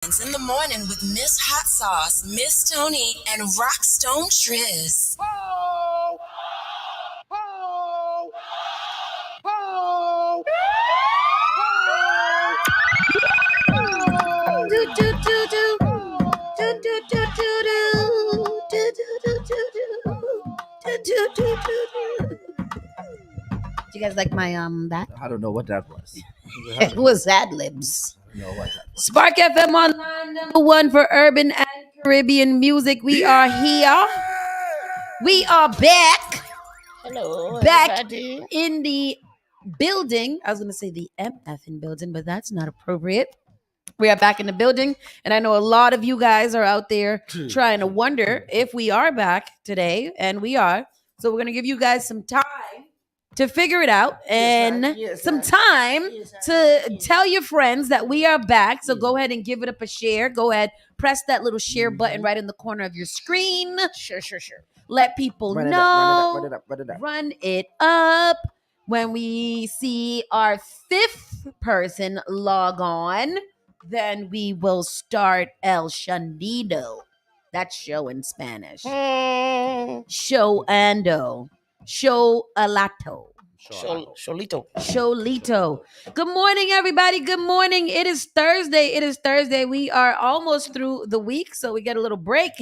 In the morning with Miss Hot Sauce, Miss Tony, and Rockstone Triz. Ho! Ho! Ho! Ho! Do do do do do do do do do. Do you guys like my that? I don't know what that was. It was ad libs. No, what that was. Spark FM Online, #1 for urban and Caribbean music. We are here. We are back. Hello, Back everybody. in the building. I was going to say the MF in building, but that's not appropriate. We are back in the building, and I know a lot of you guys are out there trying to wonder if we are back today, and we are. So we're going to give you guys some time to figure it out and some time to tell your friends that we are back. So go ahead and give it up a share. Go ahead, press that little share button right in the corner of your screen. Sure. Let people Run it know. up, run it up. Run it up. When we see our fifth person log on, then we will start El Shandido. That's show in Spanish. Show ando. Show alato. Sholito. Sholito. Good morning, everybody. Good morning. It is Thursday. We are almost through the week, so we get a little break.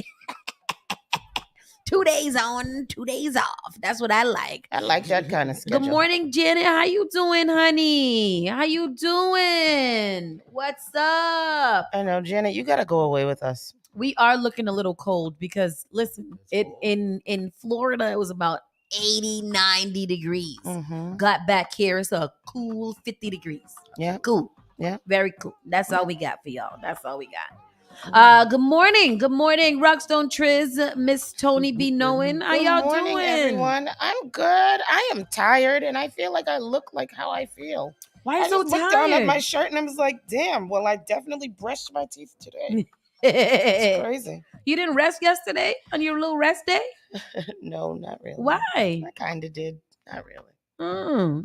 2 days on, 2 days off. That's what I like. I like that kind of schedule. Good morning, Janet. How you doing, honey? How you doing? What's up? I know, Janet, you got to go away with us. We are looking a little cold because listen, in Florida it was about 80, 90 degrees. Mm-hmm. Got back here, it's a cool 50 degrees. Yeah. Cool. Yeah. Very cool. That's all we got for y'all. That's all we got. Good morning, Rockstone Triz, Miss Tony B. Knowing. How y'all Good morning, doing? everyone. I'm good. I am tired, and I feel like I look like how I feel. Why are I you so just looked down at my tired? shirt, and I was like, damn, well, I definitely brushed my teeth today. It's crazy. You didn't rest yesterday on your little rest day? No, not really. Why? I kind of did. Not really.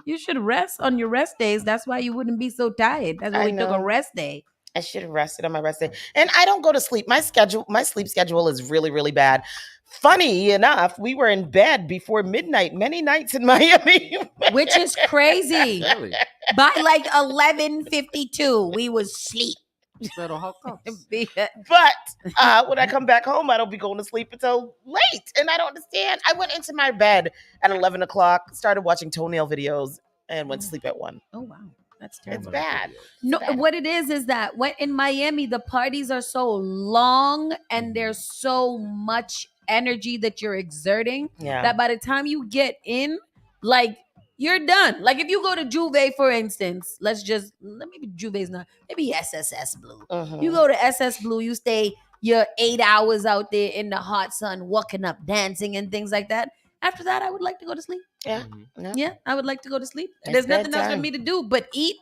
You should rest on your rest days. That's why you wouldn't be so tired. That's why I we took a know. rest day. I should have rested on my rest day. And I don't go to sleep. My sleep schedule is really, really bad. Funny enough, we were in bed before midnight many nights in Miami. Which is crazy. Really? By like 11:52, we was sleep. Pero how come? But when I come back home, I don't be going to sleep until late. And I don't understand. I went into my bed at 11 o'clock, started watching toenail videos, and went to sleep at 1. Oh, wow. That's terrible. It's bad. No, bad. what it is that when in Miami, the parties are so long and there's so much energy that you're exerting Yeah. that by the time you get in, like you're done. Like if you go to Juve, for instance, maybe Juve's not, maybe SSS Blue. Mhm. You go to SS Blue, you stay your 8 hours out there in the hot sun, walking up, dancing and things like that. After that, I would like to go to sleep. Yeah. Yeah, I would like to go to sleep. It's There's nothing else for bedtime. me to do but eat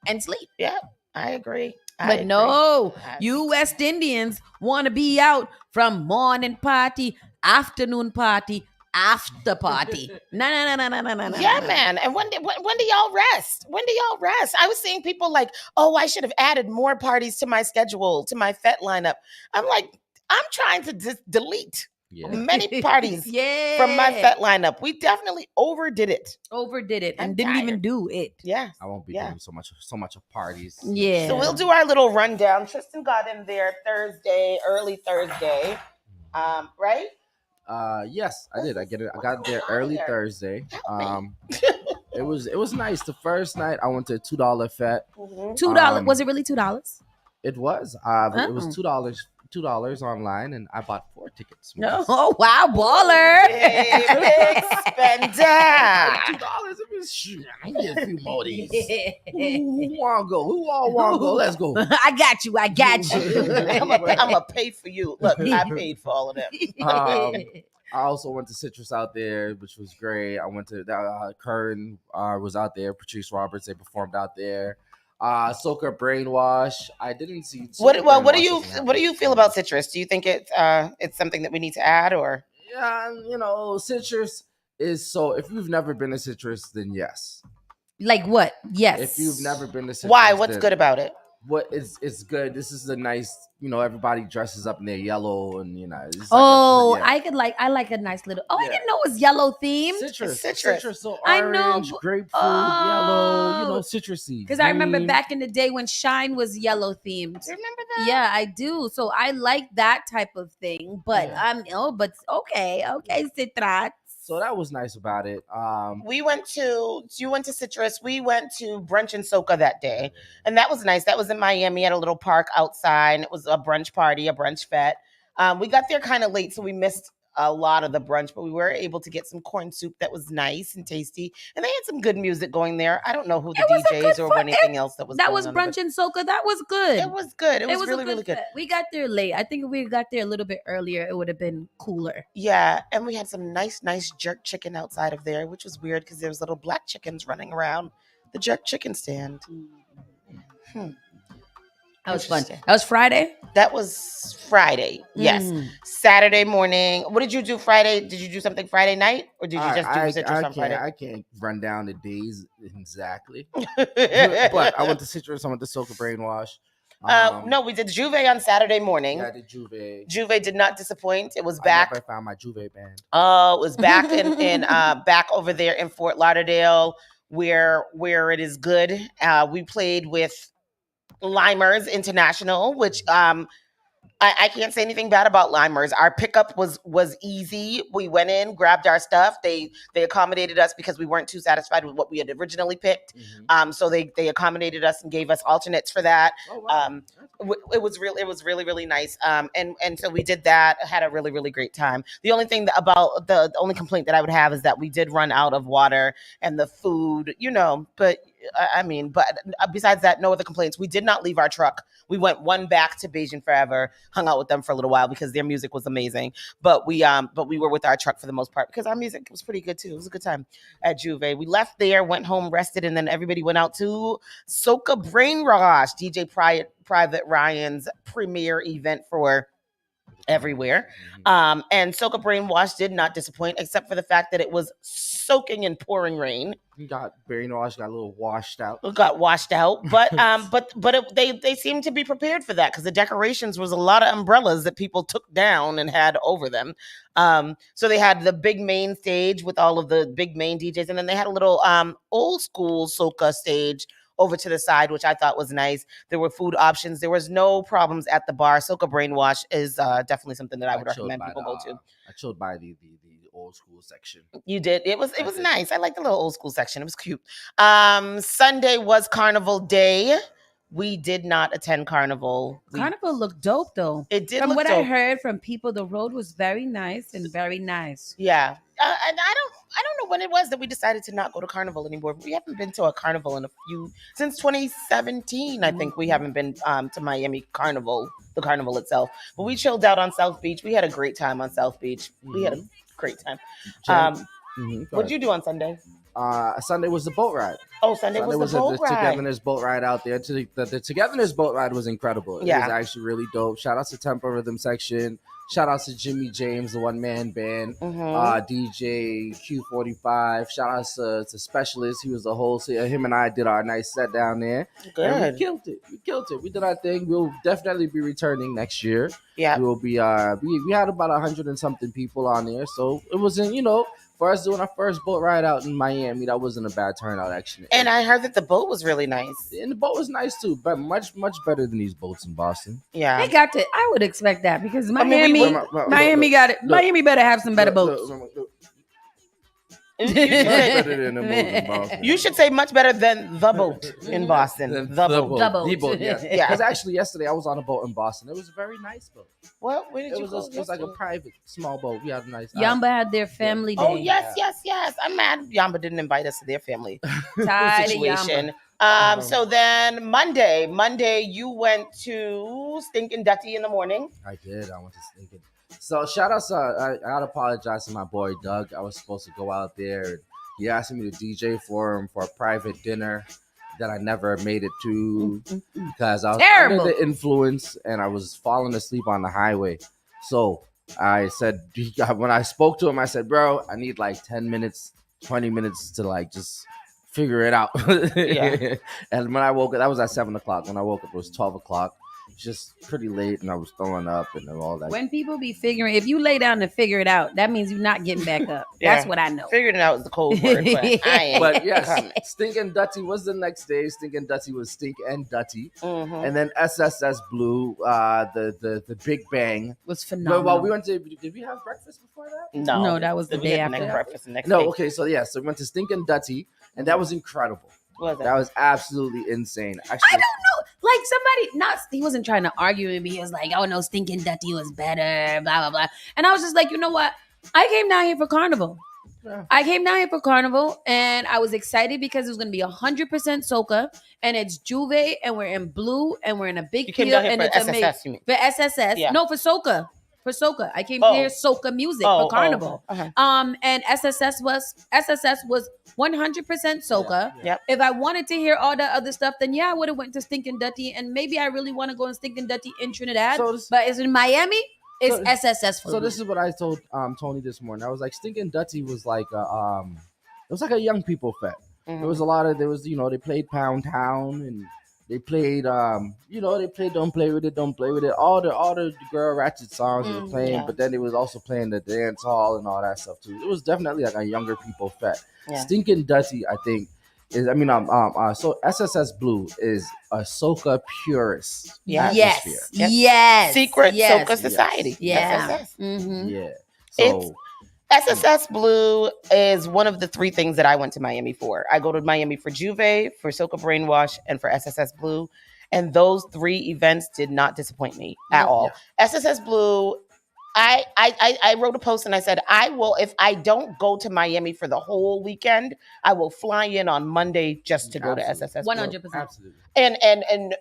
and sleep. Yeah, I agree. But no, I- you West Indians want to be out from morning party, afternoon party, after party. No. Yeah, man. And when do y'all rest? When do y'all rest? I was seeing people like, oh, I should have added more parties to my schedule, to my FET lineup. I'm like, I'm trying to delete Yeah. many parties Yeah. from my FET lineup. We definitely overdid it. Overdid it and I'm didn't even tired. do it. Yeah. I won't be Yeah. doing so much of parties. Yeah. So we'll do our little rundown. Tristan got in there early Thursday. Right? Yes, I did. I got there early Thursday. Help me. It was nice. The first night I went to $2 FET. Mhm. $2. Was it really $2? It was. It Oh. was $2 online, and I bought 4 tickets. No. Oh, wow, baller. Big spender. $2. It was shoot. I get a few more of these. Who wanna go? Who all wanna go? Let's go. I got you. I'm gonna pay for you. Look, I paid for all of them. I also went to Citrus out there, which was great. I went to Curran was out there. Patrice Roberts, they performed out there. Soca Brainwash. I didn't see. What do Brainwash you feel about Citrus? Do you think it's something that we need to add, or? Yeah, Citrus is so. If you've never been to Citrus, then yes. Like what? Yes. If you've never been to Citrus, Why? What's then good about it? what is it's good. This is a nice, everybody dresses up in their yellow, and it's Oh, like I like a nice little. Oh, I Yeah. didn't know it was yellow themed. Citrus. So I know, orange, but- grapefruit, yellow, Oh. citrusy. Because I remember green. back in the day when Shine was yellow themed. Do you remember that? Yeah, I do. So I like that type of thing. But Yeah. but okay, Citrat. So that was nice about it. You went to Citrus. We went to brunch in Soca that day. And that was nice. That was in Miami at a little park outside. And it was a brunch party, a brunch fete. We got there kind of late, so we missed a lot of the brunch, but we were able to get some corn soup that was nice and tasty. And they had some good music going there. I don't know who the It was a DJs good or fun- anything else that was That going was on, brunch but in Soca. That was good. It was good. It was a really, really good. fit. We got there late. I think if we got there a little bit earlier, it would have been cooler. Yeah, and we had some nice jerk chicken outside of there, which was weird because there was little black chickens running around the jerk chicken stand. That was fun. Interesting. That was Friday. That was Friday. Yes. Mm. Saturday morning. What did you do Friday? Did you do something Friday night, or did you just do Citrus on Friday? I can't run down the days exactly, but I went to Citrus. I went to Soca Brainwash. No, we did Juve on Saturday morning. Yeah, I did Juve. Juve did not disappoint. It was back. I found my Juve band. Oh, it was back in back over there in Fort Lauderdale, where it is good. We played with Limers International, which I can't say anything bad about Limers. Our pickup was easy. We went in, grabbed our stuff. They accommodated us because we weren't too satisfied with what we had originally picked. So they accommodated us and gave us alternates for that. Oh, wow. It was really nice. And so we did that. Had a really great time. The only thing about the only complaint that I would have is that we did run out of water and the food, but besides that, no other complaints. We did not leave our truck. We went one back to Beijing Forever, hung out with them for a little while because their music was amazing. But we were with our truck for the most part because our music was pretty good too. It was a good time at Juve. We left there, went home, rested, and then everybody went out to Soca Brainwash, DJ Private Ryan's premiere event for everywhere. And Soca Brainwash did not disappoint, except for the fact that it was soaking in pouring rain. Brainwash got a little washed out. It got washed out, but they seemed to be prepared for that because the decorations was a lot of umbrellas that people took down and had over them. So they had the big main stage with all of the big main DJs, and then they had a little old school soca stage over to the side, which I thought was nice. There were food options. There was no problems at the bar. Soca Brainwash is definitely something that I would recommend people go to. I chilled by the old school section. You did. It was nice. I like the little old school section. It was cute. Sunday was Carnival Day. We did not attend Carnival. Carnival looked dope though. It did. From look what dope. I heard from people, the road was very nice and very nice. Yeah. And I don't know when it was that we decided to not go to Carnival anymore. We haven't been to a Carnival since 2017. I think we haven't been to Miami Carnival, the Carnival itself. But we chilled out on South Beach. We had a great time on South Beach. We had a great time. What did you do on Sunday? Sunday was the boat ride. Oh, Sunday was the boat ride. Togetherness boat ride out there. The Togetherness boat ride was incredible. It was actually really dope. Shout out to Tempo Rhythm Section. Shout out to Jimmy James, the one-man band. DJ Q45. Shout out to Specialist. He was the whole. Him and I did our nice set down there. Good. And we killed it. We did our thing. We'll definitely be returning next year. Yeah. We will be. We had about 100 and something people on there, so it wasn't. For us doing our first boat ride out in Miami, that wasn't a bad turnout, actually. And I heard that the boat was really nice. And the boat was nice too, but much better than these boats in Boston. Yeah, they got to. I would expect that because Miami, Miami got it. Miami better have some better boats. You should say much better than the boat in Boston. The boat. Yeah. Because actually, yesterday I was on a boat in Boston. It was a very nice boat. Well, where did you go? It was like a private small boat. We had a nice. Yamba had their family day. Oh yes. I'm mad Yamba didn't invite us to their family situation. So then Monday, you went to Stinkin' Dutty in the morning. I did. I went to Stinkin'. So shout out I gotta apologize to my boy Doug. I was supposed to go out there and he asked me to DJ for him for a private dinner that I never made it to because I was under the influence and I was falling asleep on the highway. So I said, when I spoke to him, I said, bro, I need like 10 minutes, 20 minutes to like just figure it out. Yeah. And when I woke up, that was at 7 o'clock. When I woke up, it was 12 o'clock. Just pretty late, and I was throwing up and all that. When people be figuring, if you lay down and figure it out, that means you're not getting back up. Yeah. That's what I know. Figuring it out is the cold word, but I ain't. But yes, coming. Stink and Dutty was the next day. Stink and Dutty was Stink and Dutty. Mhm. And then SSS Blue, the Big Bang. Was But phenomenal. while we went to, did we have breakfast before that? No, that was the We day had after. breakfast the next No, day. okay, so yeah, so we went to Stink and Dutty, and that was incredible. What was That was absolutely insane. I Actually, don't know. Like somebody, he wasn't trying to argue with me. He was like, oh no, Stinking Dutty was better, blah, blah, blah. And I was just like, you know what? I came down here for Carnival. Yeah. I came down here for Carnival and I was excited because it was going to be 100% soca and it's Juve and we're in blue and we're in a big You came field down here and for it's amazing. SSS, you mean? For SSS. Yeah. No, for soca. For soca. I came Oh. here soca music Oh, for Carnival. okay. And SSS was 100% soca. Yep. If I wanted to hear all that other stuff, then yeah, I would have went to Stinkin' Dutty, and maybe I really want to go in Stinkin' Dutty in Trinidad. So this- but it's in Miami. It's So- SSS for So me. this is what I told Tony this morning. I was like, Stinking Dutty was like it was like a young people fest. Mhm. There was a lot of they played Pound Town and they played they played Don't Play With It, Don't Play With It. All the girl ratchet songs they were playing, yeah. but then it was also playing the dance hall and all that stuff too. It was definitely like a younger people fest. Yeah. Stinking Dutty, I think, is so SSS Blue is a soca purist. Yeah. yes, atmosphere. Yep. yes, Secret yes. Soca Society. Yeah. SSS. Mm-hmm. Yeah. It's- So SSS Blue is one of the three things that I went to Miami for. I go to Miami for Juve, for Soca Brainwash, and for SSS Blue. And those three events did not disappoint me at all. SSS Blue, I wrote a post and I said, I will, if I don't go to Miami for the whole weekend, I will fly in on Monday just to go to Absolutely. SSS Blue. 100%. absolutely. And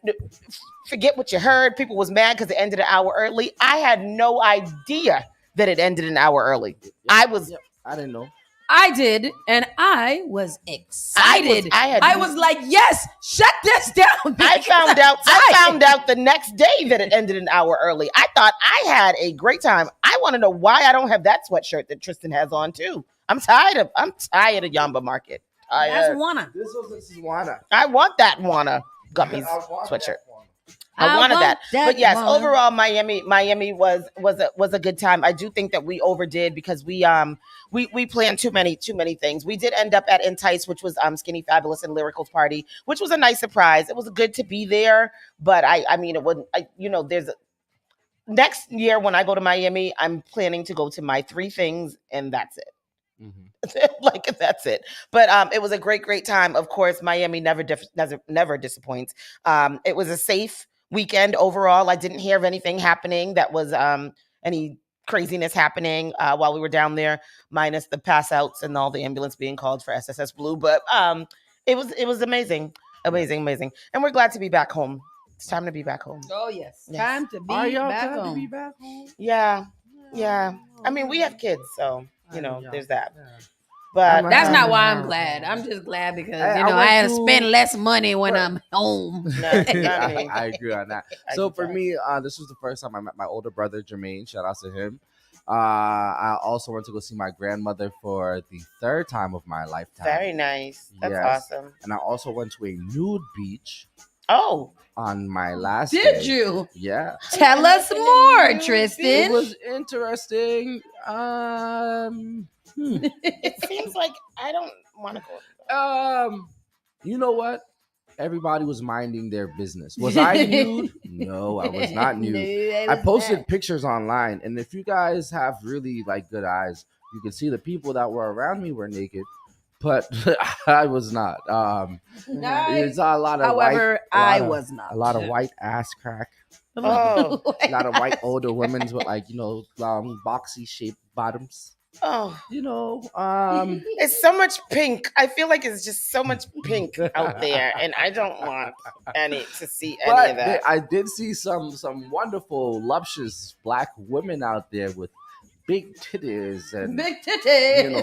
forget what you heard. People was mad because it ended an hour early. I had no idea that it ended an hour early. I was I didn't know. I did, and I was excited. I was like, yes, shut this down. I found out the next day that it ended an hour early. I thought I had a great time. I want to know why I don't have that sweatshirt that Tristan has on too. I'm tired of Yamba Market. That's Juana. This is Juana. I want that Juana Guppies I want sweatshirt. that one. I wanted that. But yes, Juana. overall, Miami was a good time. I do think that we overdid because we planned too many things. We did end up at Entice, which was Skinny Fabulous and Lyrical's party, which was a nice surprise. It was good to be there, but I mean, it wouldn't. There's next year when I go to Miami, I'm planning to go to my three things, and that's it. Like that's it. But it was a great time. Of course, Miami never disappoints. It was a safe weekend overall. I didn't hear of anything happening that was any craziness happening while we were down there, minus the pass outs and all the ambulance being called for SSS Blue. But it was amazing. And we're glad to be back home. It's time to be back home. Oh yes, Yes. time to be Are y'all back glad to home. be back home? Yeah. I mean, we have kids, so Yeah. there's that. Yeah. But That's not why Yeah. I'm glad. I'm just glad because I I had to went spend less money when Right. I'm home. No, I agree on that. I So get for that. me, this was the first time I met my older brother Jermaine. Shout out to him. I also went to go see my grandmother for the third time of my lifetime. Very nice. That's Yes. awesome. And I also went to a nude beach Oh, on my last day. Did you? Yeah. Tell us more, It Tristan. was interesting. it seems like I don't want to go. You know what? Everybody was minding their business. Was I nude? No, I was not nude. I posted pictures online, and if you guys have really like good eyes, you can see the people that were around me were naked, but I was not. It's a lot of However, white, I was not. a lot of white ass crack, Oh, a lot of white older women with boxy shaped bottoms. oh, it's so much pink. I feel like it's just so much pink out there, and I don't want to see any But of that. I did see some wonderful, luscious black women out there with big titties and Big titty.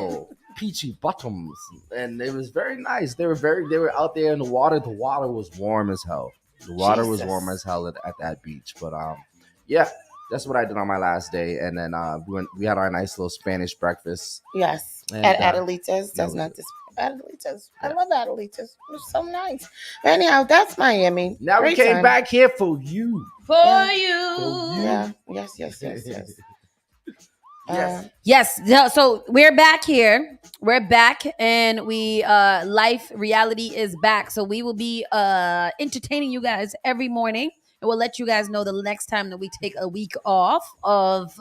peachy bottoms, and it was very nice. They were out there in the water. The water was warm as hell. The water was Jesus. warm as hell at that beach. But yeah, that's what I did on my last day, and then we had our nice little Spanish breakfast. Yes. And, At Adelita's. that Does was not it. this Adelita's. I Yeah. love Adelita's. It's so nice. But anyhow, that's Miami. Now Great we came time. back here for you. For Yeah. you. Yeah. Yes. Yes. Yes. So we're back here. We're back, and we life reality is back. So we will be entertaining you guys every morning, and we'll let you guys know the next time that we take a week off of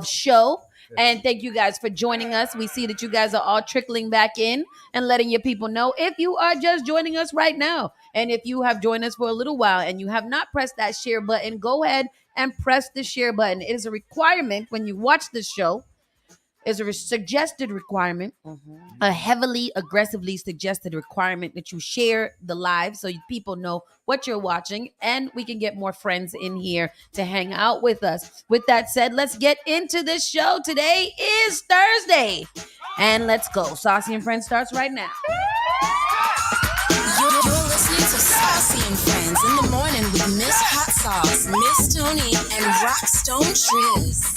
show. And thank you guys for joining us. We see that you guys are all trickling back in and letting your people know if you are just joining us right now. And if you have joined us for a little while and you have not pressed that share button, go ahead and press the share button. It is a requirement when you watch this show. Is a suggested requirement, a heavily, aggressively suggested requirement that you share the live so people know what you're watching, and we can get more friends in here to hang out with us. With that said, let's get into this show. Today is Thursday, and let's go. Saucy and Friends starts right now. You're listening to Saucy and Friends in the morning with Miss Hot Sauce, Miss Tony, and Rockstone Triz.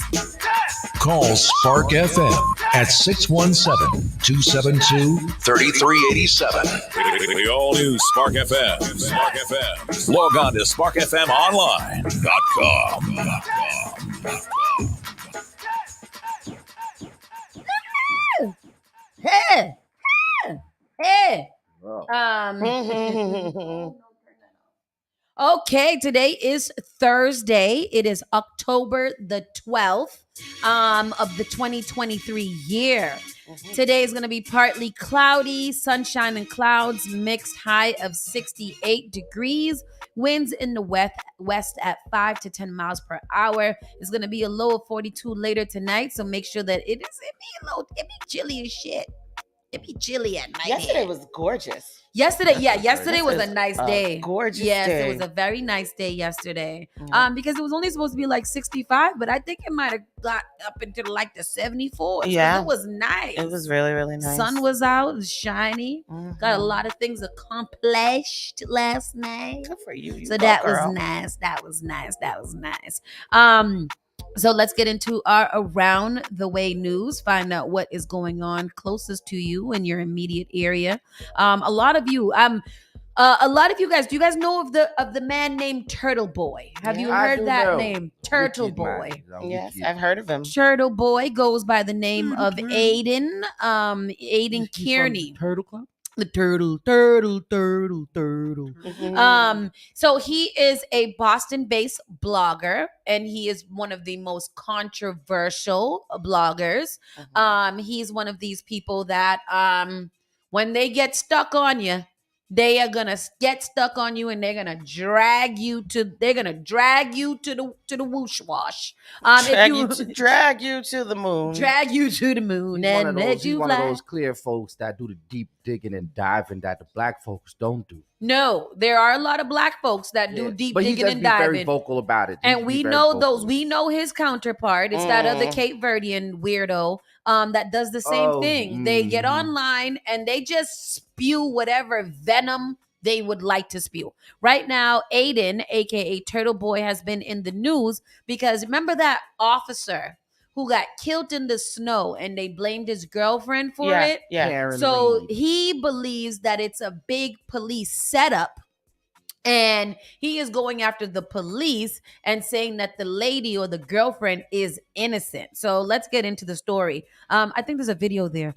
Call Spark FM at 617-272-3387. The all-new Spark FM. Spark FM. Log on to sparkfmonline.com. Hey, hey. Oh. Okay, today is Thursday. It is October the 12th of the 2023 year. Today is going to be partly cloudy, sunshine and clouds, mixed high of 68 degrees. Winds in the west at 5 to 10 miles per hour. It's going to be a low of 42 later tonight, so make sure that it be chilly as shit. It be chilly at night. Yesterday was gorgeous. Yesterday was a nice day. Gorgeous yes, day. It was a very nice day yesterday. Mhm. Because it was only supposed to be like 65, but I think it might have got up into like the 74s. Yeah. It was nice. It was really, really nice. Sun was out, it was shiny. Mhm. Got a lot of things accomplished last night. Good for you. So go, that girl. was nice. That was nice. So let's get into our around the way news. Find out what is going on closest to you in your immediate area. A lot of you guys. Do you guys know of the man named Turtle Boy? Have you I heard do that know. name, Turtle Wicked, man. Boy? Yes, Wicked. I've heard of him. Turtle Boy goes by the name of Aiden. Aiden He's from Kearney. Turtle Club. The turtle. Mhm. So he is a Boston-based blogger, and he is one of the most controversial bloggers. He's one of these people that when they get stuck on you, they are gonna get stuck on you, and they're gonna drag you to the whoosh wash. Drag you to the moon. Drag you to the moon He's one and of let those. you He's one fly. of those clear folks that do the deep digging and diving that the black folks don't do. No, there are a lot of black folks that do Yeah. deep but he digging just and be very diving. vocal about it. And we know those. We know his counterpart. It's that other Mm. Cape Verdean weirdo that does the same Oh, thing. They get mhm. online and they just spew whatever venom they would like to spew. Right now, Aiden, aka Turtle Boy, has been in the news because remember that officer who got killed in the snow and they blamed his girlfriend for Yeah, it? yeah. Karen So Reed. he believes that it's a big police setup. And he is going after the police and saying that the lady or the girlfriend is innocent. So let's get into the story. I think there's a video there.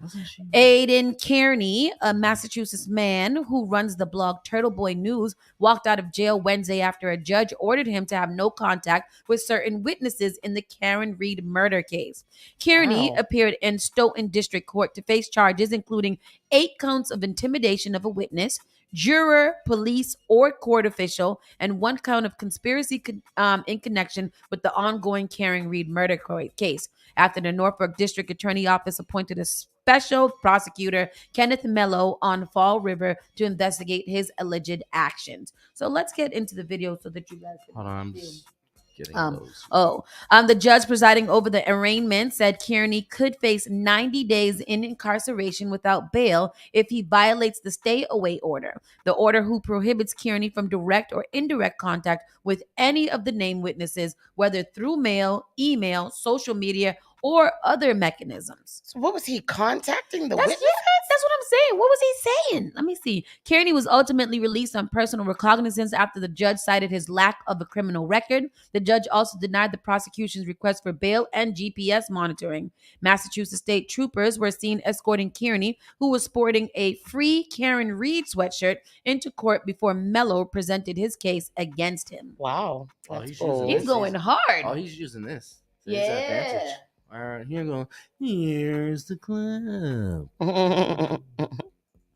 Aiden Kearney, a Massachusetts man who runs the blog Turtle Boy News, walked out of jail Wednesday after a judge ordered him to have no contact with certain witnesses in the Karen Reed murder case. Kearney Wow. appeared in Stoughton District Court to face charges including 8 counts of intimidation of a witness, juror, police, or court official, and 1 count of conspiracy in connection with the ongoing Karen Reed murder case. After the Norfolk District Attorney Office appointed a special prosecutor, Kenneth Mello, on Fall River to investigate his alleged actions. So let's get into the video so that you guys can Hold on. see. getting Um, those. the judge presiding over the arraignment said Kearney could face 90 days in incarceration without bail if he violates the stay away order, the order who prohibits Kearney from direct or indirect contact with any of the named witnesses, whether through mail, email, social media, or other mechanisms. So what was he contacting the That's witness? that's what I'm saying. What was he saying? Let me see. Kearney was ultimately released on personal recognizance after the judge cited his lack of a criminal record. The judge also denied the prosecution's request for bail and GPS monitoring. Massachusetts state troopers were seen escorting Kearney, who was sporting a Free Karen Reed sweatshirt, into court before Mello presented his case against him. Wow. Oh, That's he's bold. using He's going hard. Oh, he's using this to his Yeah. advantage. All right, here you go. Here's the club.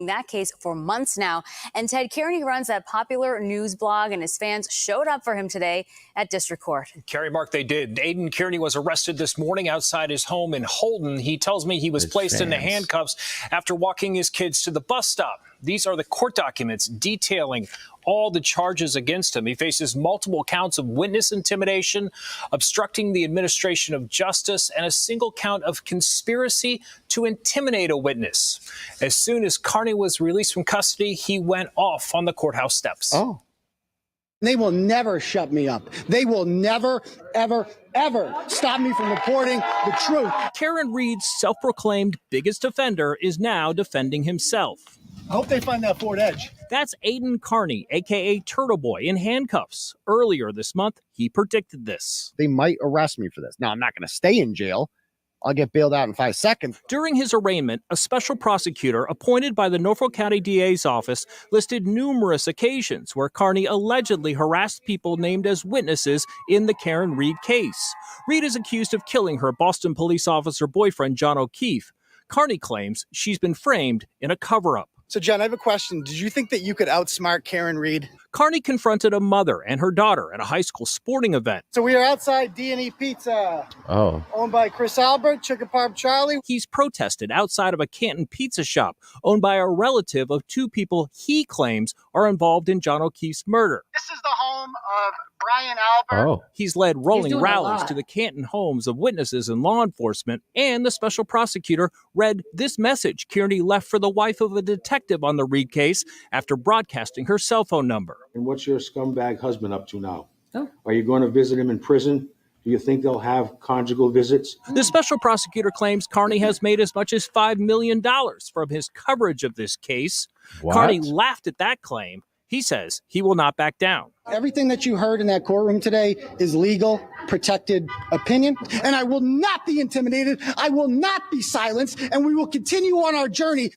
That case for months now. And Ted Kearney runs that popular news blog, and his fans showed up for him today at district court. Kerry, Mark, they did. Aiden Kearney was arrested this morning outside his home in Holden. He tells me he was placed into handcuffs after walking his kids to the bus stop. These are the court documents detailing all the charges against him. He faces multiple counts of witness intimidation, obstructing the administration of justice, and a single count of conspiracy to intimidate a witness. As soon as Kearney was released from custody, he went off on the courthouse steps. Oh. They will never shut me up. They will never, ever, ever stop me from reporting the truth. Karen Reed's self-proclaimed biggest offender is now defending himself. I hope they find that Ford Edge. That's Aiden Kearney, a.k.a. Turtle Boy, in handcuffs. Earlier this month, he predicted this. They might arrest me for this. Now, I'm not going to stay in jail. I'll get bailed out in 5 seconds. During his arraignment, a special prosecutor appointed by the Norfolk County DA's office listed numerous occasions where Kearney allegedly harassed people named as witnesses in the Karen Reed case. Reed is accused of killing her Boston police officer boyfriend, John O'Keefe. Kearney claims she's been framed in a cover-up. So, John, I have a question. Did you think that you could outsmart Karen Reed? Kearney confronted a mother and her daughter at a high school sporting event. So we are outside D&E Pizza. Oh. Owned by Chris Albert, Chicken Parm Charlie. He's protested outside of a Canton pizza shop owned by a relative of two people he claims are involved in John O'Keefe's murder. This is the home of Brian Albert. Oh. He's led rolling doing a rallies lot. to the Canton homes of witnesses and law enforcement, and the special prosecutor read this message Kearney left for the wife of a detective on the Reed case after broadcasting her cell phone number. And what's your scumbag husband up to now? Oh. Are you going to visit him in prison? Do you think they'll have conjugal visits? The special prosecutor claims Kearney has made as much as $5 million from his coverage of this case. What? Kearney laughed at that claim. He says he will not back down. Everything that you heard in that courtroom today is legal, protected opinion, and I will not be intimidated. I will not be silenced, and we will continue on our journey.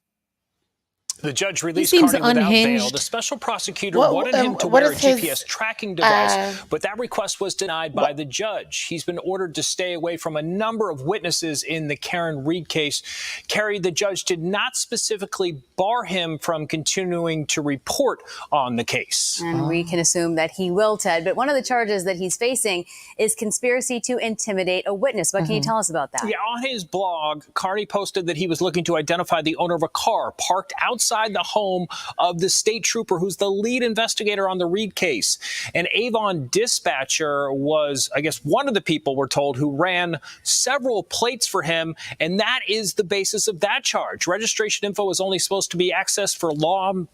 The judge released seems Kearney without bail. unhinged. The special prosecutor What- wanted him to what wear a is his, GPS tracking device, but that request was denied by the judge. He's been ordered to stay away from a number of witnesses in the Karen Reed case. Kerry, the judge did not specifically bar him from continuing to report on the case. And we can assume that he will, Ted. But one of the charges that he's facing is conspiracy to intimidate a witness. What can you tell us about that? Yeah, on his blog, Kearney posted that he was looking to identify the owner of a car parked outside the home of the state trooper who's the lead investigator on the Reed case. An Avon dispatcher was, I guess, one of the people we're told who ran several plates for him, and that is the basis of that charge. Registration info is only supposed to be accessed for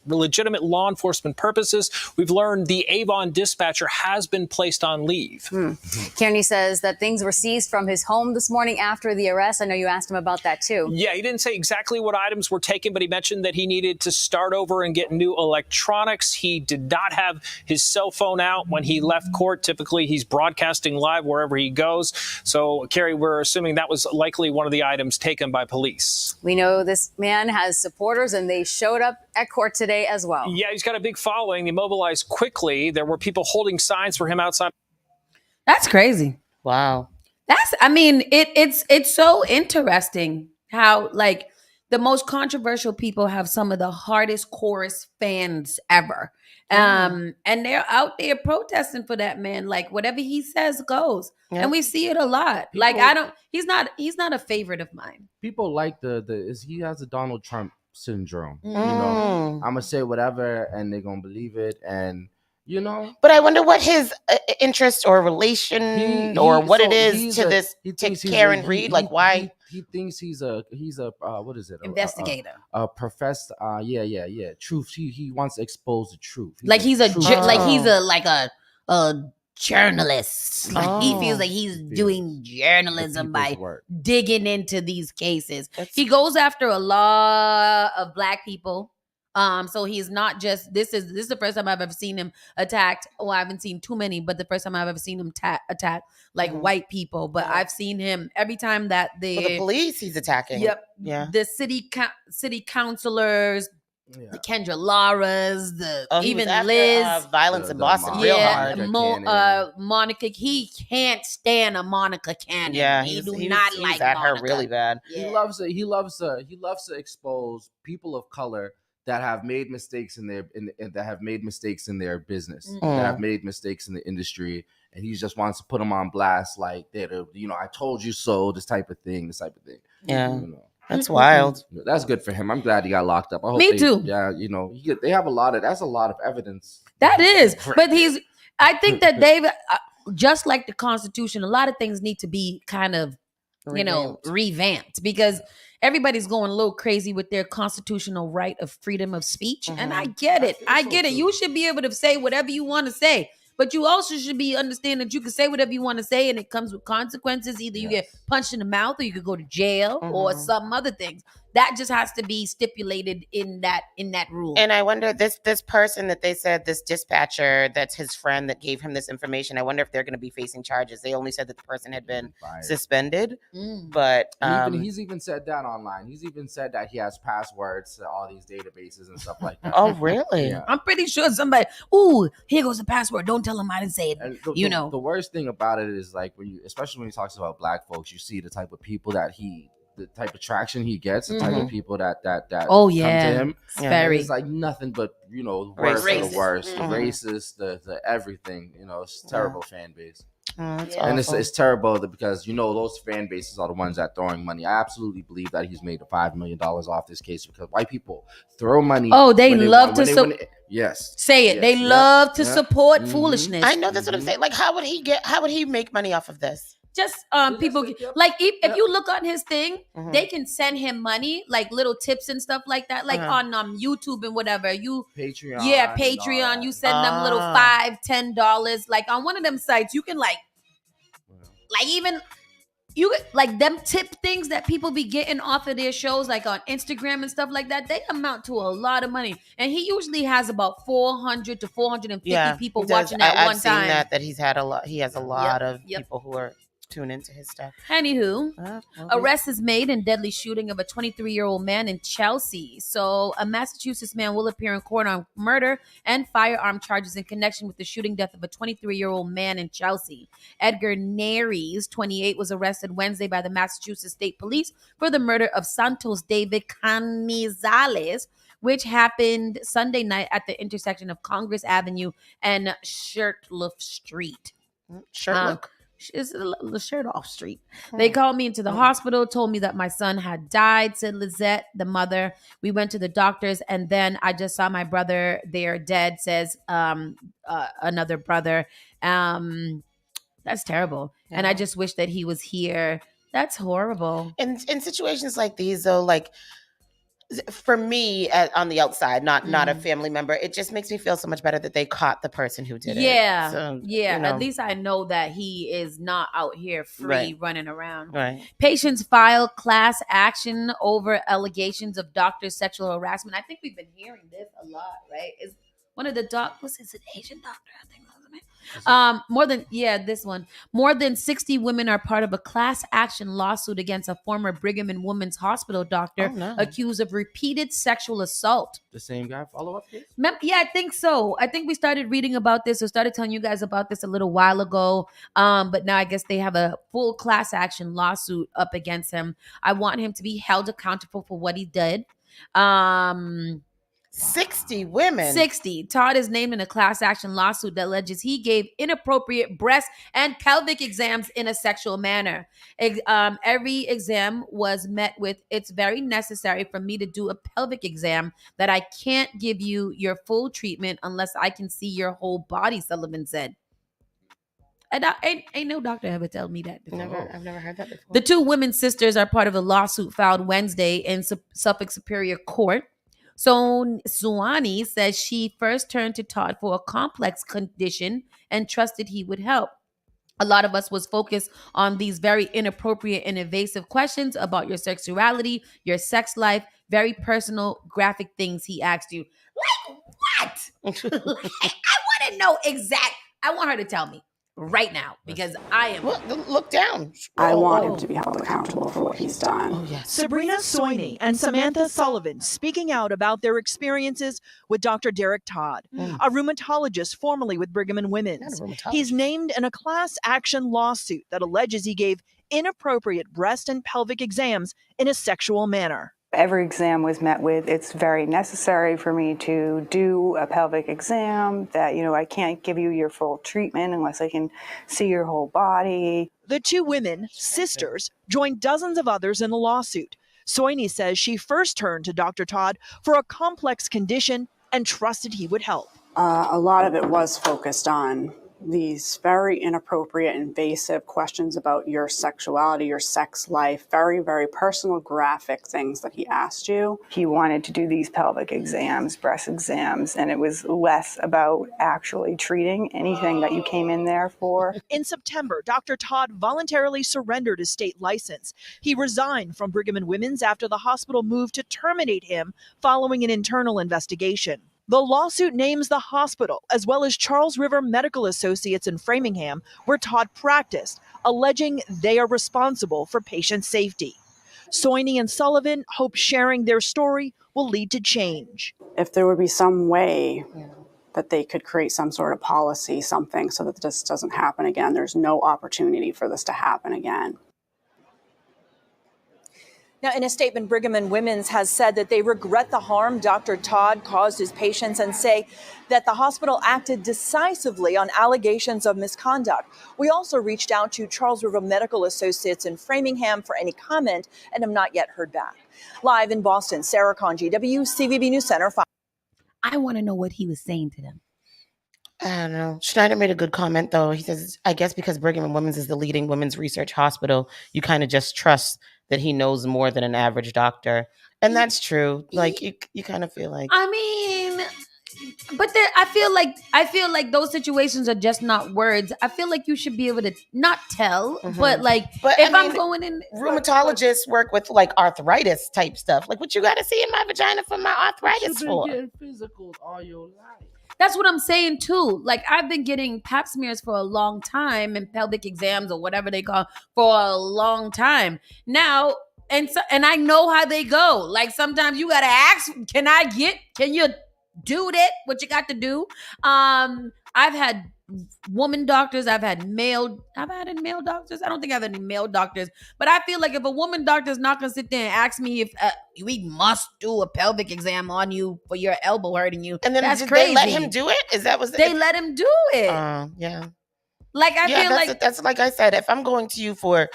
legitimate law enforcement purposes. We've learned the Avon dispatcher has been placed on leave. Kearney says that things were seized from his home this morning after the arrest. I know you asked him about that, too. Yeah, he didn't say exactly what items were taken, but he mentioned that he needed to start over and get new electronics. He did not have his cell phone out when he left court. Typically, he's broadcasting live wherever he goes. So, Kerry, we're assuming that was likely one of the items taken by police. We know this man has supporters, and they showed up at court today as well. Yeah, he's got a big following. They mobilized quickly. There were people holding signs for him outside. That's crazy. Wow. It's so interesting how, like, the most controversial people have some of the hardest chorus fans ever. And they're out there protesting for that man. Like, whatever he says goes. Yeah. And we see it a lot. He's not a favorite of mine. People like he has a Donald Trump syndrome. Mm. You know, I'm gonna say whatever and they're gonna believe it, and You know, But I wonder what his interest or relation or what it is to this to Karen Reed. Like why he thinks he's a what is it? Investigator. A professed yeah. Truth. He wants to expose the truth. Like he's a truth like teller. he's a journalist. Like he feels like he's doing journalism by work. digging into these cases. He goes after a lot of Black people. So he's not just this is the first time I've ever seen him attacked. Well, I haven't seen too many, but the first time I've ever seen him attack like white people. But I've seen him every time that the police he's attacking. Yep. Yeah. The city councilors, the Kendra Laras, even Liz. Violence in Boston real hard. Monica, he can't stand a Monica Cannon. Yeah, he do he's not like at Monica. her really bad. Yeah. He loves to expose people of color that have made mistakes in their business, that have made mistakes in the industry, and he just wants to put them on blast, like they're I told you so, this type of thing. Yeah. That's wild. That's good for him. I'm glad he got locked up. I hope Me too. Yeah, they have that's a lot of evidence. That is, but I think that David, just like the Constitution, a lot of things need to be kind of, revamped because everybody's going a little crazy with their constitutional right of freedom of speech. And I get it. I get it. You should be able to say whatever you want to say. But you also should understand that you can say whatever you want to say and it comes with consequences. Either you get punched in the mouth or you could go to jail or some other things. That just has to be stipulated in that rule. And I wonder, this person that they said, this dispatcher that's his friend that gave him this information, I wonder if they're going to be facing charges. They only said that the person had been suspended. But he's even said that online. He's even said that he has passwords to all these databases and stuff like that. Oh, really? Yeah. I'm pretty sure somebody, here goes the password. Don't tell him I didn't say it. And the worst thing about it is like especially when he talks about Black folks, you see the type of people the type of traction he gets, the type of people that come to him. It's like nothing but worst of the worst, racist, the everything. It's a terrible fan base. And it's terrible because those fan bases are the ones that throwing money. I absolutely believe that he's made $5 million off this case because white people throw money. They love to yes. Say it. They love to support foolishness. I know that's what I'm saying. Like, how would he make money off of this? Just people like if you look on his thing, they can send him money, like little tips and stuff like that, like on YouTube and whatever. Patreon. Yeah, Patreon. You send them little $5-10. Like on one of them sites, you can even you like them tip things that people be getting off of their shows, like on Instagram and stuff like that. They amount to a lot of money, and he usually has about 400 to 450 people watching at one time. I've seen that he's had a lot. He has a lot of people who are tune into his stuff. Anywho, arrest is made in deadly shooting of a 23-year-old man in Chelsea. So a Massachusetts man will appear in court on murder and firearm charges in connection with the shooting death of a 23-year-old man in Chelsea. Edgar Nares, 28, was arrested Wednesday by the Massachusetts State Police for the murder of Santos David Canizales, which happened Sunday night at the intersection of Congress Avenue and Shirtliff Street. Shirtliff? It's the shirt off street. They called me into the hospital, told me that my son had died, said Lizette, the mother. We went to the doctors, and then I just saw my brother there dead, says another brother. That's terrible. Yeah. And I just wish that he was here. That's horrible. In situations like these, though, like, for me on the outside, not a family member, it just makes me feel so much better that they caught the person who did it. So, at least I know that he is not out here free running around. Right. Patients file class action over allegations of doctor sexual harassment. I think we've been hearing this a lot, right? Is one of the was it an Asian doctor? I think that was more than 60 women are part of a class action lawsuit against a former Brigham and Women's Hospital doctor accused of repeated sexual assault. The same guy follow-up case? Yeah, I think so. I think we started reading about this or started telling you guys about this a little while ago. But now I guess they have a full class action lawsuit up against him. I want him to be held accountable for what he did. 60 women. 60. Todd is named in a class action lawsuit that alleges he gave inappropriate breast and pelvic exams in a sexual manner. Every exam was met with, "It's very necessary for me to do a pelvic exam that I can't give you your full treatment unless I can see your whole body," Sullivan said. And ain't no doctor ever tell me that before. I've never heard that before. The two women's sisters are part of a lawsuit filed Wednesday in Suffolk Superior Court. So Suwani says she first turned to Todd for a complex condition and trusted he would help. "A lot of us was focused on these very inappropriate and invasive questions about your sexuality, your sex life, very personal, graphic things he asked you." Like what? Like, I want to know exact. I want her to tell me right now because I am. Look down. I want him to be held accountable for what he's done. Oh, yes. Sabrina Soini and Samantha Sullivan speaking out about their experiences with Dr. Derek Todd, a rheumatologist formerly with Brigham and Women's. He's named in a class action lawsuit that alleges he gave inappropriate breast and pelvic exams in a sexual manner. Every exam was met with, "It's very necessary for me to do a pelvic exam, that, I can't give you your full treatment unless I can see your whole body." The two women, sisters, joined dozens of others in the lawsuit. Soini says she first turned to Dr. Todd for a complex condition and trusted he would help. A lot of it was focused on these very inappropriate, invasive questions about your sexuality, your sex life, very, very personal, graphic things that he asked you. He wanted to do these pelvic exams, breast exams, and it was less about actually treating anything that you came in there for. In September, Dr. Todd voluntarily surrendered his state license. He resigned from Brigham and Women's after the hospital moved to terminate him following an internal investigation. The lawsuit names the hospital, as well as Charles River Medical Associates in Framingham, where Todd practiced, alleging they are responsible for patient safety. Soini and Sullivan hope sharing their story will lead to change. If there would be some way that they could create some sort of policy, something, so that this doesn't happen again, there's no opportunity for this to happen again. Now, in a statement, Brigham and Women's has said that they regret the harm Dr. Todd caused his patients and say that the hospital acted decisively on allegations of misconduct. We also reached out to Charles River Medical Associates in Framingham for any comment and have not yet heard back. Live in Boston, Sarah Conji, WCVB News Center 5. I want to know what he was saying to them. I don't know. Schneider made a good comment, though. He says, "I guess because Brigham and Women's is the leading women's research hospital, you kind of just trust that he knows more than an average doctor." And that's true. Like, you kind of feel like... I mean, but I feel like those situations are just not words. I feel like you should be able to not tell, but if I'm going in... Rheumatologists work with, like, arthritis type stuff. Like, what you got to see in my vagina for my arthritis for? You've been getting physicals all your life. That's what I'm saying too. Like, I've been getting pap smears for a long time and pelvic exams or whatever they call for a long time now. And I know how they go. Like, sometimes you got to ask, can you do that? What you got to do? I've had woman doctors. I've had male doctors. I don't think I have any male doctors, but I feel like if a woman doctor is not going to sit there and ask me if we must do a pelvic exam on you for your elbow hurting you, and then that's They crazy. let him do it? Is that what they let him do it? Yeah. Like, I feel like that's like I said. If I'm going to you for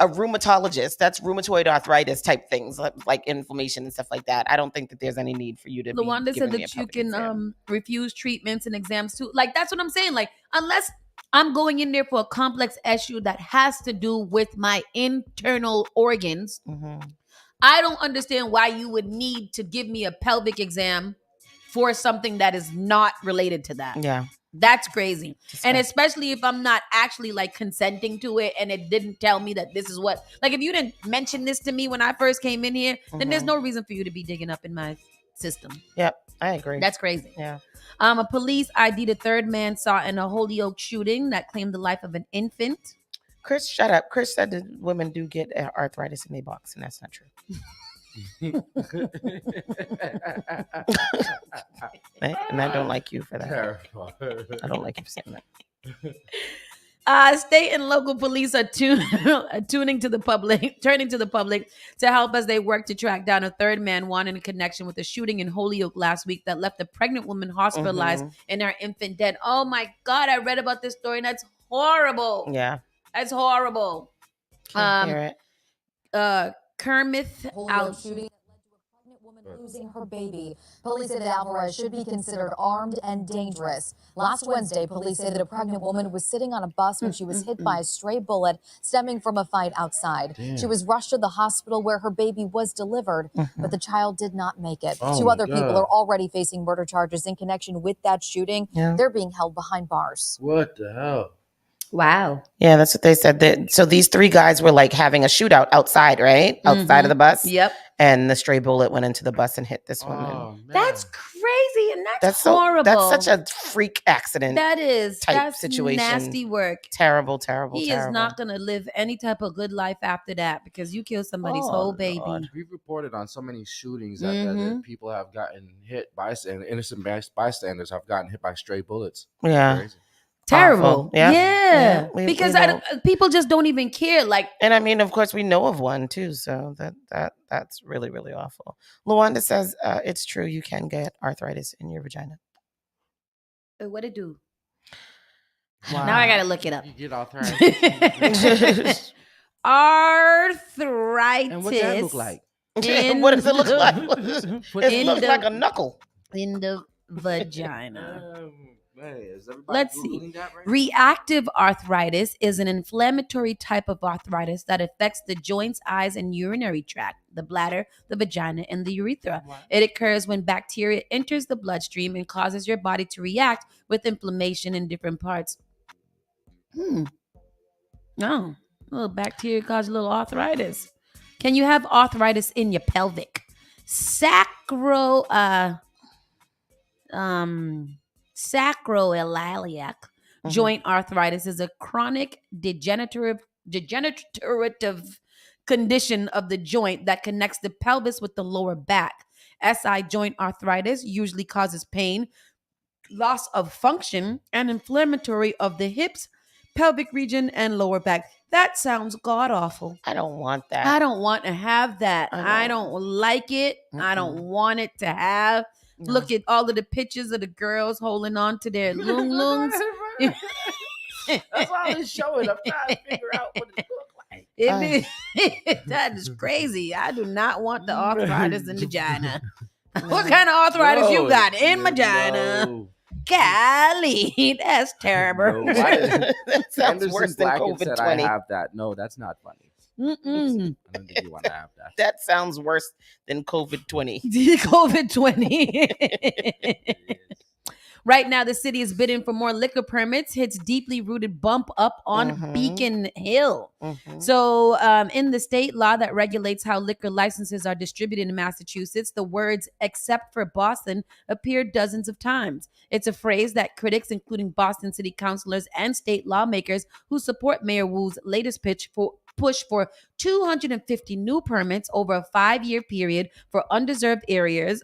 a rheumatologist, that's rheumatoid arthritis type things, like inflammation and stuff like that. I don't think that there's any need for you to. LaWanda said that you can refuse treatments and exams too. Like, that's what I'm saying. Like, unless I'm going in there for a complex issue that has to do with my internal organs, I don't understand why you would need to give me a pelvic exam for something that is not related to that. Yeah. That's crazy. And especially if I'm not actually like consenting to it and it didn't tell me that this is what, like, if you didn't mention this to me when I first came in here, then there's no reason for you to be digging up in my system. Yep, I agree. That's crazy. Yeah. A police ID'd a third man saw in a Holyoke shooting that claimed the life of an infant. Chris, shut up. Chris said that women do get arthritis in their box, and that's not true. And I don't like you for that. I don't like you for saying that. State and local police are turning to the public to help as they work to track down a third man wanted in connection with a shooting in Holyoke last week that left a pregnant woman hospitalized and her infant dead. Oh my God, I read about this story and that's horrible. Yeah. That's horrible. Can't hear it. Kermit Holyoke shooting losing her baby. Police say that Alvarez should be considered armed and dangerous. Last Wednesday, police say that a pregnant woman was sitting on a bus when she was hit by a stray bullet stemming from a fight outside. Damn. She was rushed to the hospital where her baby was delivered, but the child did not make it. Oh Two my other God. people are already facing murder charges in connection with that shooting. Yeah. They're being held behind bars. What the hell? Wow. Yeah, that's what they said. So these three guys were like having a shootout outside, right? Outside of the bus. Yep. And the stray bullet went into the bus and hit this woman. Oh, That's crazy, and that's so, horrible. that's such a freak accident. That is type that's situation. nasty work. Terrible. He is not going to live any type of good life after that because you killed somebody's whole baby. God. We've reported on so many shootings that people have gotten hit by, and innocent bystanders have gotten hit by stray bullets. Yeah. Crazy. Terrible. Awful. Yeah. Because we know. people just don't even care. Like, and I mean, of course, we know of one too. So that's really, really awful. Luanda says it's true. You can get arthritis in your vagina. What it do? Wow. Now I gotta look it up. You get arthritis. Arthritis. And what does that look like? What does it look like? It looks like a knuckle in the vagina. Is Let's see. Googling that right Reactive arthritis is an inflammatory type of arthritis that affects the joints, eyes, and urinary tract, the bladder, the vagina, and the urethra. Wow. It occurs when bacteria enters the bloodstream and causes your body to react with inflammation in different parts. Oh, a little bacteria causes a little arthritis. Can you have arthritis in your pelvic? Sacroiliac joint arthritis is a chronic degenerative condition of the joint that connects the pelvis with the lower back. SI joint arthritis usually causes pain, loss of function, and inflammatory of the hips, pelvic region, and lower back. That sounds god awful. I don't want that. I don't want to have that. I don't like it. I don't want it to have. No. Look at all of the pictures of the girls holding on to their lungs. That's all it's showing. I'm trying to figure out what it looks like. That is crazy. I do not want the arthritis in the vagina. What kind of arthritis you got in vagina? No. Golly, that's terrible. No, that sounds Anderson worse than Blackett said I COVID-20. have that. No, that's not funny. I don't think you want to have that. That sounds worse than COVID-20. COVID-20. Right now, the city is bidding for more liquor permits. Hits deeply rooted bump up on Beacon Hill. So in the state law that regulates how liquor licenses are distributed in Massachusetts, the words "except for Boston" appear dozens of times. It's a phrase that critics, including Boston city councilors and state lawmakers who support Mayor Wu's latest push for 250 new permits over a 5-year period for underserved areas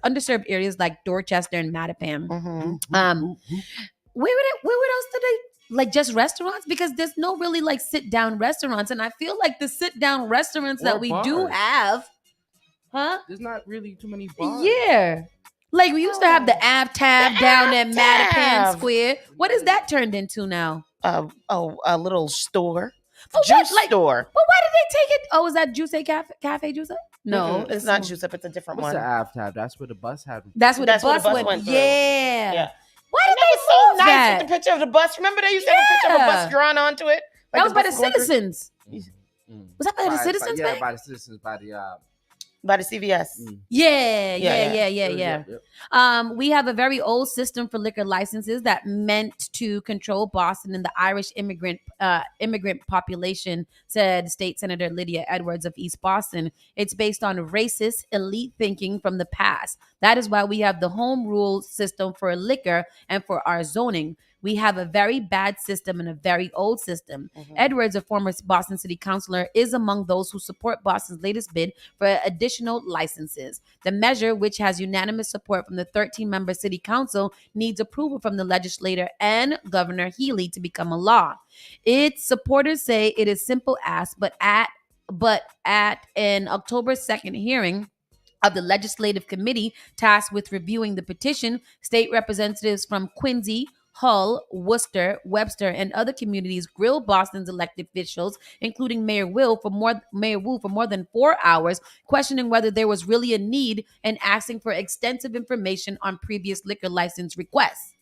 like Dorchester and Mattapan. Where else do they like just restaurants? Because there's no really like sit down restaurants, and I feel like the sit down restaurants that we do have, There's not really too many bars. Yeah. Like we used to have the Tab down at Mattapan Square. What is that turned into now? A little store. For Juice what? Like, store. But why did they take it? Oh, is that Juice Cafe Juice Up? No, it's not Juice Up. It's a different What's one. the Tab? That's where the bus had. That's where the bus went. through. Yeah. Why did that they was so move nice that? with the picture of the bus. Remember they used to have a picture of a bus drawn onto it? That was by the bus going through? Citizens. Was that by the Citizens? Yeah, babe? by the Citizens, by the CVS. Yeah. Yep. We have a very old system for liquor licenses that meant to control Boston and the Irish immigrant population, said State Senator Lydia Edwards of East Boston. It's based on racist elite thinking from the past. That is why we have the home rule system for liquor and for our zoning. We have a very bad system and a very old system. Edwards, a former Boston City Councilor, is among those who support Boston's latest bid for additional licenses. The measure, which has unanimous support from the 13-member city council, needs approval from the legislator and Governor Healy to become a law. Its supporters say it is simple ask, but at an October 2nd hearing of the Legislative Committee tasked with reviewing the petition, state representatives from Quincy, Hull, Worcester, Webster, and other communities grilled Boston's elected officials, including Mayor Wu, for more than 4 hours, questioning whether there was really a need and asking for extensive information on previous liquor license requests.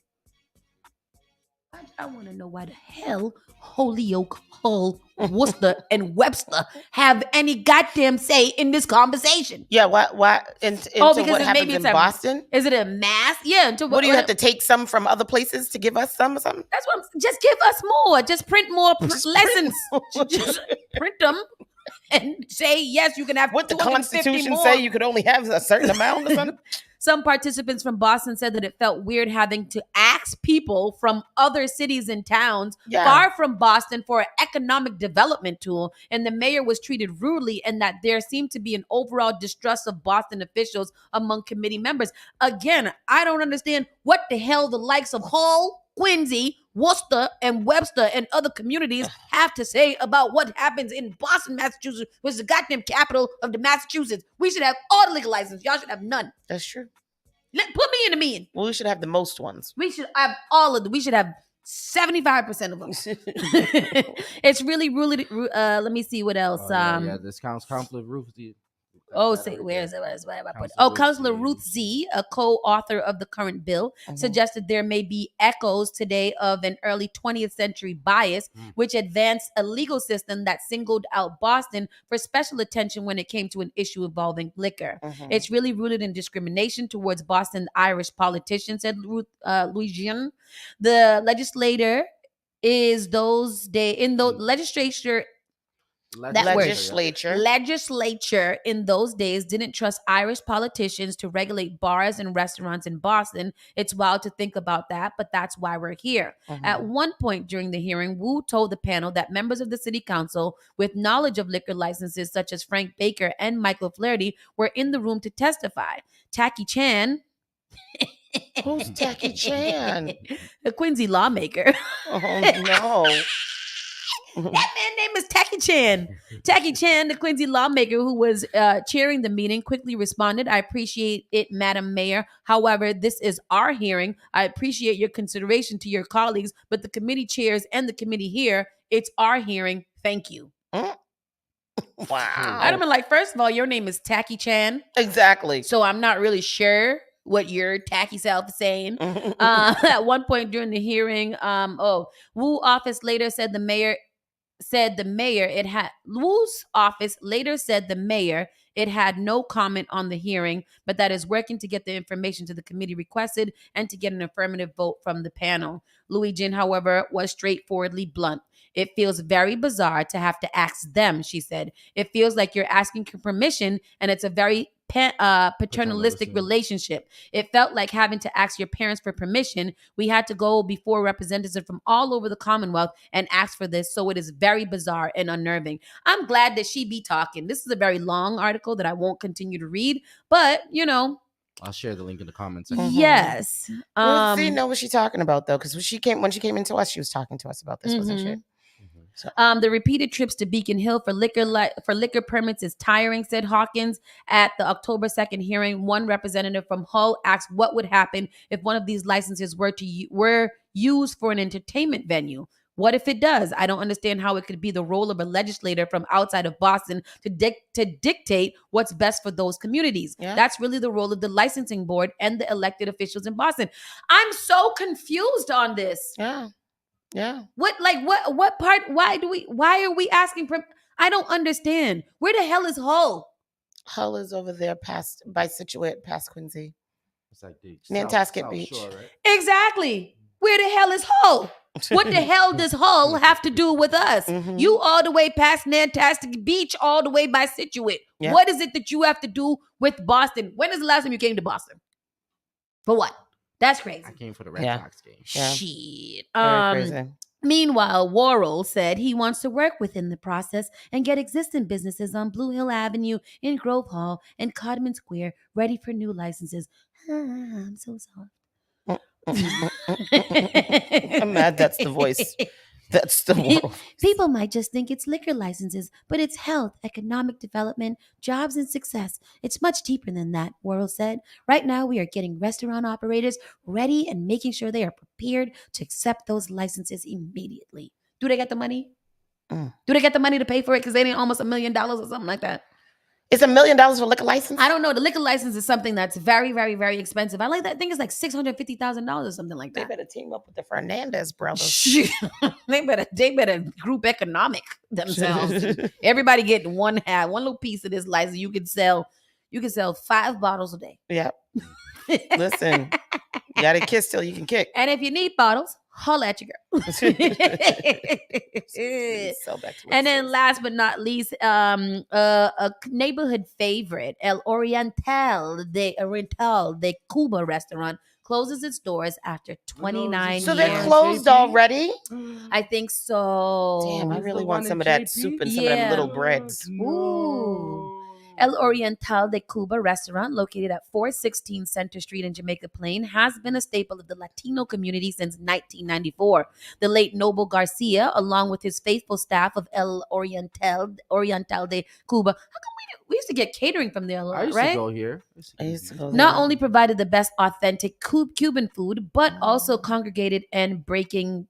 I want to know why the hell Holyoke, Hull, Worcester, and Webster have any goddamn say in this conversation. Yeah, why? Into what happens in Boston? Is it a mass? Yeah. What do you have to take some from other places to give us some or something? That's what just give us more. Just print more lessons. Just print them and say, yes, you can have what the Constitution say you could only have a certain amount or something? Some participants from Boston said that it felt weird having to ask people from other cities and towns far from Boston for an economic development tool, and the mayor was treated rudely, and that there seemed to be an overall distrust of Boston officials among committee members. Again, I don't understand what the hell the likes of Hull, Quincy, Worcester, and Webster and other communities have to say about what happens in Boston, Massachusetts, which is the goddamn capital of the Massachusetts. We should have all the liquor licenses. Y'all should have none. That's true. Put me in the mean. Well, we should have the most ones. We should have all of them. We should have 75% of them. It's really. Let me see what else. This Councilor Ruth. Where is it? Where have I put it? Oh, Councilor Ruth Z, a co-author of the current bill, suggested there may be echoes today of an early 20th century bias, which advanced a legal system that singled out Boston for special attention when it came to an issue involving liquor. It's really rooted in discrimination towards Boston Irish politicians, said Louisiana. The legislature in the legislature in those days didn't trust Irish politicians to regulate bars and restaurants in Boston. It's wild to think about that, but that's why we're here. At one point during the hearing, Wu told the panel that members of the city council with knowledge of liquor licenses such as Frank Baker and Michael Flaherty were in the room to testify. Tacky Chan. Who's Tacky Chan? The Quincy lawmaker. Oh, no. That man's name is Tacky Chan. Tacky Chan, the Quincy lawmaker who was chairing the meeting, quickly responded, "I appreciate it, Madam Mayor. However, this is our hearing. I appreciate your consideration to your colleagues, but the committee chairs and the committee here, it's our hearing. Thank you." Wow. I'd have been like, first of all, your name is Tacky Chan. Exactly. So I'm not really sure what your tacky self is saying. At one point during the hearing, Wu's office later said the mayor it had no comment on the hearing, but that is working to get the information to the committee requested and to get an affirmative vote from the panel. Louis Jin, however, was straightforwardly blunt. "It feels very bizarre to have to ask them," she said. "It feels like you're asking for permission, and it's a very paternalistic relationship. It felt like having to ask your parents for permission. We had to go before representatives from all over the Commonwealth and ask for this, so it is very bizarre and unnerving." I'm glad that she be talking. This is a very long article that I won't continue to read, but, I'll share the link in the comments section. Yes. See, know what she's talking about, though, because when she came into us, she was talking to us about this, wasn't she? So. The repeated trips to Beacon Hill for liquor permits is tiring, said Hawkins. At the October 2nd hearing, one representative from Hull asked what would happen if one of these licenses were used for an entertainment venue. What if it does? I don't understand how it could be the role of a legislator from outside of Boston to dictate what's best for those communities. Yeah. That's really the role of the licensing board and the elected officials in Boston. I'm so confused on this. Yeah. What part? Why are we asking? I don't understand. Where the hell is Hull? Hull is over there by Situate, past Quincy. It's like the Nantasket South Beach. Shore, right? Exactly. Where the hell is Hull? What the hell does Hull have to do with us? You all the way past Nantasket Beach, all the way by Situate. Yeah. What is it that you have to do with Boston? When is the last time you came to Boston? For what? That's crazy. I came for the Red Yeah. Sox game. Yeah. Shit. Very crazy. Meanwhile, Worrell said he wants to work within the process and get existing businesses on Blue Hill Avenue in Grove Hall and Codman Square ready for new licenses. I'm so soft. I'm mad that's the voice. That's the world. People might just think it's liquor licenses, but it's health, economic development, jobs, and success. It's much deeper than that, Worrell said. Right now, we are getting restaurant operators ready and making sure they are prepared to accept those licenses immediately. Do they get the money? Do they get the money to pay for it? Because they need almost $1 million or something like that. It's $1 million for a liquor license? I don't know. The liquor license is something that's very, very, very expensive. I like that. I think it's like $650,000 or something like that. They better team up with the Fernandez brothers. they better group economic themselves. Everybody get one little piece of this license. You can sell 5 bottles a day. Yep. Listen, you got to kiss till you can kick. And if you need bottles, holla at your girl. And then last but not least, a neighborhood favorite, El Oriental de Cuba restaurant closes its doors after 29 years. So they're closed already? I think so. Damn, I really want some of that soup and some of them little breads. Ooh. El Oriental de Cuba restaurant, located at 416 Center Street in Jamaica Plain, has been a staple of the Latino community since 1994. The late Noble Garcia, along with his faithful staff of El Oriental de Cuba, how come we used to get catering from there a lot, I used right? to go here. Not only provided the best authentic Cuban food, but also congregating and breaking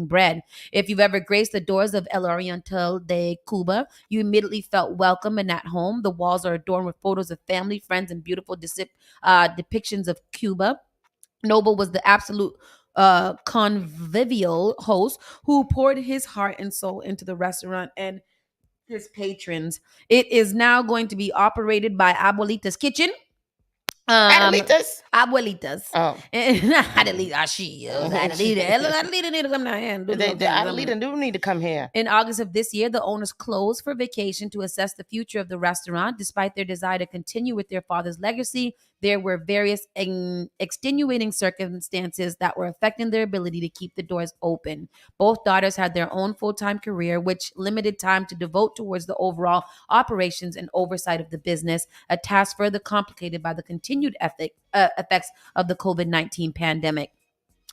bread. If you've ever graced the doors of El Oriental de Cuba, you immediately felt welcome and at home. The walls are adorned with photos of family, friends, and beautiful depictions of Cuba. Noble was the absolute convivial host who poured his heart and soul into the restaurant and his patrons. It is now going to be operated by Abuelita's Kitchen. Abuelitas? Abuelitas. Oh. Abuelita do need to come here. In August of this year, the owners closed for vacation to assess the future of the restaurant. Despite their desire to continue with their father's legacy, there were various extenuating circumstances that were affecting their ability to keep the doors open. Both daughters had their own full-time career, which limited time to devote towards the overall operations and oversight of the business, a task further complicated by the continued effects of the COVID-19 pandemic.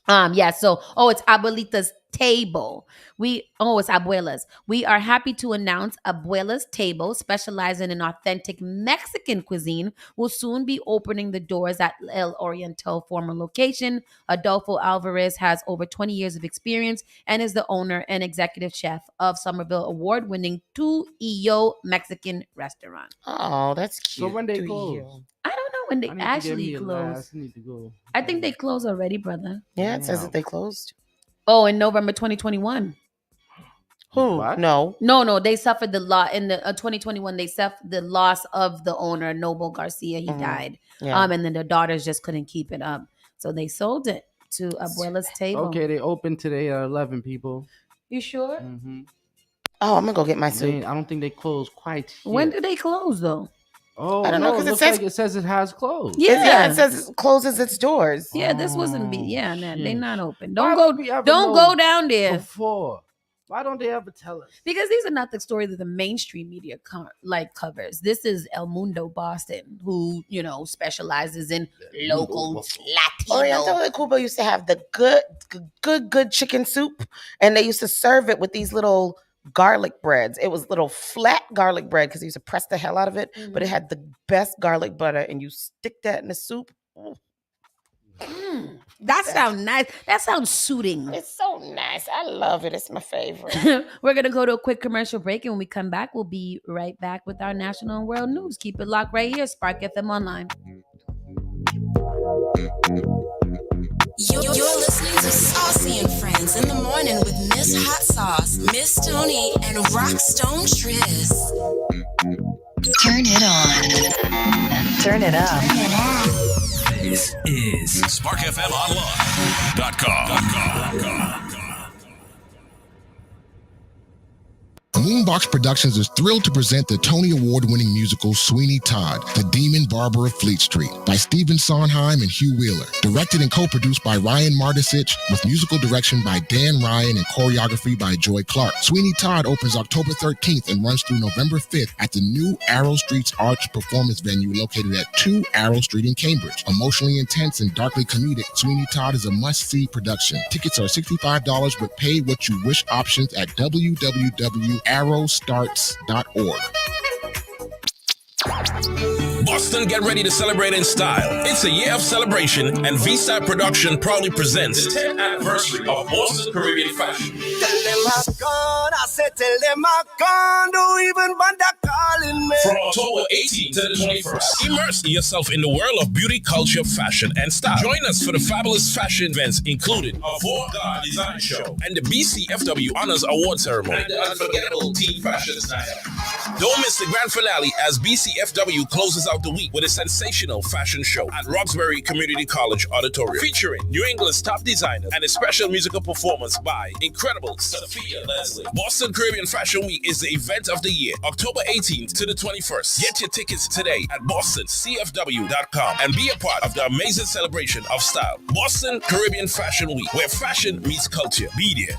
It's Abuelita's Table. It's Abuela's. We are happy to announce Abuela's Table, specializing in authentic Mexican cuisine, will soon be opening the doors at El Oriental former location. Adolfo Alvarez has over 20 years of experience and is the owner and executive chef of Somerville award-winning Tu Yo Mexican restaurant. Oh, that's cute. So when they close? I don't know when they actually close. I need to go. I think they closed already, brother. Yeah, it says that they closed. Oh, in November 2021. Who? What? No. They suffered the loss in the 2021. They suffered the loss of the owner, Noble Garcia. He died. Yeah. And then the daughters just couldn't keep it up, so they sold it to Abuela's Table. Okay, they open today at 11. People. You sure? Mm-hmm. Oh, I'm gonna go get my soup. I don't think they close quite yet. When do they close though? Oh, I don't know, 'cause it says it has closed. Yeah. It says it closes its doors. Yeah, this wasn't they're not open. Why Don't would we ever go know down there. Before. Why don't they ever tell us? Because these are not the stories that the mainstream media covers. This is El Mundo Boston, who specializes in local Latino. Oriental de Cuba used to have the good chicken soup, and they used to serve it with these little garlic breads. It was little flat garlic bread because they used to press the hell out of it, but it had the best garlic butter, and you stick that in the soup. That sounds nice. That sounds soothing. It's so nice. I love it. It's my favorite. We're going to go to a quick commercial break, and when we come back, we'll be right back with our national and world news. Keep it locked right here, Spark FM Online. You're listening to Saucy and Friends in the morning with Miss Hot Sauce, Miss Tony, and Rockstone Triz. Turn it on. Turn it up. This is SparkFMOnline.com. Moonbox Productions is thrilled to present the Tony Award-winning musical Sweeney Todd, The Demon Barber of Fleet Street, by Stephen Sondheim and Hugh Wheeler. Directed and co-produced by Ryan Mardisich, with musical direction by Dan Ryan and choreography by Joy Clark. Sweeney Todd opens October 13th and runs through November 5th at the new Arrow Street's Arts Performance venue located at 2 Arrow Street in Cambridge. Emotionally intense and darkly comedic, Sweeney Todd is a must-see production. Tickets are $65 with pay what you wish options at www.arrowstarts.org. Boston, get ready to celebrate in style. It's a year of celebration, and V-Star Production proudly presents the 10th anniversary of Boston Caribbean Fashion. Tell them I'm gone, I said tell them I'm gone, don't even bother calling me. From October 18th to the 21st, immerse yourself in the world of beauty, culture, fashion, and style. Join us for the fabulous fashion events, including a Vogue design show and the BCFW Honors Award Ceremony, and the unforgettable teen fashion night. Don't miss the grand finale as BCFW closes out the week with a sensational fashion show at Roxbury Community College Auditorium, featuring New England's top designers and a special musical performance by incredible Sophia Leslie. Boston Caribbean Fashion Week is the event of the year, October 18th to the 21st. Get your tickets today at bostoncfw.com and be a part of the amazing celebration of style. Boston Caribbean Fashion Week, where fashion meets culture. Be there.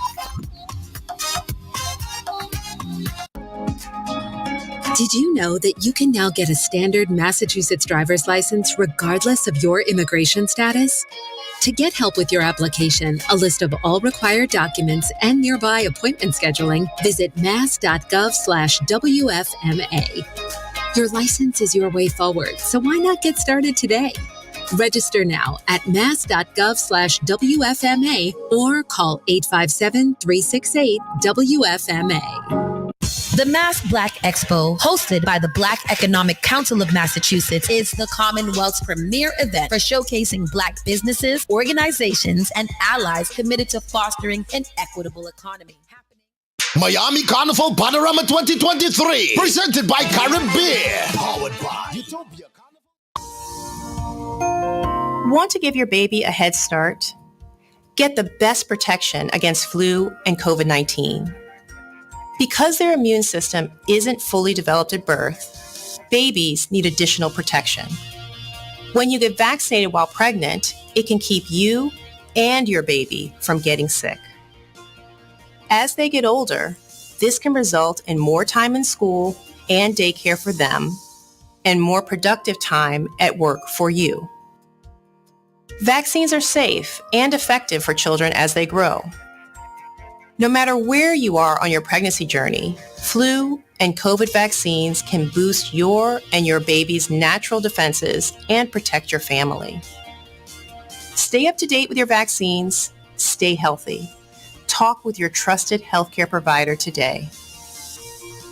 Did you know that you can now get a standard Massachusetts driver's license regardless of your immigration status? To get help with your application, a list of all required documents, and nearby appointment scheduling, visit mass.gov/WFMA. Your license is your way forward, so why not get started today? Register now at mass.gov/WFMA or call 857-368-WFMA. The Mass Black Expo, hosted by the Black Economic Council of Massachusetts, is the Commonwealth's premier event for showcasing Black businesses, organizations, and allies committed to fostering an equitable economy. Miami Carnival Panorama 2023, presented by Caribbean, powered by Utopia. Want to give your baby a head start? Get the best protection against flu and COVID-19. Because their immune system isn't fully developed at birth, babies need additional protection. When you get vaccinated while pregnant, it can keep you and your baby from getting sick. As they get older, this can result in more time in school and daycare for them, and more productive time at work for you. Vaccines are safe and effective for children as they grow. No matter where you are on your pregnancy journey, flu and COVID vaccines can boost your and your baby's natural defenses and protect your family. Stay up to date with your vaccines. Stay healthy. Talk with your trusted healthcare provider today.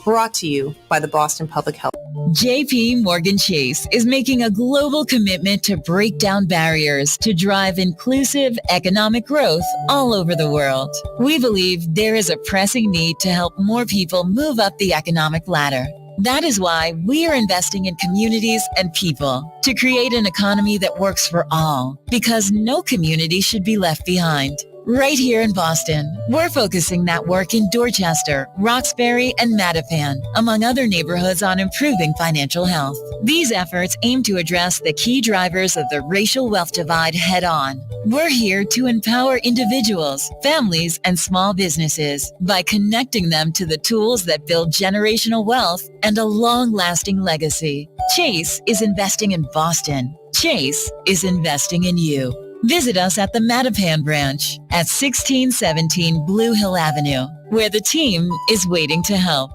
Brought to you by the Boston Public Health. JP Morgan Chase is making a global commitment to break down barriers to drive inclusive economic growth all over the world. We believe there is a pressing need to help more people move up the economic ladder. That is why we are investing in communities and people to create an economy that works for all, because no community should be left behind. Right here in Boston, we're focusing that work in Dorchester, Roxbury, and Mattapan, among other neighborhoods, on improving financial health. These efforts aim to address the key drivers of the racial wealth divide head-on. We're here to empower individuals, families, and small businesses by connecting them to the tools that build generational wealth and a long-lasting legacy. Chase is investing in Boston. Chase is investing in you. Visit us at the Mattapan branch at 1617 Blue Hill Avenue, where the team is waiting to help.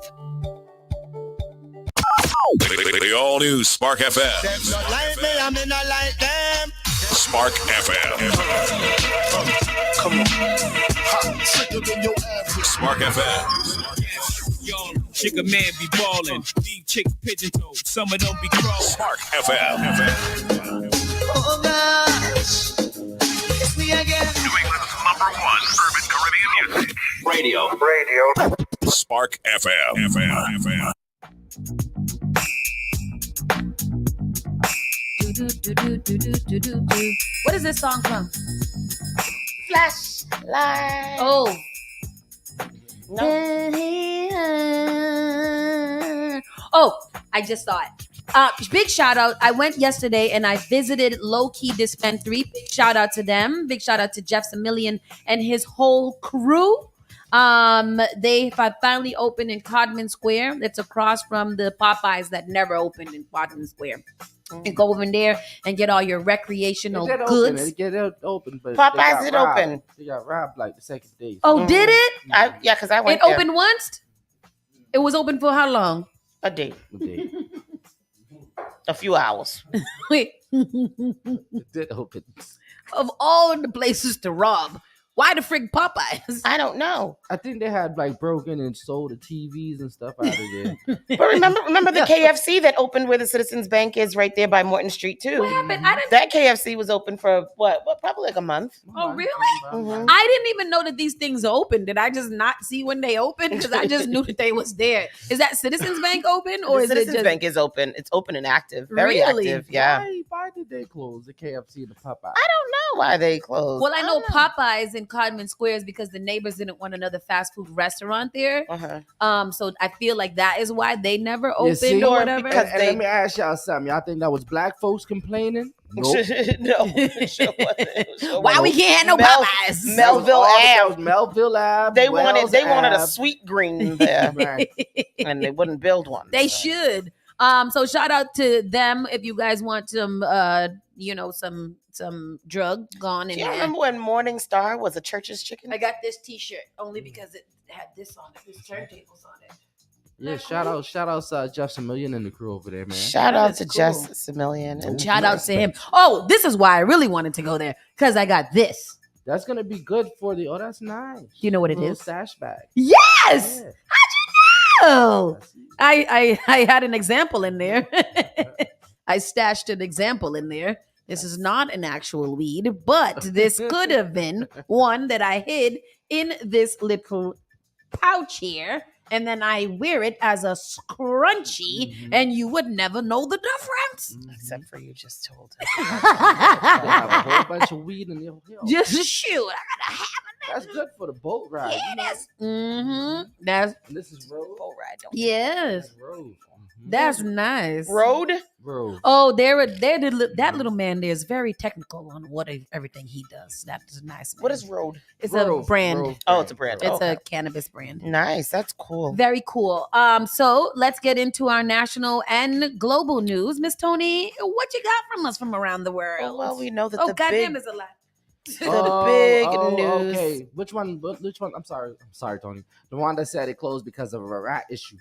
The all-new Spark FM. Spark FM. Come on. Spark FM. Young chicken man be ballin', deep chick pigeon toed, some of them be crawling. Spark FM. Oh gosh, it's me again. New England's #1 urban Caribbean music. Radio. Spark FM. What is this song from? Flashlight. Oh. No. Oh, I just saw it. Big shout out. I went yesterday and I visited Low Key Dispensary. Big shout out to them. Big shout out to Jeff Samillion and his whole crew. They have finally opened in Codman Square. It's across from the Popeyes that never opened in Codman Square. And go over there and get all your recreational goods. It get open, but Popeyes did open. They got robbed like the second day. Oh, did it? Yeah, because I went It opened once? It was open for how long? A day. A few hours. Wait. It did open. Of all the places to rob, why the frig Popeyes? I don't know. I think they had like broken and sold the TVs and stuff out of there. But remember the KFC that opened where the Citizens Bank is right there by Morton Street too. What happened? That KFC was open for what probably like a month. Oh, really? Mhm. I didn't even know that these things opened. Did I just not see when they opened? Because I just knew that they was there. Is that Citizens Bank open or The is it Citizens just Bank is open. It's open and active. Very Really? active. Yeah. Why did they close the KFC and the Popeyes? I don't know why they closed. Well, I know Popeyes in Codman Square is because the neighbors didn't want another fast food restaurant there. So I feel like that is why they never opened or whatever. And let me ask y'all something. Y'all think that was black folks complaining? Nope. No. Why we can't have no Popeyes? Melville Ave. Melville Ave. They Wells wanted a Ave. sweet green there, and they wouldn't build one. They should. So shout out to them if you guys want some, some drug gone in Do you there. remember when Morning Star was a Church's Chicken? I got this T-shirt only because it had this on it, this turntables on it. Yeah, shout out Jeff Samillion and the crew over there, man. Shout out to Jeff Samillion And shout out to him. Oh, this is why I really wanted to go there because I got this. That's gonna be good for the. Oh, that's nice. You know what it Little is? Stash bag. Yes. Yeah. How'd you know? I had an example in there. I stashed an example in there. This is not an actual weed, but this could have been one that I hid in this little pouch here. And then I wear it as a scrunchie, and you would never know the difference. Except for you just told You have a whole bunch of weed in your hill. Just shoot. I gotta have That's good for the boat ride. Yeah, you know? that's that's And this is road. boat ride. yes. That's road. That's nice. Road? Road. Oh, that little man there is very technical on everything he does. That is nice. What man. is Road? It's Road, a brand. Road. Oh, it's a brand. It's Okay. a cannabis brand. Nice. That's cool. Very cool. So let's get into our national and global news. Miss Tony, what you got from us from around the world? Oh, well, we know that oh, the goddamn, big, is a lot. the big news. Okay. Which one? I'm sorry, Tony. The one that said it closed because of a rat issue.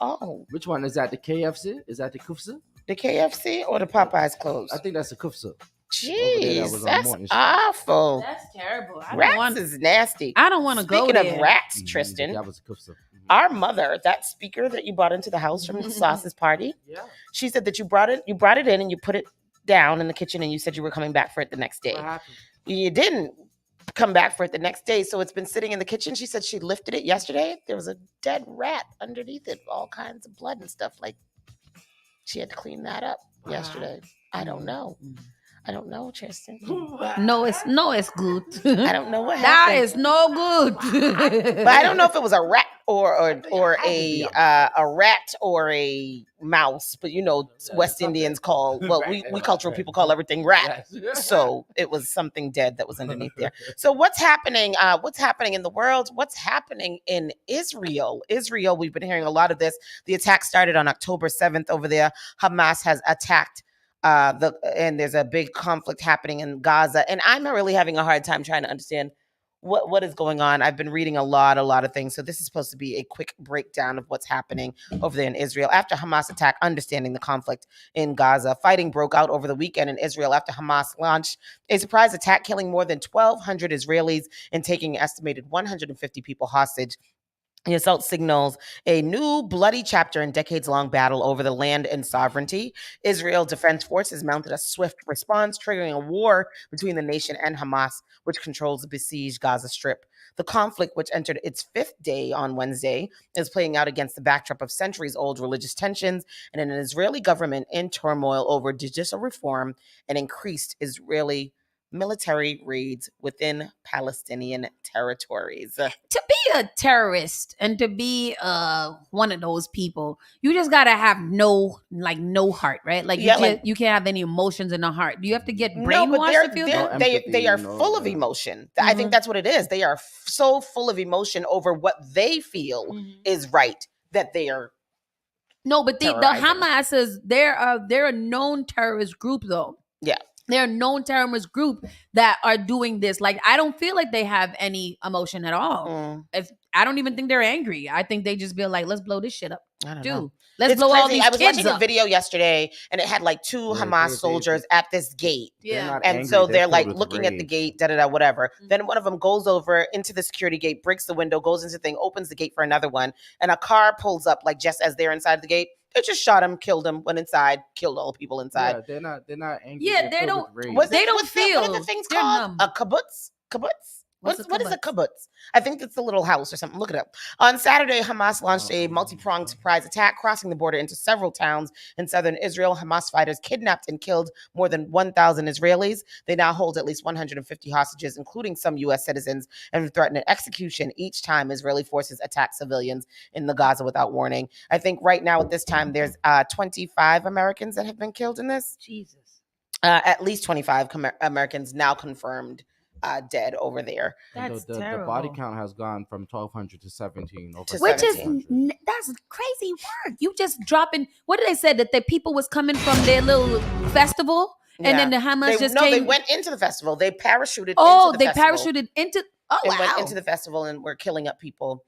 Oh, Which one is that? The KFC? Is that the Kufsa? the KFC or the Popeyes closed? I think that's the Kufsa. Jeez, was on that's Morton Street. awful. That's terrible. I Rats don't want. is nasty. I don't want to go Speaking there. of rats, Tristan, That was the Kufsa. our mother, that speaker that you brought into the house from Saucy's party, Yeah. she said that you brought it in and you put it down in the kitchen and you said you were coming back for it the next day. What happened? You didn't come back for it the next day, so it's been sitting in the kitchen. She said she lifted it yesterday. There was a dead rat underneath it, all kinds of blood and stuff. Like she had to clean that up yesterday. I don't know. I don't know, Tristan. No, it's good. I don't know what That happened. is no good. But I don't know if it was a rat or a rat or a mouse. But you know, West Indians call we cultural people call everything rat. So it was something dead that was underneath there. So what's happening? What's happening in the world? What's happening in Israel? Israel. We've been hearing a lot of this. The attack started on October 7th over there. Hamas has attacked. And there's a big conflict happening in Gaza, and I'm really having a hard time trying to understand what is going on. I've been reading a lot of things, so this is supposed to be a quick breakdown of what's happening over there in Israel after Hamas attack. Understanding the conflict in Gaza, fighting broke out over the weekend in Israel after Hamas launched a surprise attack, killing more than 1,200 Israelis and taking an estimated 150 people hostage. The assault signals a new bloody chapter in decades-long battle over the land and sovereignty. Israel Defense Forces mounted a swift response, triggering a war between the nation and Hamas, which controls the besieged Gaza Strip. The conflict, which entered its fifth day on Wednesday, is playing out against the backdrop of centuries-old religious tensions and an Israeli government in turmoil over judicial reform and increased Israeli military raids within Palestinian territories. To be a terrorist and to be one of those people, you just gotta have no heart, right? Like you can't have any emotions in the heart. Do you have to get brainwashed to feel that? They are full of emotion. I think that's what it is. They are so full of emotion over what they feel is right that they are. No, but the Hamas is they're a known terrorist group though. Yeah. They're a known terrorist group that are doing this. Like, I don't feel like they have any emotion at all. I don't even think they're angry. I think they just feel like, let's blow this shit up. I don't Dude, know. let's blow all these kids up. I was watching a video yesterday, and it had like two Hamas soldiers at this gate. Yeah. And so they're like looking at the gate, whatever. Then one of them goes over into the security gate, breaks the window, goes into the thing, opens the gate for another one, and a car pulls up like just as they're inside the gate. It just shot him, killed him, went inside, killed all the people inside. Yeah, they're not angry. Yeah, they don't. They don't feel. What are the things called? A kibbutz? What is a kibbutz? I think it's a little house or something. Look it up. On Saturday, Hamas launched a multi-pronged surprise attack, crossing the border into several towns in southern Israel. Hamas fighters kidnapped and killed more than 1,000 Israelis. They now hold at least 150 hostages, including some U.S. citizens, and threaten an execution each time Israeli forces attack civilians in the Gaza without warning. I think right now at this time, there's 25 Americans that have been killed in this. Jesus. At least 25 Americans now confirmed dead over there. That's the terrible. body count has gone from 1,200 to 17. That's crazy work. You just dropping. What did they say that the people was coming from their little festival, and then the Hamas came. They went into the festival. They parachuted. Oh, into the festival. Parachuted into. Oh, and wow. went into the festival and were killing up people.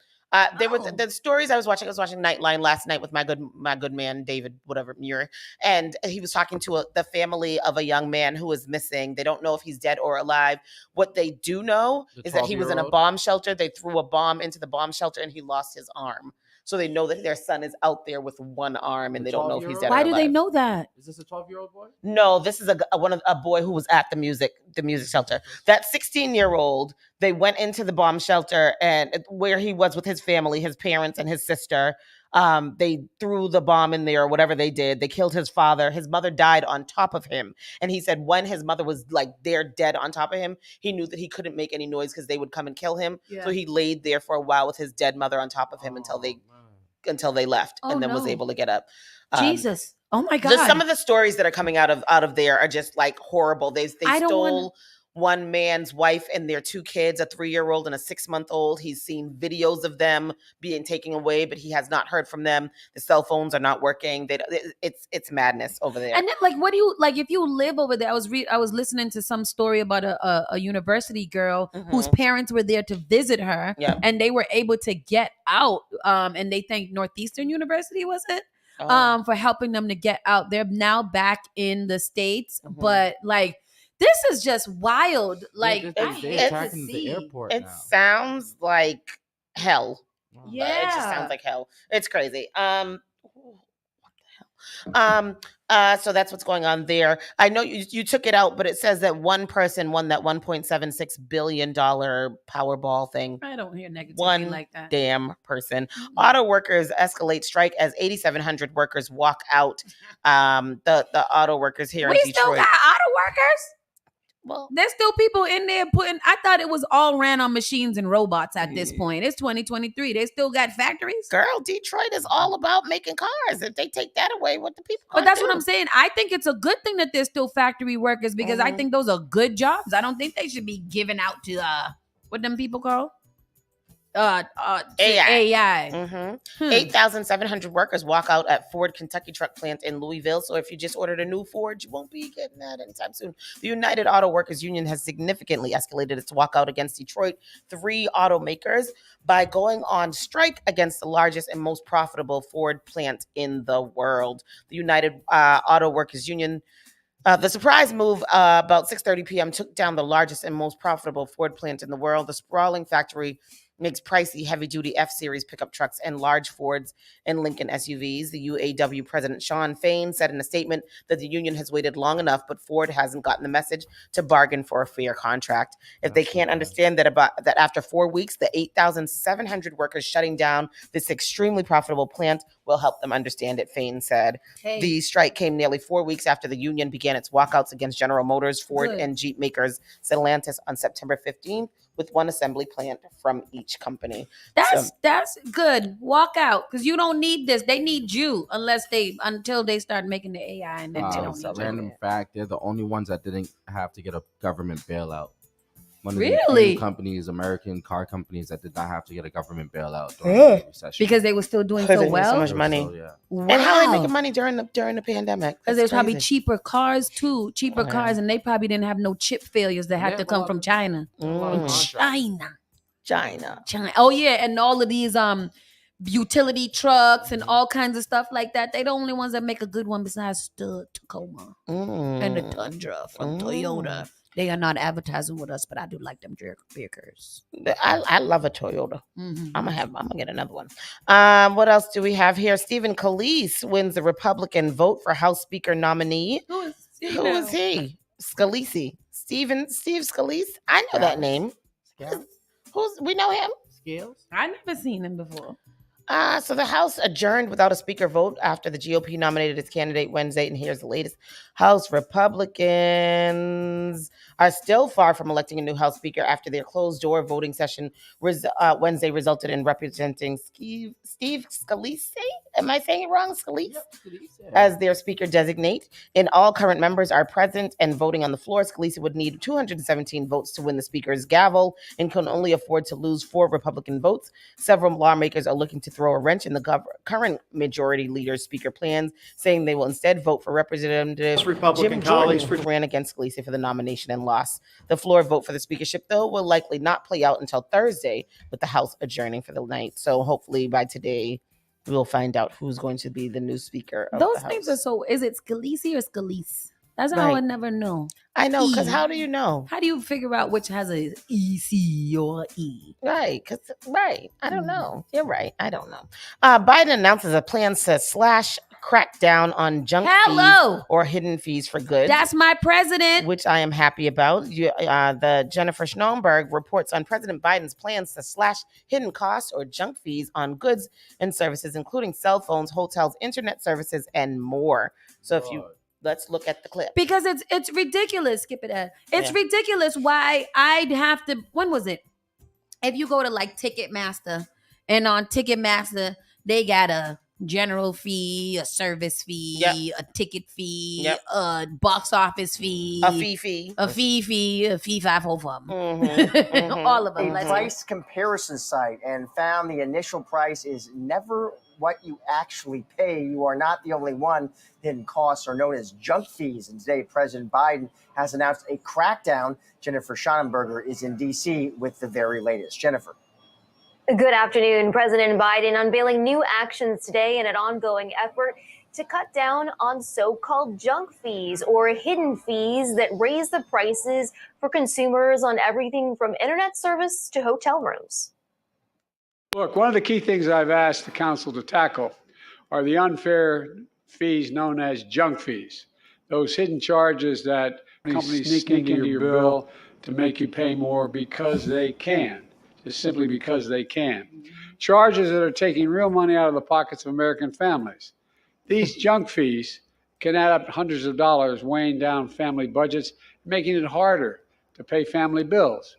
There were the stories I was watching. I was watching Nightline last night with my good man David, whatever Muir, and he was talking to the family of a young man who is missing. They don't know if he's dead or alive. What they do know is that he was in a bomb shelter. They threw a bomb into the bomb shelter and he lost his arm. So they know that their son is out there with one arm, and they don't know if he's dead. Why or do alive. they know that? Is this a 12-year-old boy? No, this is a boy who was at the music shelter. That 16-year-old, they went into the bomb shelter and where he was with his family, his parents and his sister. They threw the bomb in there or whatever they did. They killed his father. His mother died on top of him. And he said when his mother was like there dead on top of him, he knew that he couldn't make any noise because they would come and kill him. Yeah. So he laid there for a while with his dead mother on top of him until they left and then was able to get up. Jesus. Oh my God. Just some of the stories that are coming out of there are just like horrible. They stole one man's wife and their two kids, a 3-year-old and a 6-month-old. He's seen videos of them being taken away, but he has not heard from them. The cell phones are not working. It's madness over there. And then, like, what do you like if you live over there? I was listening to some story about a university girl whose parents were there to visit her, and they were able to get out. And they thanked Northeastern University, was it? For helping them to get out. They're now back in the States, but like. This is just wild. Like, I hate to see. The airport it now. Sounds like hell. Yeah, it just sounds like hell. It's crazy. What the hell? So that's what's going on there. I know you took it out, but it says that one person won that $1.76 billion Powerball thing. I don't hear negativity one like that. Damn person. Auto workers escalate strike as 8,700 workers walk out. The auto workers here in Detroit. We still got auto workers? Well, there's still people in there I thought it was all ran on machines and robots at this point. It's 2023. They still got factories. Girl, Detroit is all about making cars. If they take that away, what the people But that's what I'm saying. I think it's a good thing that there's still factory workers because I think those are good jobs. I don't think they should be given out to what them people call? AI. 8,700 workers walk out at Ford Kentucky truck plant in Louisville. So if you just ordered a new Ford, you won't be getting that anytime soon. The United Auto Workers Union has significantly escalated its walkout against Detroit 3 automakers by going on strike against the largest and most profitable Ford plant in the world. The United Auto Workers Union the surprise move about 6:30 p.m. took down the largest and most profitable Ford plant in the world. The sprawling factory makes pricey heavy-duty F-Series pickup trucks and large Fords and Lincoln SUVs. The UAW president, Sean Fain, said in a statement that the union has waited long enough, but Ford hasn't gotten the message to bargain for a fair contract. If they can't understand that after 4 weeks, the 8,700 workers shutting down this extremely profitable plant will help them understand it, Fain said. Hey. The strike came nearly 4 weeks after the union began its walkouts against General Motors, Ford, Good. and Jeep makers Stellantis on September 15th, with one assembly plant from each company. That's good. Walk out, because you don't need this. They need you until they start making the AI, and then they don't need Random you. fact: they're the only ones that didn't have to get a government bailout. One of the Really? few companies, American car companies, that did not have to get a government bailout during the recession Because they were still doing Because so they made well. so much money. Wow. And how they making money during the pandemic? Because That's there's probably crazy. cheaper cars too, cars, and they probably didn't have no chip failures that had to come from China. From China. Oh yeah, and all of these utility trucks and all kinds of stuff like that. They the only ones that make a good one besides the Tacoma and the Tundra from Toyota. They are not advertising with us, but I do like them vehicles. I love a Toyota. Mm-hmm. I'm gonna get another one. What else do we have here? Stephen Scalise wins the Republican vote for House Speaker nominee. Who is he? Scalise. Steve Scalise. I know that name. We know him? Scales? I never seen him before. So the House adjourned without a speaker vote after the GOP nominated its candidate Wednesday, and here's the latest. House Republicans are still far from electing a new House Speaker after their closed-door voting session Wednesday resulted in representing Steve Scalise. Am I saying it wrong? Scalise? As their Speaker designate. And all current members are present and voting on the floor. Scalise would need 217 votes to win the Speaker's gavel and can only afford to lose 4 Republican votes. Several lawmakers are looking to throw a wrench in the current majority leader's Speaker plans, saying they will instead vote for Representative Republican Jim colleagues Jordan, who ran against Scalise for the nomination and lost. The floor vote for the speakership, though, will likely not play out until Thursday, with the House adjourning for the night. So hopefully by today, we'll find out who's going to be the new Speaker of Those the names House. are so. Is it Scalise or Scalise? That's how I Right. never know. I know, because how do you know? How do you figure out which has a EC or E? Right, I don't know. You're right. I don't know. Biden announces a plan to slash crack down on junk fees or hidden fees for goods. That's my president. Which I am happy about. The Jennifer Schnonberg reports on President Biden's plans to slash hidden costs or junk fees on goods and services, including cell phones, hotels, internet services, and more. So let's look at the clip. Because it's ridiculous. Skip it out. It's ridiculous why I'd have to. When was it? If you go to like Ticketmaster, and on Ticketmaster they got a general fee, a service fee, a ticket fee, a box office fee, a fee, a fee, 5 of them. All of them. A price comparison site and found the initial price is never what you actually pay. You are not the only one. Hidden costs are known as junk fees. And today, President Biden has announced a crackdown. Jennifer Schnonberger is in D.C. with the very latest. Jennifer. Good afternoon. President Biden unveiling new actions today in an ongoing effort to cut down on so-called junk fees or hidden fees that raise the prices for consumers on everything from internet service to hotel rooms. Look, one of the key things I've asked the council to tackle are the unfair fees known as junk fees. Those hidden charges that companies sneak into your bill to make you pay more because they can. Just simply because they can. Charges that are taking real money out of the pockets of American families. These junk fees can add up hundreds of dollars, weighing down family budgets, making it harder to pay family bills.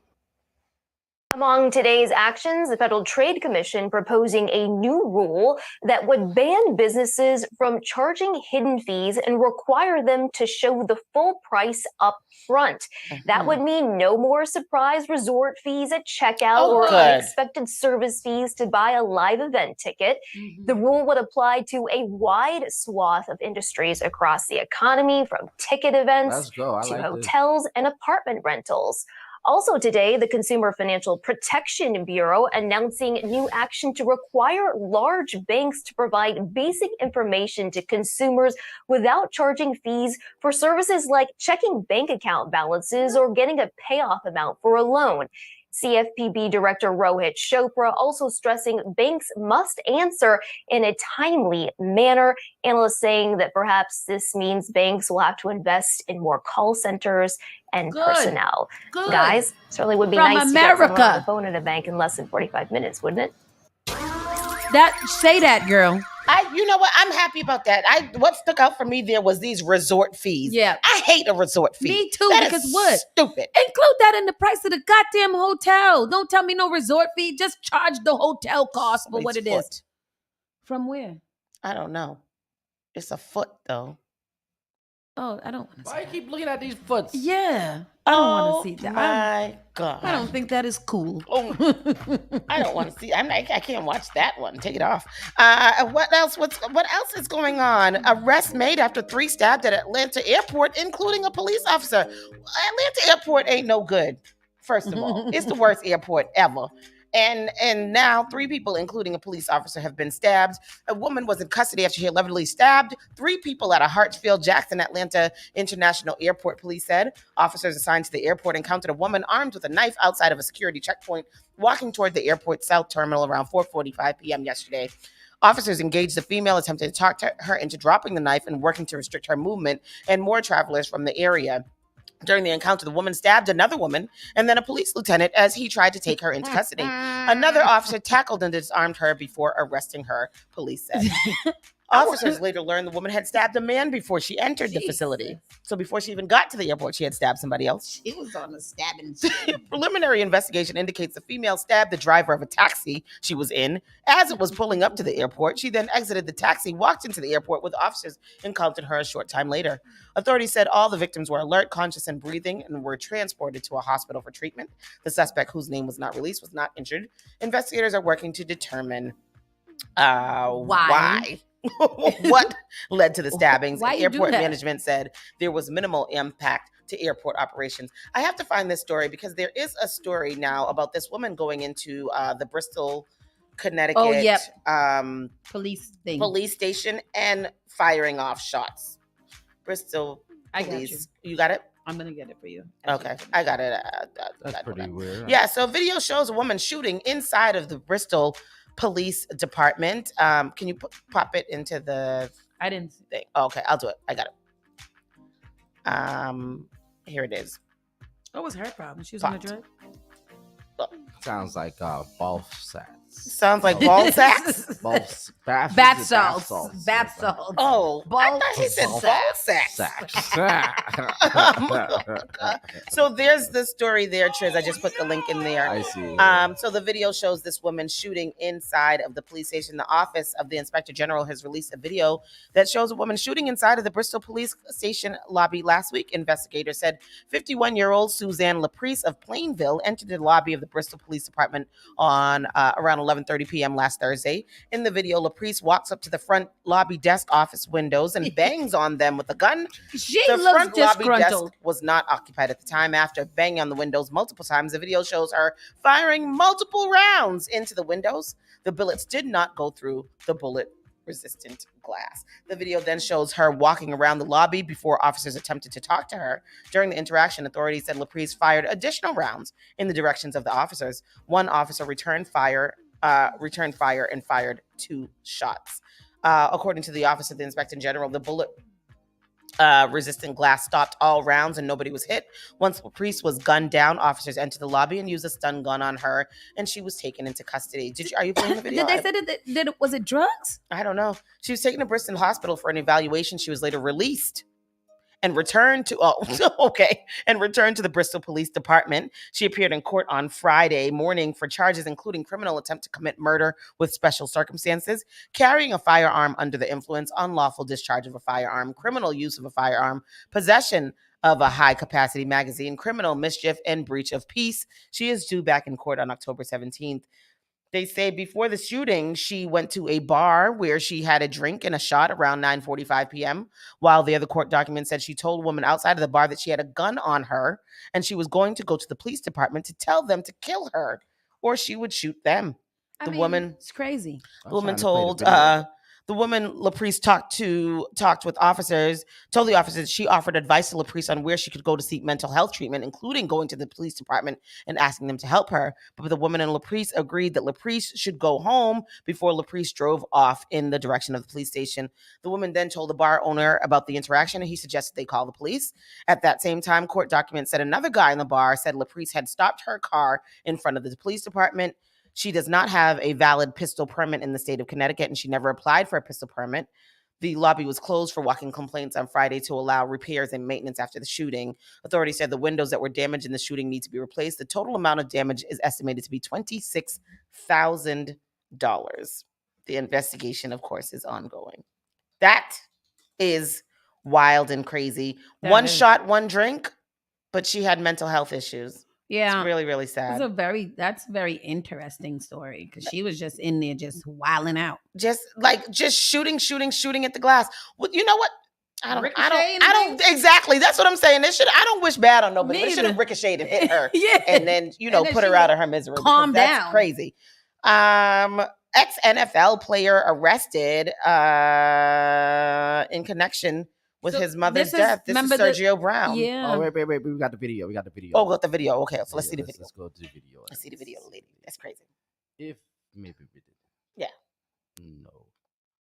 Among today's actions, the Federal Trade Commission proposing a new rule that would ban businesses from charging hidden fees and require them to show the full price up front. That would mean no more surprise resort fees at checkout or unexpected service fees to buy a live event ticket. The rule would apply to a wide swath of industries across the economy, from ticket events to hotels and apartment rentals. Also today, the Consumer Financial Protection Bureau announcing new action to require large banks to provide basic information to consumers without charging fees for services like checking bank account balances or getting a payoff amount for a loan. CFPB Director Rohit Chopra also stressing banks must answer in a timely manner. Analysts saying that perhaps this means banks will have to invest in more call centers and personnel. Guys, certainly would be nice to get someone on the phone at a bank in less than 45 minutes, wouldn't it? Say that, girl. You know what? I'm happy about that. What stuck out for me there was these resort fees. Yeah. I hate a resort fee. Me too, That because is what? Stupid. Include that in the price of the goddamn hotel. Don't tell me no resort fee. Just charge the hotel cost for what it is. From where? I don't know. It's a foot though. Oh, I don't want to see Why you keep looking at these foots? Yeah. I don't want to see that. My God. I don't think that is cool. Oh, I don't want to see. I can't watch that one. Take it off. What else? What else is going on? Arrest made after 3 stabbed at Atlanta airport, including a police officer. Atlanta airport ain't no good. First of all, it's the worst airport ever. And now 3 people, including a police officer, have been stabbed. A woman was in custody after she allegedly stabbed 3 people at a Hartsfield-Jackson Atlanta International Airport, police said. Officers assigned to the airport encountered a woman armed with a knife outside of a security checkpoint walking toward the airport south terminal around 4:45 p.m. yesterday. Officers engaged the female, attempting to talk to her into dropping the knife and working to restrict her movement and more travelers from the area. During the encounter, the woman stabbed another woman and then a police lieutenant as he tried to take her into custody. Another officer tackled and disarmed her before arresting her, police said. Officers later learned the woman had stabbed a man before she entered the facility. So before she even got to the airport, she had stabbed somebody else. It was on a stabbing. Preliminary investigation indicates the female stabbed the driver of a taxi she was in as it was pulling up to the airport. She then exited the taxi, walked into the airport with officers, encountered her a short time later. Authorities said all the victims were alert, conscious, and breathing and were transported to a hospital for treatment. The suspect, whose name was not released, was not injured. Investigators are working to determine why. What led to the stabbings. Airport management said there was minimal impact to airport operations. I have to find this story because there is a story now about this woman going into the Bristol, Connecticut police station and firing off shots. Bristol police. You got it? I'm going to get it for you. Okay, I got it. That's pretty weird. Yeah, so video shows a woman shooting inside of the Bristol Police Department. Can you pop it into the I didn't thing? Oh, okay, I'll do it. I got it. Here it is. What was her problem? She was on a drug? Sounds like ball sacks. Sounds like ball sacks? Bath salts. Bath salts. Oh, I thought he said ball sacks. So there's the story there, Triz. I just put the link in there. I see. So the video shows this woman shooting inside of the police station. The Office of the Inspector General has released a video that shows a woman shooting inside of the Bristol Police Station lobby last week. Investigators said 51-year-old Suzanne Laprice of Plainville entered the lobby of the Bristol Police Department on around 11:30 p.m. last Thursday. In the video, Laprice walks up to the front lobby desk office windows and bangs on them with a gun. The front lobby desk was not occupied at the time. After banging on the windows multiple times, the video shows her firing multiple rounds into the windows. The bullets did not go through the bullet-resistant glass. The video then shows her walking around the lobby before officers attempted to talk to her. During the interaction, authorities said Laprice fired additional rounds in the directions of the officers. One officer returned fire and fired 2 shots. According to the Office of the Inspector General, the bullet resistant glass stopped all rounds and nobody was hit. Once Laprice was gunned down, officers entered the lobby and used a stun gun on her, and she was taken into custody. Are you playing the video? Did they say was it drugs? I don't know. She was taken to Bristol Hospital for an evaluation. She was later released and returned to the Bristol Police Department. She appeared in court on Friday morning for charges including criminal attempt to commit murder with special circumstances, carrying a firearm under the influence, unlawful discharge of a firearm, criminal use of a firearm, possession of a high-capacity magazine, criminal mischief, and breach of peace. She is due back in court on October 17th. They say before the shooting, she went to a bar where she had a drink and a shot around 9:45 p.m., while the other court document said she told a woman outside of the bar that she had a gun on her and she was going to go to the police department to tell them to kill her or she would shoot them. It's crazy. The woman told Laprice talked with officers, told the officers she offered advice to Laprice on where she could go to seek mental health treatment, including going to the police department and asking them to help her. But the woman and Laprice agreed that Laprice should go home before Laprice drove off in the direction of the police station. The woman then told the bar owner about the interaction and he suggested they call the police. At that same time, court documents said another guy in the bar said Laprice had stopped her car in front of the police department. She does not have a valid pistol permit in the state of Connecticut, and she never applied for a pistol permit. The lobby was closed for walk-in complaints on Friday to allow repairs and maintenance after the shooting. Authorities said the windows that were damaged in the shooting need to be replaced. The total amount of damage is estimated to be $26,000. The investigation, of course, is ongoing. That is wild and crazy. One shot, one drink, but she had mental health issues. Yeah. It's really, really sad. That's a very interesting story because she was just in there just wilding out. Just shooting at the glass. Well, you know what? I don't exactly. That's what I'm saying. I don't wish bad on nobody. But it should have ricocheted and hit her. Yeah. And then, put her out of her misery. Calm down. That's crazy. Ex-NFL player arrested in connection with his mother's death. This is Sergio Brown. Yeah. Oh, wait. We got the video. Oh, we got the video. Okay, so let's see the video. Let's go to the video. Let's see the video, lady. That's crazy. If maybe we did. Yeah. No.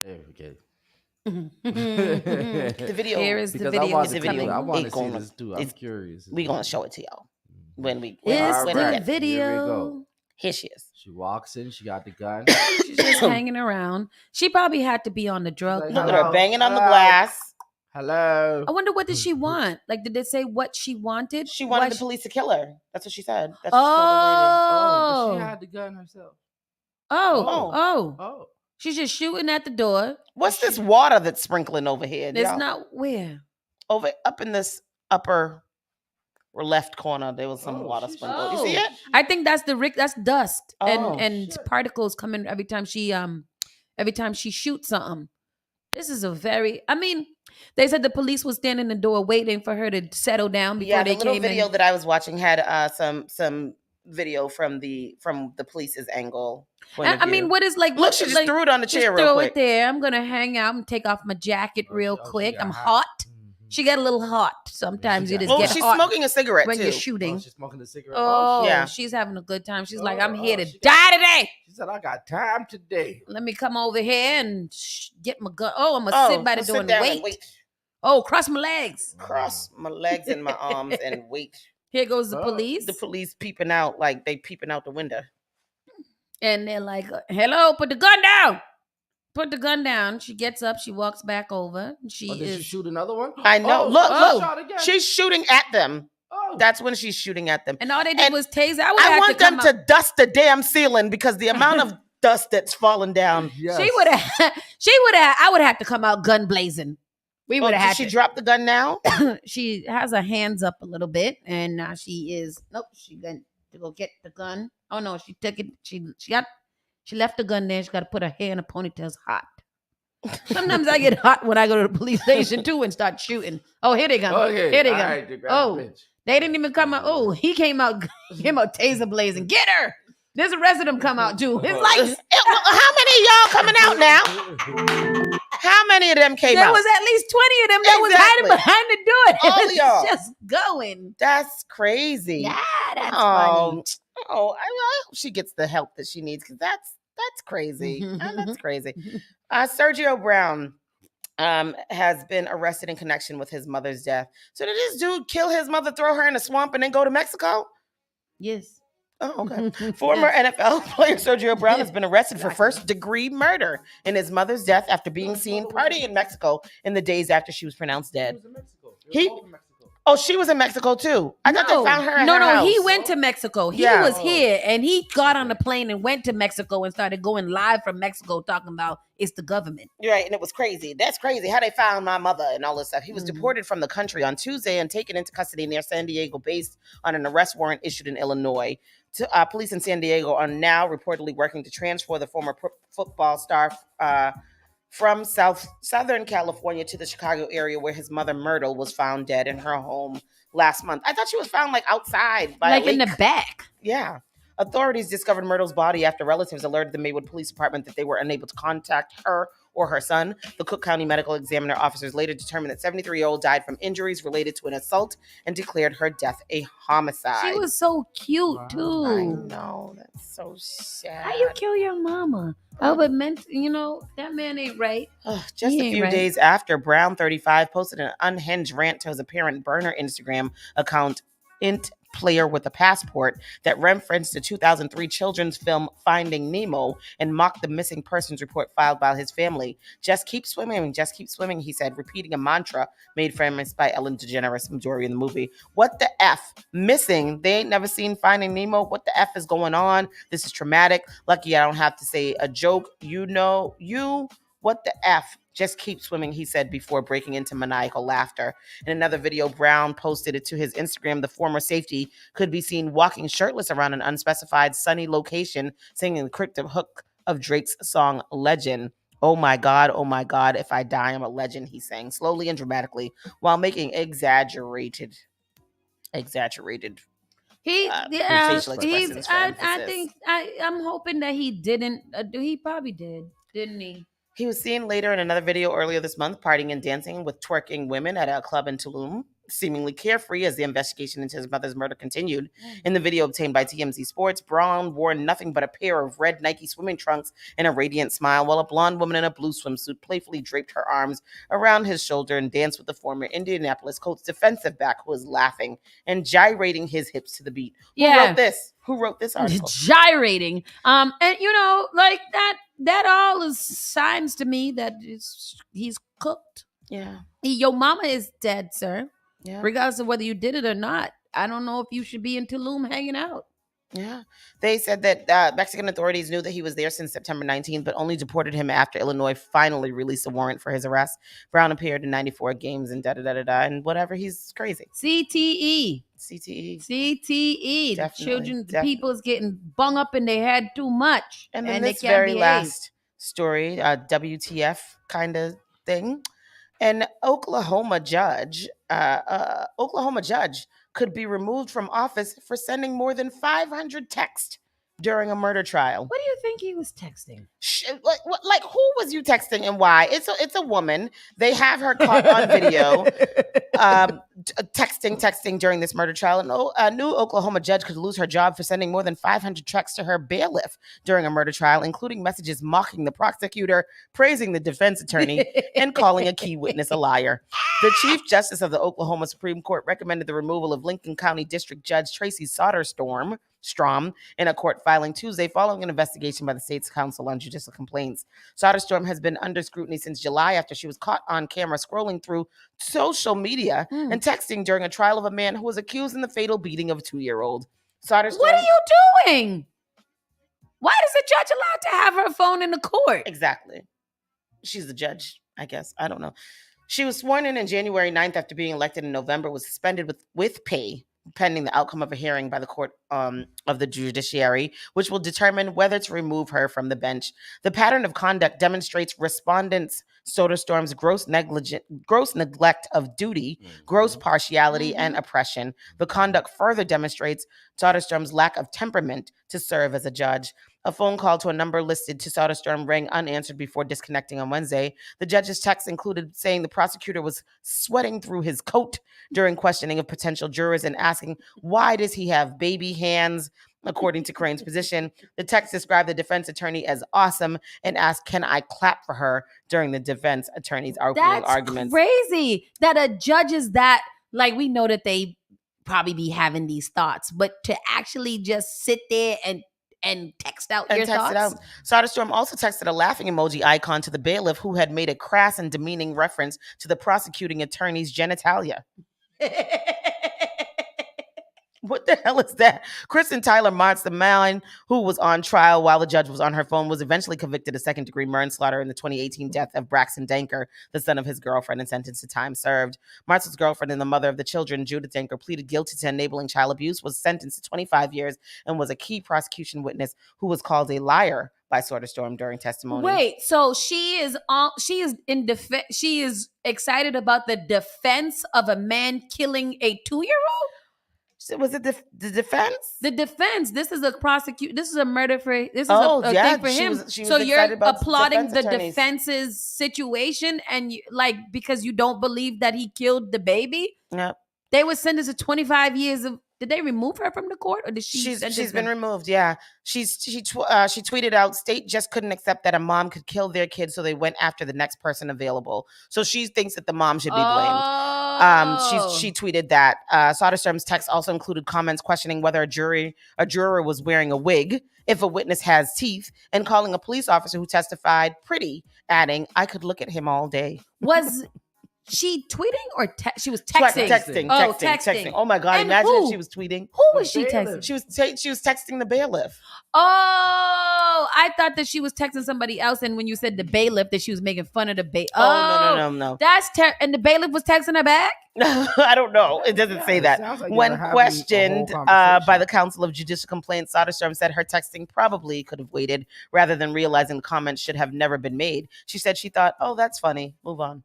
There we go. The video. Here is the video. I want to see this too. I'm curious. We're going to show it to y'all. When we the video. Here we go. Here she is. She walks in. She got the gun. She's just hanging around. She probably had to be on the drug. Look at her banging on the glass. Hello. I wonder, what did she want? Like, did they say what she wanted? She wanted the police to kill her. That's what she said. That's but she had the gun herself. Oh. She's just shooting at the door. What's this water that's sprinkling over here? It's not where? Up in this upper or left corner, there was some water sprinkled. You see it? I think that's that's dust and particles coming every time she shoots something. This is they said the police was standing in the door waiting for her to settle down before they came in. The little video that I was watching had some video from the police's angle. What is like? Look, she just threw it on the chair real quick. Throw it there. I'm gonna hang out and take off my jacket real quick. I'm hot. She got a little hot. Sometimes you just get she's hot smoking a cigarette when too. you're shooting. Oh, she's smoking a cigarette. Yeah. She's having a good time. She's like, I'm here to die today. She said, I got time today. Let me come over here and get my gun. Oh, I'm gonna sit by the door and wait. Oh, cross my legs. Cross my legs and my arms and wait. Here goes the police. The police peeping out, like they peeping out the window. And they're like, hello, put the gun down. Put the gun down. She gets up. She walks back over. Did she shoot another one? I know. Look. She's shooting at them. That's when she's shooting at them. And all they did was tase. I want them to dust the damn ceiling because the amount of dust that's falling down. Yes. I would have to come out gun blazing. We would have had to. Did she drop the gun now? She has her hands up a little bit, and now she is. Nope, she going to go get the gun. Oh no, she took it. She left the gun there. She got to put her hair in a ponytail. It's hot. Sometimes I get hot when I go to the police station too and start shooting. Oh, here they come. Okay. Here they come. Right, they didn't even come out. Oh, he came out taser blazing. Get her. There's the rest of them come out too. It's like, how many of y'all coming out now? How many of them came out? There was at least 20 of them that was hiding behind the door. All y'all just going. That's crazy. Yeah, that's funny. Oh, I hope she gets the help that she needs because that's crazy. That's crazy. Sergio Brown has been arrested in connection with his mother's death. So did this dude kill his mother, throw her in a swamp, and then go to Mexico? Yes. Oh, okay. Former NFL player Sergio Brown has been arrested for first-degree murder in his mother's death after being seen partying in Mexico in the days after she was pronounced dead. She was in Mexico too. I thought they found her at her house. He went to Mexico. He was here and he got on the plane and went to Mexico and started going live from Mexico talking about it's the government. You're right, and it was crazy. That's crazy how they found my mother and all this stuff. He was deported from the country on Tuesday and taken into custody near San Diego based on an arrest warrant issued in Illinois. Police in San Diego are now reportedly working to transfer the former football star from Southern California to the Chicago area where his mother Myrtle was found dead in her home last month. I thought she was found outside by in the back. Yeah. Authorities discovered Myrtle's body after relatives alerted the Maywood Police Department that they were unable to contact her or her son. The Cook County Medical Examiner officers later determined that 73-year-old died from injuries related to an assault and declared her death a homicide. She was so cute, too. I know. That's so sad. How you kill your mama? Oh, but that man ain't right. Just a few days after, Brown, 35, posted an unhinged rant to his apparent burner Instagram account player with a passport that referenced the 2003 children's film Finding Nemo and mocked the missing persons report filed by his family. Just keep swimming, he said, repeating a mantra made famous by Ellen DeGeneres majority in the movie. What the F? Missing? They ain't never seen Finding Nemo? What the F is going on? This is traumatic. Lucky I don't have to say a joke. What the F? Just keep swimming, he said before breaking into maniacal laughter. In another video, Brown posted it to his Instagram. The former safety could be seen walking shirtless around an unspecified sunny location, singing the cryptic hook of Drake's song Legend. Oh my God, if I die, I'm a legend, he sang slowly and dramatically while making exaggerated facial expressions for emphasis. I think I'm hoping that he didn't. He probably did, didn't he? He was seen later in another video earlier this month partying and dancing with twerking women at a club in Tulum, seemingly carefree as the investigation into his mother's murder continued. In the video obtained by TMZ Sports, Brown wore nothing but a pair of red Nike swimming trunks and a radiant smile, while a blonde woman in a blue swimsuit playfully draped her arms around his shoulder and danced with the former Indianapolis Colts defensive back who was laughing and gyrating his hips to the beat. Who wrote this article? Gyrating. And like that all is signs to me that he's cooked. Yeah. Your mama is dead, sir. Yeah. Regardless of whether you did it or not. I don't know if you should be in Tulum hanging out. Yeah. They said that Mexican authorities knew that he was there since September 19th, but only deported him after Illinois finally released a warrant for his arrest. Brown appeared in 94 games and and whatever. He's crazy. CTE. The children, the people is getting bung up in their head too much. And then they this can't very behave. last story, WTF kind of thing. An Oklahoma judge could be removed from office for sending more than 500 texts during a murder trial. What do you think he was texting? Like who was you texting and why? It's a woman. They have her caught on video texting during this murder trial. And a new Oklahoma judge could lose her job for sending more than 500 texts to her bailiff during a murder trial, including messages mocking the prosecutor, praising the defense attorney, and calling a key witness a liar. The Chief Justice of the Oklahoma Supreme Court recommended the removal of Lincoln County District Judge Tracy Soderstrom in a court filing Tuesday following an investigation by the state's Council on Judicial Complaints. Soderstrom has been under scrutiny since July after she was caught on camera scrolling through social media and texting during a trial of a man who was accused in the fatal beating of a 2-year-old. Soderstrom, what are you doing? Why is the judge allowed to have her phone in the court? Exactly. She's the judge, I guess. I don't know. She was sworn in January 9th after being elected in November, was suspended with pay pending the outcome of a hearing by the court of the judiciary, which will determine whether to remove her from the bench. The pattern of conduct demonstrates respondents Soderstrom's gross neglect of duty, gross partiality, and oppression. The conduct further demonstrates Soderstrom's lack of temperament to serve as a judge. A phone call to a number listed to Soderstrom rang unanswered before disconnecting on Wednesday. The judge's text included saying the prosecutor was sweating through his coat during questioning of potential jurors and asking, why does he have baby hands? According to Crane's position, the text described the defense attorney as awesome and asked, can I clap for her during the defense attorney's arguments? That's crazy that a judge is that, like, we know that they probably be having these thoughts, but to actually just sit there and text out your thoughts. Soderstrom also texted a laughing emoji icon to the bailiff, who had made a crass and demeaning reference to the prosecuting attorney's genitalia. What the hell is that? Kristen Tyler Montz, the man who was on trial while the judge was on her phone, was eventually convicted of second-degree manslaughter in the 2018 death of Braxton Danker, the son of his girlfriend, and sentenced to time served. Montz's girlfriend and the mother of the children, Judith Danker, pleaded guilty to enabling child abuse, was sentenced to 25 years, and was a key prosecution witness who was called a liar by Soderstrom during testimony. Wait, so she is excited about the defense of a man killing a 2-year-old? Was it the defense? The defense. This is a prosecute. This is a murder for. This is a thing for him. So you're applauding the attorneys. defense's situation, and because you don't believe that he killed the baby. Yep. They were sentenced to 25 years of. Did they remove her from the court, or did she? She's been removed. Yeah, she tweeted out, "State just couldn't accept that a mom could kill their kid, so they went after the next person available." So she thinks that the mom should be blamed. She tweeted that Soderstrom's text also included comments questioning whether a juror was wearing a wig, if a witness has teeth, and calling a police officer who testified pretty, adding, "I could look at him all day." Was she tweeting or she was texting? Texting. Oh my God! And imagine who? if she was tweeting. Who was she texting? She was texting the bailiff. Oh, I thought that she was texting somebody else, and when you said the bailiff, that she was making fun of the bailiff. Oh, no. That's and the bailiff was texting her back? I don't know. It doesn't say that. Like when questioned by the Council of Judicial Complaints, Soderstrom said her texting probably could have waited rather than realizing the comments should have never been made. She said she thought, "Oh, that's funny. Move on."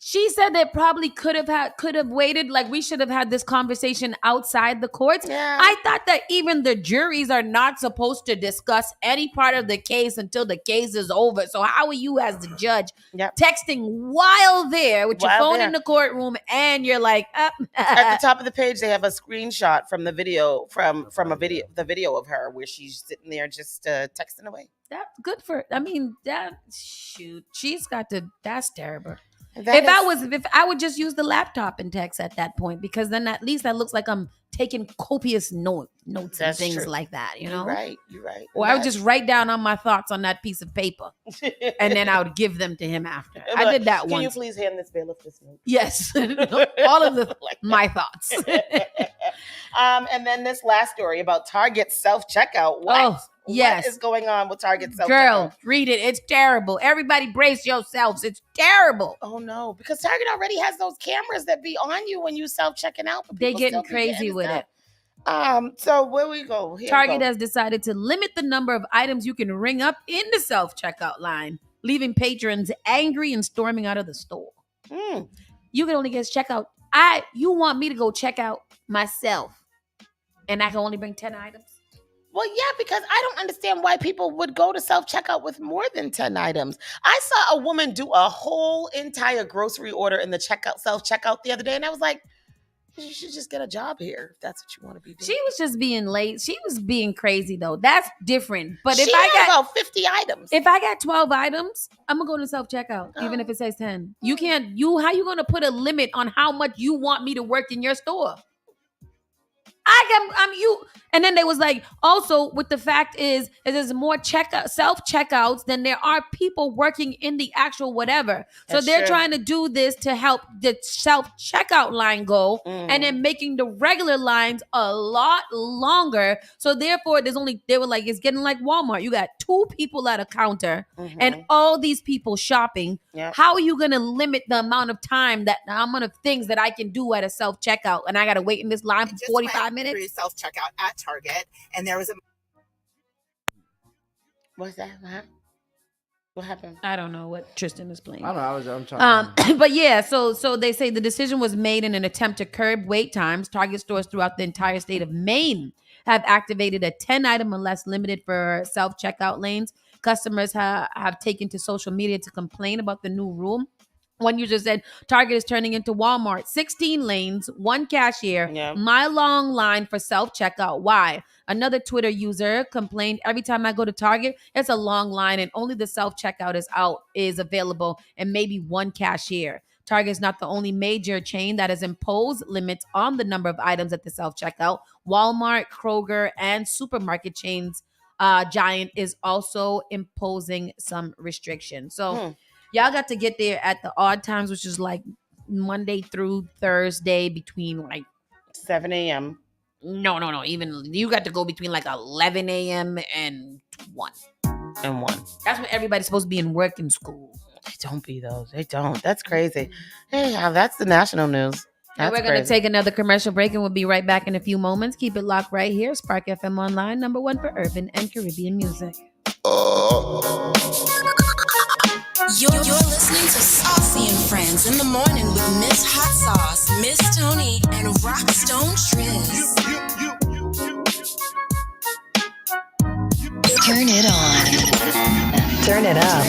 She said that probably could have waited. Like, we should have had this conversation outside the courts. Yeah. I thought that even the juries are not supposed to discuss any part of the case until the case is over. So how are you as the judge texting while there with your phone in the courtroom, and you're like, At the top of the page, they have a screenshot from the video the video of her where she's sitting there just texting away. That's good for. I mean, she's got to. That's terrible. If I would just use the laptop and text at that point, because then at least that looks like I'm taking copious notes and things like that, you know? You're right. Or I would just write down all my thoughts on that piece of paper, and then I would give them to him after. I did that once. Can you please hand this bailiff this note? Yes. All of my thoughts. And then this last story about Target self-checkout. What is going on with Target self-checkout? Girl, read it. It's terrible. Everybody brace yourselves. It's terrible. Oh, no. Because Target already has those cameras that be on you when you self-checking out. They're getting crazy with it. So where we go? Target has decided to limit the number of items you can ring up in the self-checkout line, leaving patrons angry and storming out of the store. You can only get checkout. You want me to go check out myself, and I can only bring 10 items? Well, yeah, because I don't understand why people would go to self-checkout with more than 10 items. I saw a woman do a whole entire grocery order in the self-checkout the other day, and I was like, you should just get a job here if that's what you want to be doing. She was just being late. She was being crazy, though. That's different. But if she I got about 50 items. If I got 12 items, I'm going to go to self-checkout, even if it says 10. You can't, how you going to put a limit on how much you want me to work in your store? And then they was like, also with the fact is there's more self-checkouts than there are people working in the actual whatever. So they're trying to do this to help the self-checkout line go, and then making the regular lines a lot longer. So therefore they were like, it's getting like Walmart. You got 2 people at a counter and all these people shopping. Yep. How are you going to limit the amount of things that I can do at a self-checkout, and I got to wait in this line for 45 minutes? Self-checkout at Target, and there was a... What's that? What happened? I don't know what Tristan is playing. I don't know. I'm trying. But yeah, so they say the decision was made in an attempt to curb wait times. Target stores throughout the entire state of Maine have activated a 10-item or less limited for self-checkout lanes. Customers have taken to social media to complain about the new rule. One user said, Target is turning into Walmart. 16 lanes, 1 cashier, mile-long line for self-checkout. Why? Another Twitter user complained, every time I go to Target, it's a long line and only the self-checkout is available and maybe 1 cashier. Target is not the only major chain that has imposed limits on the number of items at the self-checkout. Walmart, Kroger, and supermarket chains Giant is also imposing some restrictions. So y'all got to get there at the odd times, which is like Monday through Thursday between like 7 a.m. No. Even you got to go between like 11 a.m. and 1. And 1. That's when everybody's supposed to be in working school. They don't be those. They don't. That's crazy. Hey, that's the national news. And we're going to take another commercial break, and we'll be right back in a few moments. Keep it locked right here. Spark FM Online, #1 for urban and Caribbean music. You're listening to Saucy and Friends in the morning with Miss Hot Sauce, Miss Tony, and Rockstone Triz. Turn it on. Turn it up.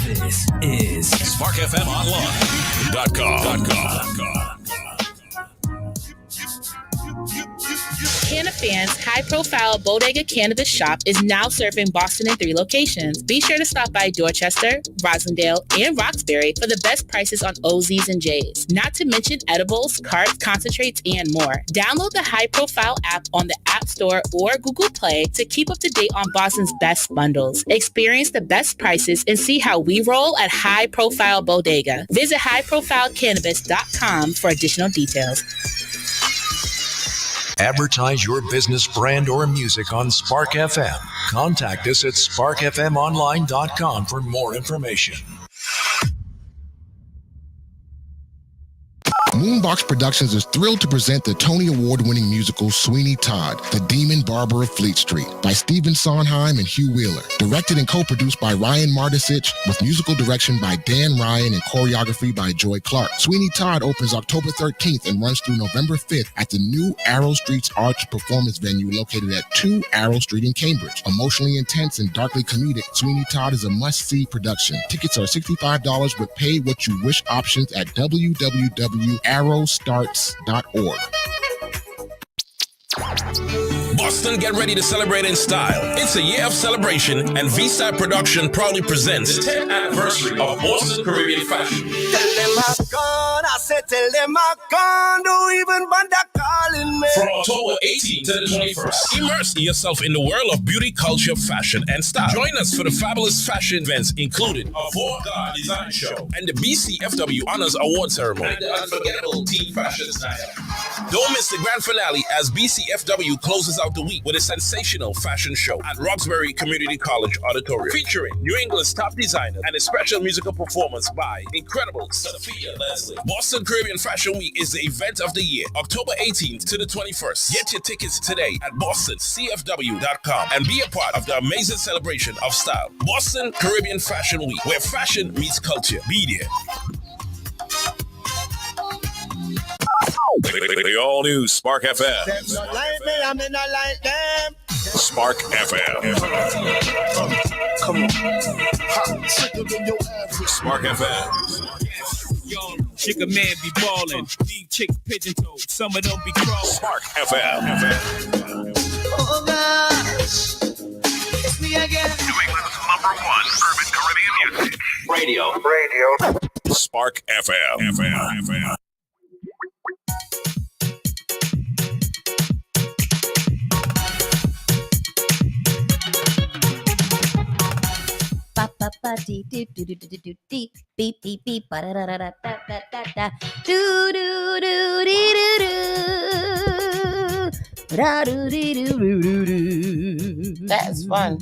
This is SparkFMOnline.com. Can a fans, high-profile Bodega Cannabis Shop is now serving Boston in 3 locations. Be sure to stop by Dorchester, Rosendale, and Roxbury for the best prices on OZs and J's. Not to mention edibles, carts, concentrates, and more. Download the High Profile app on the App Store or Google Play to keep up to date on Boston's best bundles. Experience the best prices and see how we roll at High Profile Bodega. Visit highprofilecannabis.com for additional details. Advertise your business, brand, or music on Spark FM. Contact us at sparkfmonline.com for more information. Moonbox Productions is thrilled to present the Tony Award-winning musical Sweeney Todd, The Demon Barber of Fleet Street by Stephen Sondheim and Hugh Wheeler. Directed and co-produced by Ryan Mardisich with musical direction by Dan Ryan and choreography by Joy Clark. Sweeney Todd opens October 13th and runs through November 5th at the new Arrow Street's Arts Performance venue located at 2 Arrow Street in Cambridge. Emotionally intense and darkly comedic, Sweeney Todd is a must-see production. Tickets are $65 with pay what you wish options at www.arrowstarts.org. Boston, get ready to celebrate in style. It's a year of celebration, and V-Star Production proudly presents the 10th anniversary of Boston Caribbean Fashion. Tell them I'm gone, I said tell them I'm gone, don't even bother calling me. From October 18th to the 21st, immerse yourself in the world of beauty, culture, fashion, and style. Join us for the fabulous fashion events including a four-god design show and the BCFW Honors Award Ceremony and the unforgettable Teen Fashion Night. Don't miss the grand finale as BCFW closes out the week with a sensational fashion show at Roxbury Community College Auditorium featuring New England's top designers and a special musical performance by incredible Sophia Leslie. Boston Caribbean Fashion Week is the event of the year, October 18th to the 21st. Get your tickets today at bostoncfw.com and be a part of the amazing celebration of style. Boston Caribbean Fashion Week, where fashion meets culture. Be there. The all-new Spark FM. Them not like me, I mean not like them. Spark FM. Come on. Spark FM. Young chicken man be ballin', these chicks pigeon toed, some of them be crawling. Spark FM. Oh gosh, it's me again. New England's #1 urban Caribbean music. Radio. Spark FM. Ba ba ba dee dee doo doo doo doo dee beep beep beep ba da da da da da da da doo doo doo dee doo doo da doo dee doo doo doo doo. That's fun.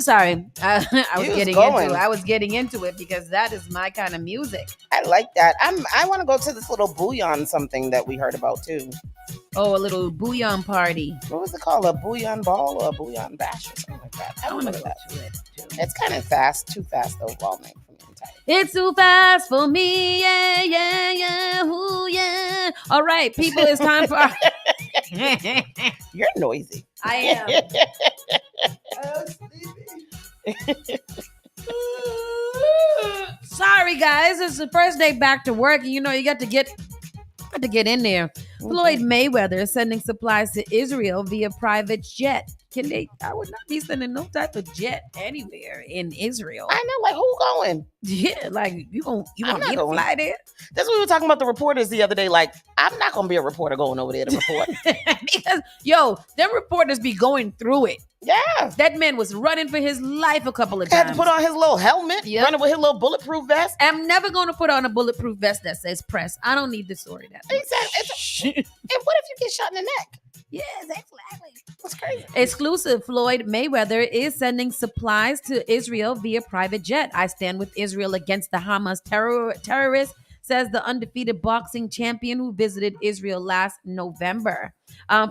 Sorry, I was You was getting going. into it. I was getting into it because that is my kind of music. I like that. I want to go to this little bouillon something that we heard about too. Oh, a little bouillon party. What was it called? A bouillon ball or a bouillon bash or something like that. I don't know that. It's kind of fast, too fast overall, man. It's too fast for me, yeah, yeah, yeah, ooh, yeah. All right, people, it's time for... You're noisy. I am. Sorry, guys. It's the first day back to work, and you know you got to get in there. Floyd Mayweather is sending supplies to Israel via private jet. Can they? I would not be sending no type of jet anywhere in Israel. I know, like who going? Yeah, like you gonna I'm not get a going. fly there? That's what we were talking about the reporters the other day. Like, I'm not gonna be a reporter going over there to report. Because them reporters be going through it. Yeah, that man was running for his life a couple of He times. had to put on his little helmet, running with his little bulletproof vest. I'm never going to put on a bulletproof vest that says press. I don't need the story that much. Exactly. And what if you get shot in the neck? Yes, exactly. That's crazy. Exclusive, Floyd Mayweather is sending supplies to Israel via private jet. I stand with Israel against the Hamas terrorists, says the undefeated boxing champion who visited Israel last November.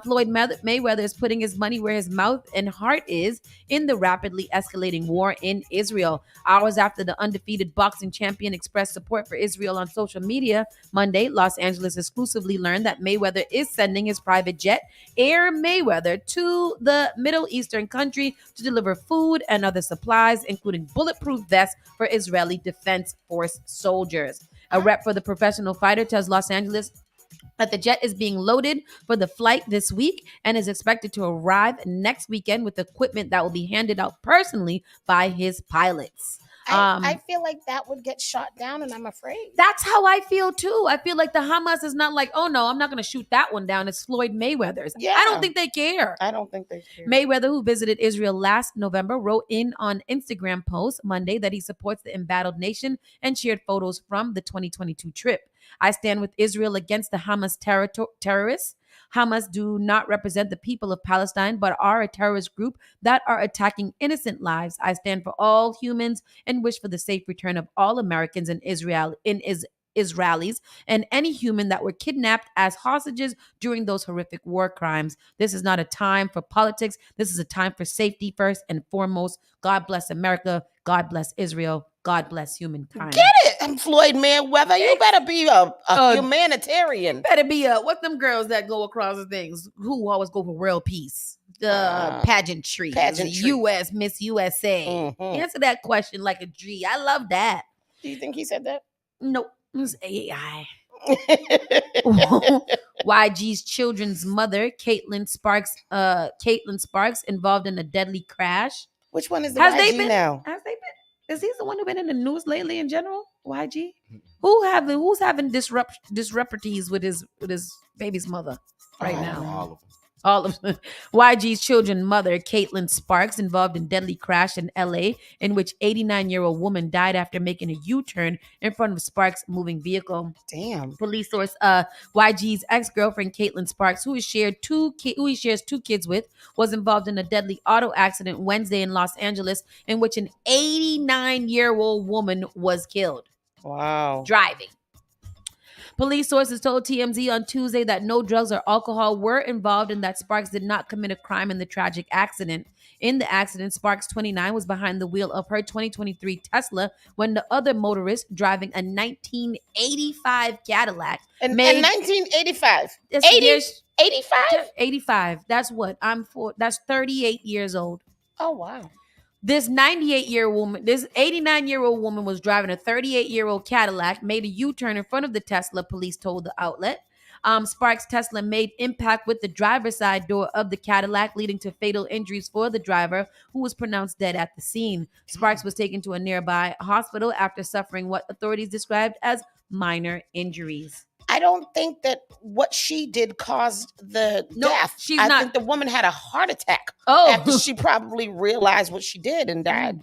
Floyd Mayweather is putting his money where his mouth and heart is in the rapidly escalating war in Israel. Hours after the undefeated boxing champion expressed support for Israel on social media Monday, Los Angeles exclusively learned that Mayweather is sending his private jet, Air Mayweather, to the Middle Eastern country to deliver food and other supplies, including bulletproof vests for Israeli Defense Force soldiers. A rep for the professional fighter tells Los Angeles that the jet is being loaded for the flight this week and is expected to arrive next weekend with equipment that will be handed out personally by his pilots. I feel like that would get shot down, and I'm afraid. That's how I feel too. I feel like the Hamas is not like, oh no, I'm not going to shoot that one down. It's Floyd Mayweather's. Yeah. I don't think they care. I don't think they care. Mayweather, who visited Israel last November, wrote in on Instagram post Monday that he supports the embattled nation and shared photos from the 2022 trip. I stand with Israel against the Hamas terrorists. Hamas do not represent the people of Palestine, but are a terrorist group that are attacking innocent lives. I stand for all humans and wish for the safe return of all Americans and Israelis and any human that were kidnapped as hostages during those horrific war crimes. This is not a time for politics. This is a time for safety first and foremost. God bless America. God bless Israel. God bless humankind. Get it? I'm Floyd Mayweather. You better be a humanitarian. Better be what's them girls that go across the things who always go for world peace? Pageantry. U.S. Miss USA. Answer that question like a G. I love that. Do you think he said that? Nope. It was AI. YG's children's mother, Caitlin Sparks, involved in a deadly crash. Which one is the YG now? Has they been? Is he the one who been in the news lately in general? YG? Who's having disruptions with his baby's mother right now? All of them. YG's children's mother, Caitlin Sparks, involved in deadly crash in LA in which 89-year-old woman died after making a U-turn in front of Sparks' moving vehicle. Damn. Police source YG's ex-girlfriend, Caitlin Sparks, who he shares 2 kids with, was involved in a deadly auto accident Wednesday in Los Angeles in which an 89-year-old woman was killed. Wow. Driving. Police sources told TMZ on Tuesday that no drugs or alcohol were involved and that Sparks did not commit a crime in the tragic accident. In the accident, Sparks, 29, was behind the wheel of her 2023 Tesla when the other motorist, driving a 1985 Cadillac, in 1985? 85? 85. That's what? That's 38 years old. Oh, wow. This 89-year-old woman was driving a 38-year-old Cadillac, made a U-turn in front of the Tesla, police told the outlet. Sparks' Tesla made impact with the driver's side door of the Cadillac, leading to fatal injuries for the driver, who was pronounced dead at the scene. Sparks was taken to a nearby hospital after suffering what authorities described as minor injuries. I don't think that what she did caused the death. I think the woman had a heart attack after she probably realized what she did and died.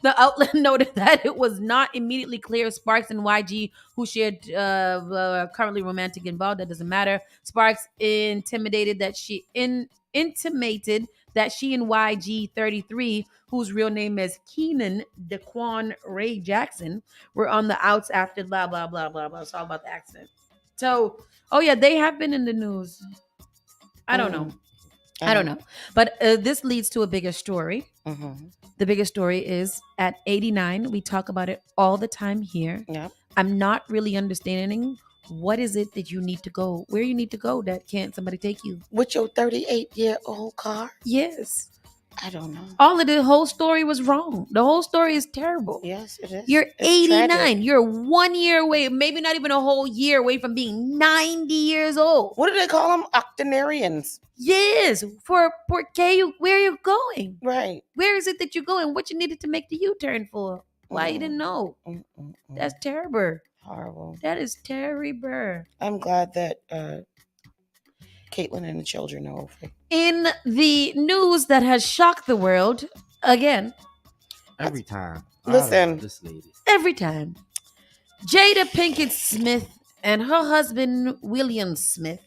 The outlet noted that it was not immediately clear if Sparks and YG, who shared currently romantic involved, that doesn't matter. Sparks intimated that she and YG 33, whose real name is Keenan Daquan Ray Jackson, were on the outs after blah blah blah blah blah. It's all about the accident. So, they have been in the news. I don't know. But this leads to a bigger story. Mm-hmm. The biggest story is at 89. We talk about it all the time here. Yep. I'm not really understanding what is it that you need to go, where you need to go that can't somebody take you. With your 38-year-old car? Yes. I don't know. All of the whole story was wrong. The whole story is terrible. Yes, it is. You're It's 89. tragic. You're 1 year away, maybe not even a whole year away from being 90 years old. What do they call them? Octogenarians. Yes. Where are you going? Right. Where is it that you're going? What you needed to make the U-turn for? Why you didn't know? That's terrible. Horrible. That is terrible. I'm glad that Caitlin and the children are okay. In the news that has shocked the world, again. Every time. Listen. This lady. Every time. Jada Pinkett Smith and her husband, William Smith,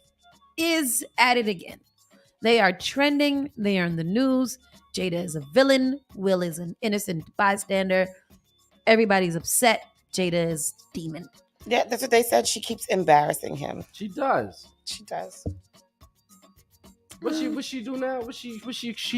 is at it again. They are trending. They are in the news. Jada is a villain. Will is an innocent bystander. Everybody's upset. Jada is demon. Yeah, that's what they said. She keeps embarrassing him. She does. She does. What she do now? She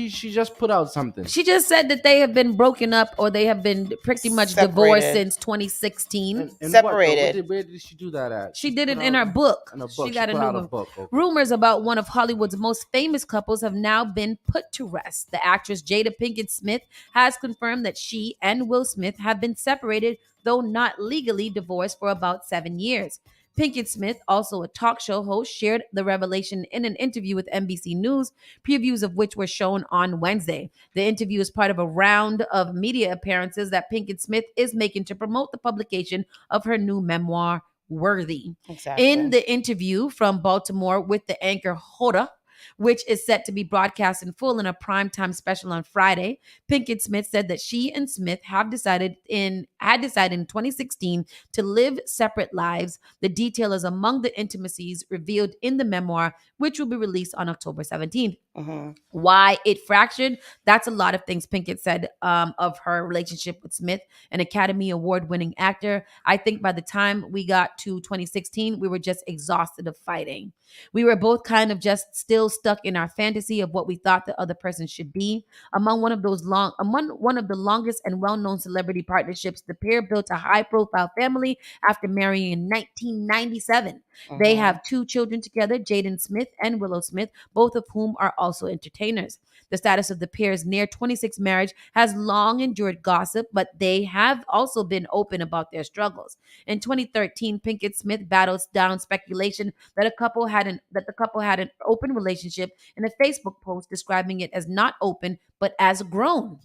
just put out something. She just said that they have been broken up or they have been pretty much divorced since 2016. And Separated. Where did she do that at? She did it in her book. In a book. She got put a out new a book. Okay. Rumors about one of Hollywood's most famous couples have now been put to rest. The actress Jada Pinkett Smith has confirmed that she and Will Smith have been separated, though not legally divorced, for about 7 years. Pinkett Smith, also a talk show host, shared the revelation in an interview with NBC News, previews of which were shown on Wednesday. The interview is part of a round of media appearances that Pinkett Smith is making to promote the publication of her new memoir, Worthy. Exactly. In the interview from Baltimore with the anchor Hoda, which is set to be broadcast in full in a primetime special on Friday, Pinkett Smith said that she and Smith had decided in 2016 to live separate lives. The detail is among the intimacies revealed in the memoir, which will be released on October 17th. Mm-hmm. Why it fractured? That's a lot of things Pinkett said of her relationship with Smith, an Academy Award-winning actor. I think by the time we got to 2016, we were just exhausted of fighting. We were both kind of just still stuck in our fantasy of what we thought the other person should be. Among one of the longest and well-known celebrity partnerships, the pair built a high-profile family after marrying in 1997. They have 2 children together, Jaden Smith and Willow Smith, both of whom are also entertainers. The status of the pair's near 26 marriage has long endured gossip, but they have also been open about their struggles. In 2013, Pinkett Smith battled down speculation that the couple had an open relationship in a Facebook post describing it as not open but as grown.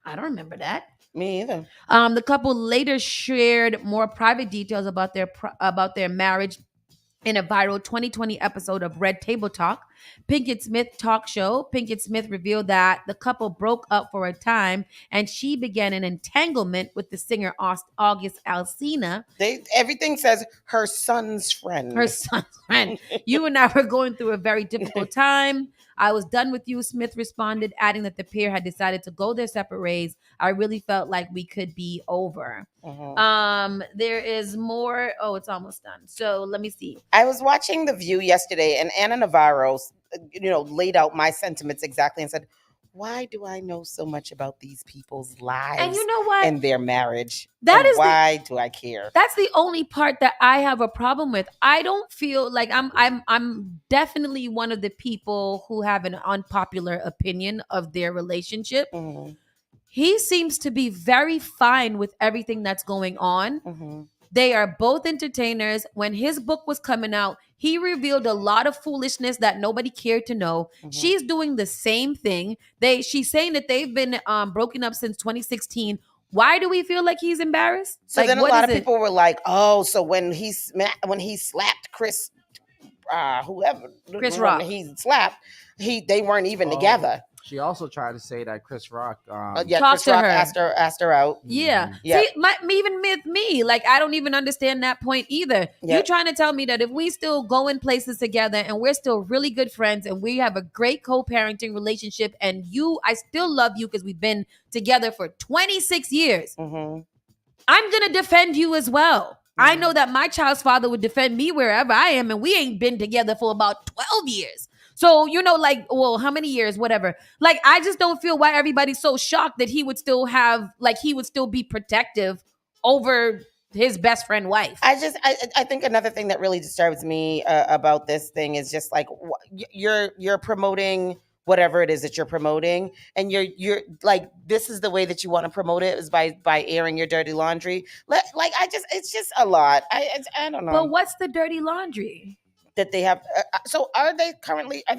I don't remember that. Me either. The couple later shared more private details about their marriage in a viral 2020 episode of Red Table Talk, Pinkett Smith talk show. Pinkett Smith revealed that the couple broke up for a time and she began an entanglement with the singer August Alsina. Everything says her son's friend. Her son's friend. You and I were going through a very difficult time. I was done with you, Smith responded, adding that the pair had decided to go their separate ways. I really felt like we could be over. There is more. Oh, it's almost done. So let me see. I was watching The View yesterday, and Anna Navarro, laid out my sentiments exactly and said, why do I know so much about these people's lives and you know what? and their marriage? Why do I care? That's the only part that I have a problem with. I don't feel like I'm definitely one of the people who have an unpopular opinion of their relationship. Mm-hmm. He seems to be very fine with everything that's going on. Mm-hmm. They are both entertainers. When his book was coming out, he revealed a lot of foolishness that nobody cared to know. Mm-hmm. She's doing the same thing. She's saying that they've been broken up since 2016. Why do we feel like he's embarrassed? So then a lot of people were like, "Oh, so when he slapped Chris, Chris Rock, he slapped, they weren't even together." She also tried to say that Chris Rock, Chris Rock asked her out. Yeah. Yeah. See, even with me, like I don't even understand that point either. Yeah. You're trying to tell me that if we still go in places together and we're still really good friends and we have a great co-parenting relationship and I still love you because we've been together for 26 years. Mm-hmm. I'm going to defend you as well. Mm-hmm. I know that my child's father would defend me wherever I am, and we ain't been together for about 12 years. So, how many years, whatever. Like, I just don't feel why everybody's so shocked that he would still be protective over his best friend wife. I think another thing that really disturbs me about this thing is just like, you're promoting whatever it is that you're promoting, and you're like, this is the way that you want to promote it, is by airing your dirty laundry. It's just a lot. I don't know. But what's the dirty laundry? That they have. So are they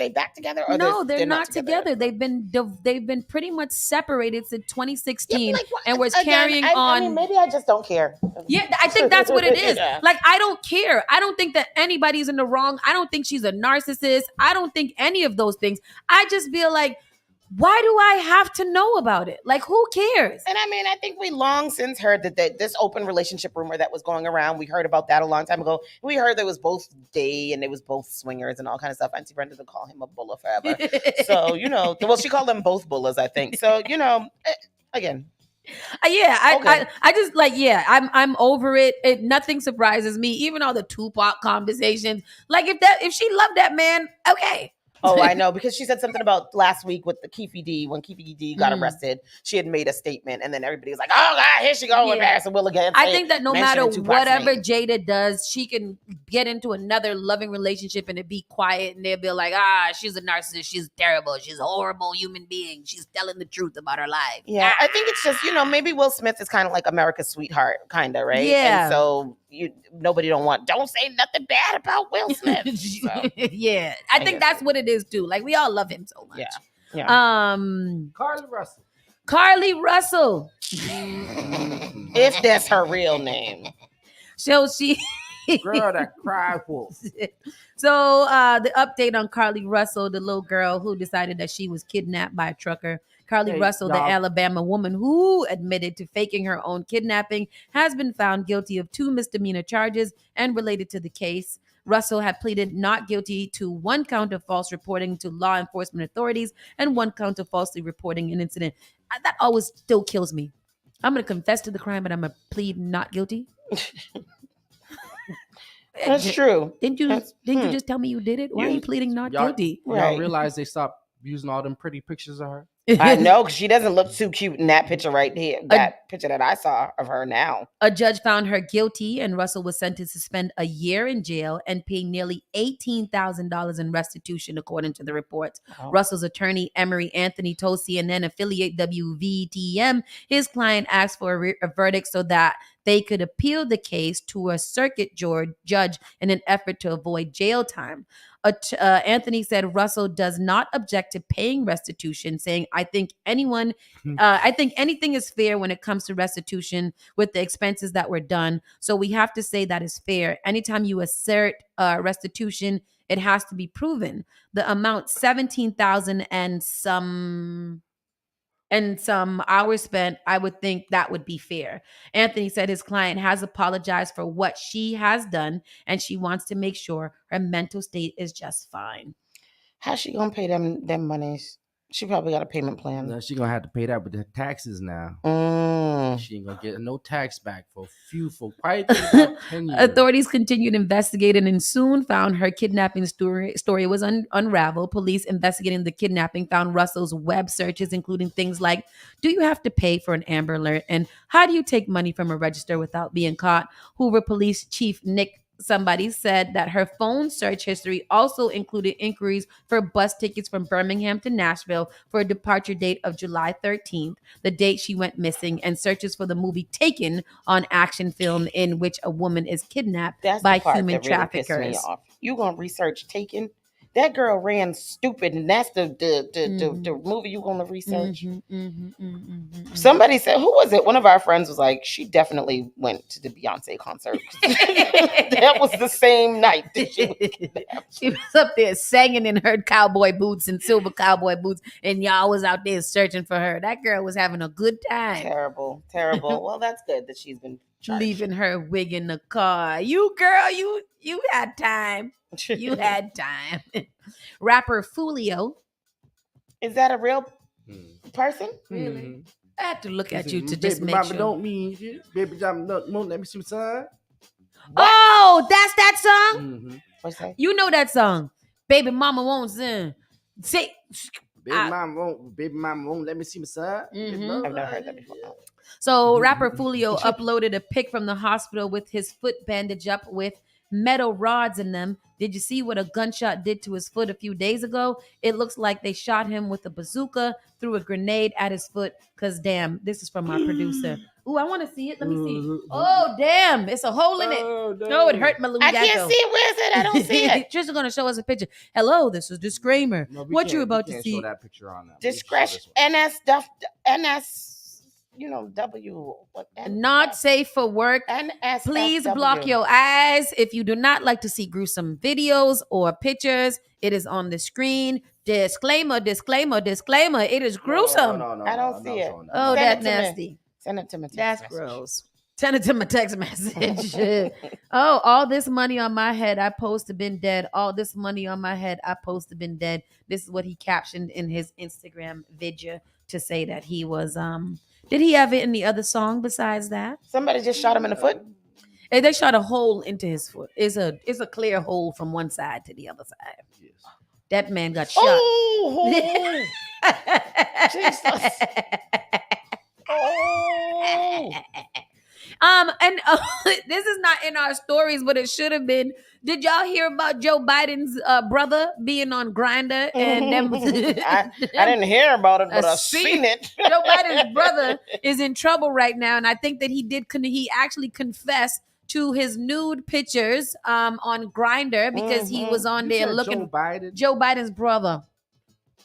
back together? Or no, they're not together. They've been pretty much separated since 2016, and was carrying on. I mean, maybe I just don't care. Yeah, I think that's what it is. Yeah. Like, I don't care. I don't think that anybody's in the wrong. I don't think she's a narcissist. I don't think any of those things. I just feel like, why do I have to know about it? Like, who cares? And I mean, I think we long since heard that this open relationship rumor that was going around. We heard about that a long time ago. We heard they was both gay and they was both swingers and all kind of stuff. Auntie Brenda would call him a bulla forever. So, well, she called them both bullas, I think. So, again. I just I'm over it. Nothing surprises me. Even all the Tupac conversations. Like, if she loved that man, okay. Oh, I know, because she said something about last week with the Keefe D. When Keefe D got arrested, she had made a statement, and then everybody was like, "Oh God, here she goes with Madison Will again." I think that no matter whatever Jada does, she can get into another loving relationship and it be quiet, and they'll be like, she's a narcissist, she's terrible, she's a horrible human being, she's telling the truth about her life. Yeah, I think it's just maybe Will Smith is kind of like America's sweetheart, kind of, right? Yeah. And so nobody don't say nothing bad about Will Smith. So, yeah, I think that's what it is too. Like we all love him so much. Yeah. Carly Russell. If that's her real name. So she girl that cried wolf. So the update on Carly Russell, the little girl who decided that she was kidnapped by a trucker. Carly Russell, the Alabama woman who admitted to faking her own kidnapping, has been found guilty of 2 misdemeanor charges and related to the case. Russell had pleaded not guilty to 1 count of false reporting to law enforcement authorities and 1 count of falsely reporting an incident. That always still kills me. I'm going to confess to the crime, but I'm going to plead not guilty. That's true. Didn't you just tell me you did it? Why are you pleading not guilty? Y'all realize they stopped using all them pretty pictures of her? I know, because she doesn't look too cute in that picture right here. That picture that I saw of her now. A judge found her guilty, and Russell was sentenced to spend a year in jail and pay nearly $18,000 in restitution, according to the reports. Oh. Russell's attorney, Emery Anthony, told CNN affiliate WVTM his client asked for a verdict so that they could appeal the case to a circuit judge in an effort to avoid jail time. Anthony said Russell does not object to paying restitution, saying, I think anything is fair when it comes to restitution with the expenses that were done. So we have to say that is fair. Anytime you assert restitution, it has to be proven. The amount $17,000 and some hours spent, I would think that would be fair. Anthony said his client has apologized for what she has done, and she wants to make sure her mental state is just fine. How's she gonna pay them monies? She probably got a payment plan. No, she gonna have to pay that with the taxes now. She ain't gonna get no tax back for quite about 10 years. Authorities continued investigating and soon found her kidnapping story was unraveled. Police investigating the kidnapping found Russell's web searches, including things like, do you have to pay for an Amber Alert? And how do you take money from a register without being caught? Hoover Police Chief Nick somebody said that her phone search history also included inquiries for bus tickets from Birmingham to Nashville for a departure date of July 13th, the date she went missing, and searches for the movie Taken on action film in which a woman is kidnapped by human traffickers. Really pissed me off. You gonna research Taken? That girl ran stupid, and that's the movie you gonna research. Somebody said, who was it? One of our friends was like, she definitely went to the Beyonce concert. That was the same night that she was kidnapped. She was up there singing in her cowboy boots and silver cowboy boots, and y'all was out there searching for her. That girl was having a good time. Terrible. Well, that's good that she's been charged. Leaving her wig in the car. You had time. You had time. Rapper Fulio. Is that a real person? Really? I had to look at you to just make sure. Don't mean shit. Baby mama, let me see what's on. Oh, that's that song? Mm-hmm. What's that? You know that song. Baby mama won't sing. Say Baby mama won't let me see my son. I've never heard that before. So rapper Fulio uploaded a pic from the hospital with his foot bandaged up with metal rods in them. Did you see what a gunshot did to his foot a few days ago? It looks like they shot him with a bazooka, threw a grenade at his foot. Cause damn, this is from our producer. Ooh, I want to see it. Let me see. Oh, damn. It's a hole in it. Oh, it hurt my little I can't see it. Where is it? I don't see it. Trish is going to show us a picture. Hello, this is disclaimer. No, what you're about to see. Show that picture on that. Discretion. NS stuff. NS. W. What? Not safe for work. Please block your eyes. If you do not like to see gruesome videos or pictures, it is on the screen. Disclaimer. It is gruesome. No, I don't see it. Oh, that's nasty. Send it to my text That's message. gross. Send it to my text message. Oh, all this money on my head, I supposed to been dead. All this money on my head, I supposed to been dead. This is what he captioned in his Instagram video to say that he was Did he have any other song besides that? Somebody just shot him in the foot. And they shot a hole into his foot. It's a clear hole from one side to the other side. Yes. That man got shot. Oh, Jesus. Oh. And this is not in our stories, but it should have been. Did y'all hear about Joe Biden's brother being on Grindr? And them, I didn't hear about it, but I've seen it. Joe Biden's brother is in trouble right now, and I think that he actually confessed to his nude pictures on Grindr because he was on there looking Joe Biden's brother.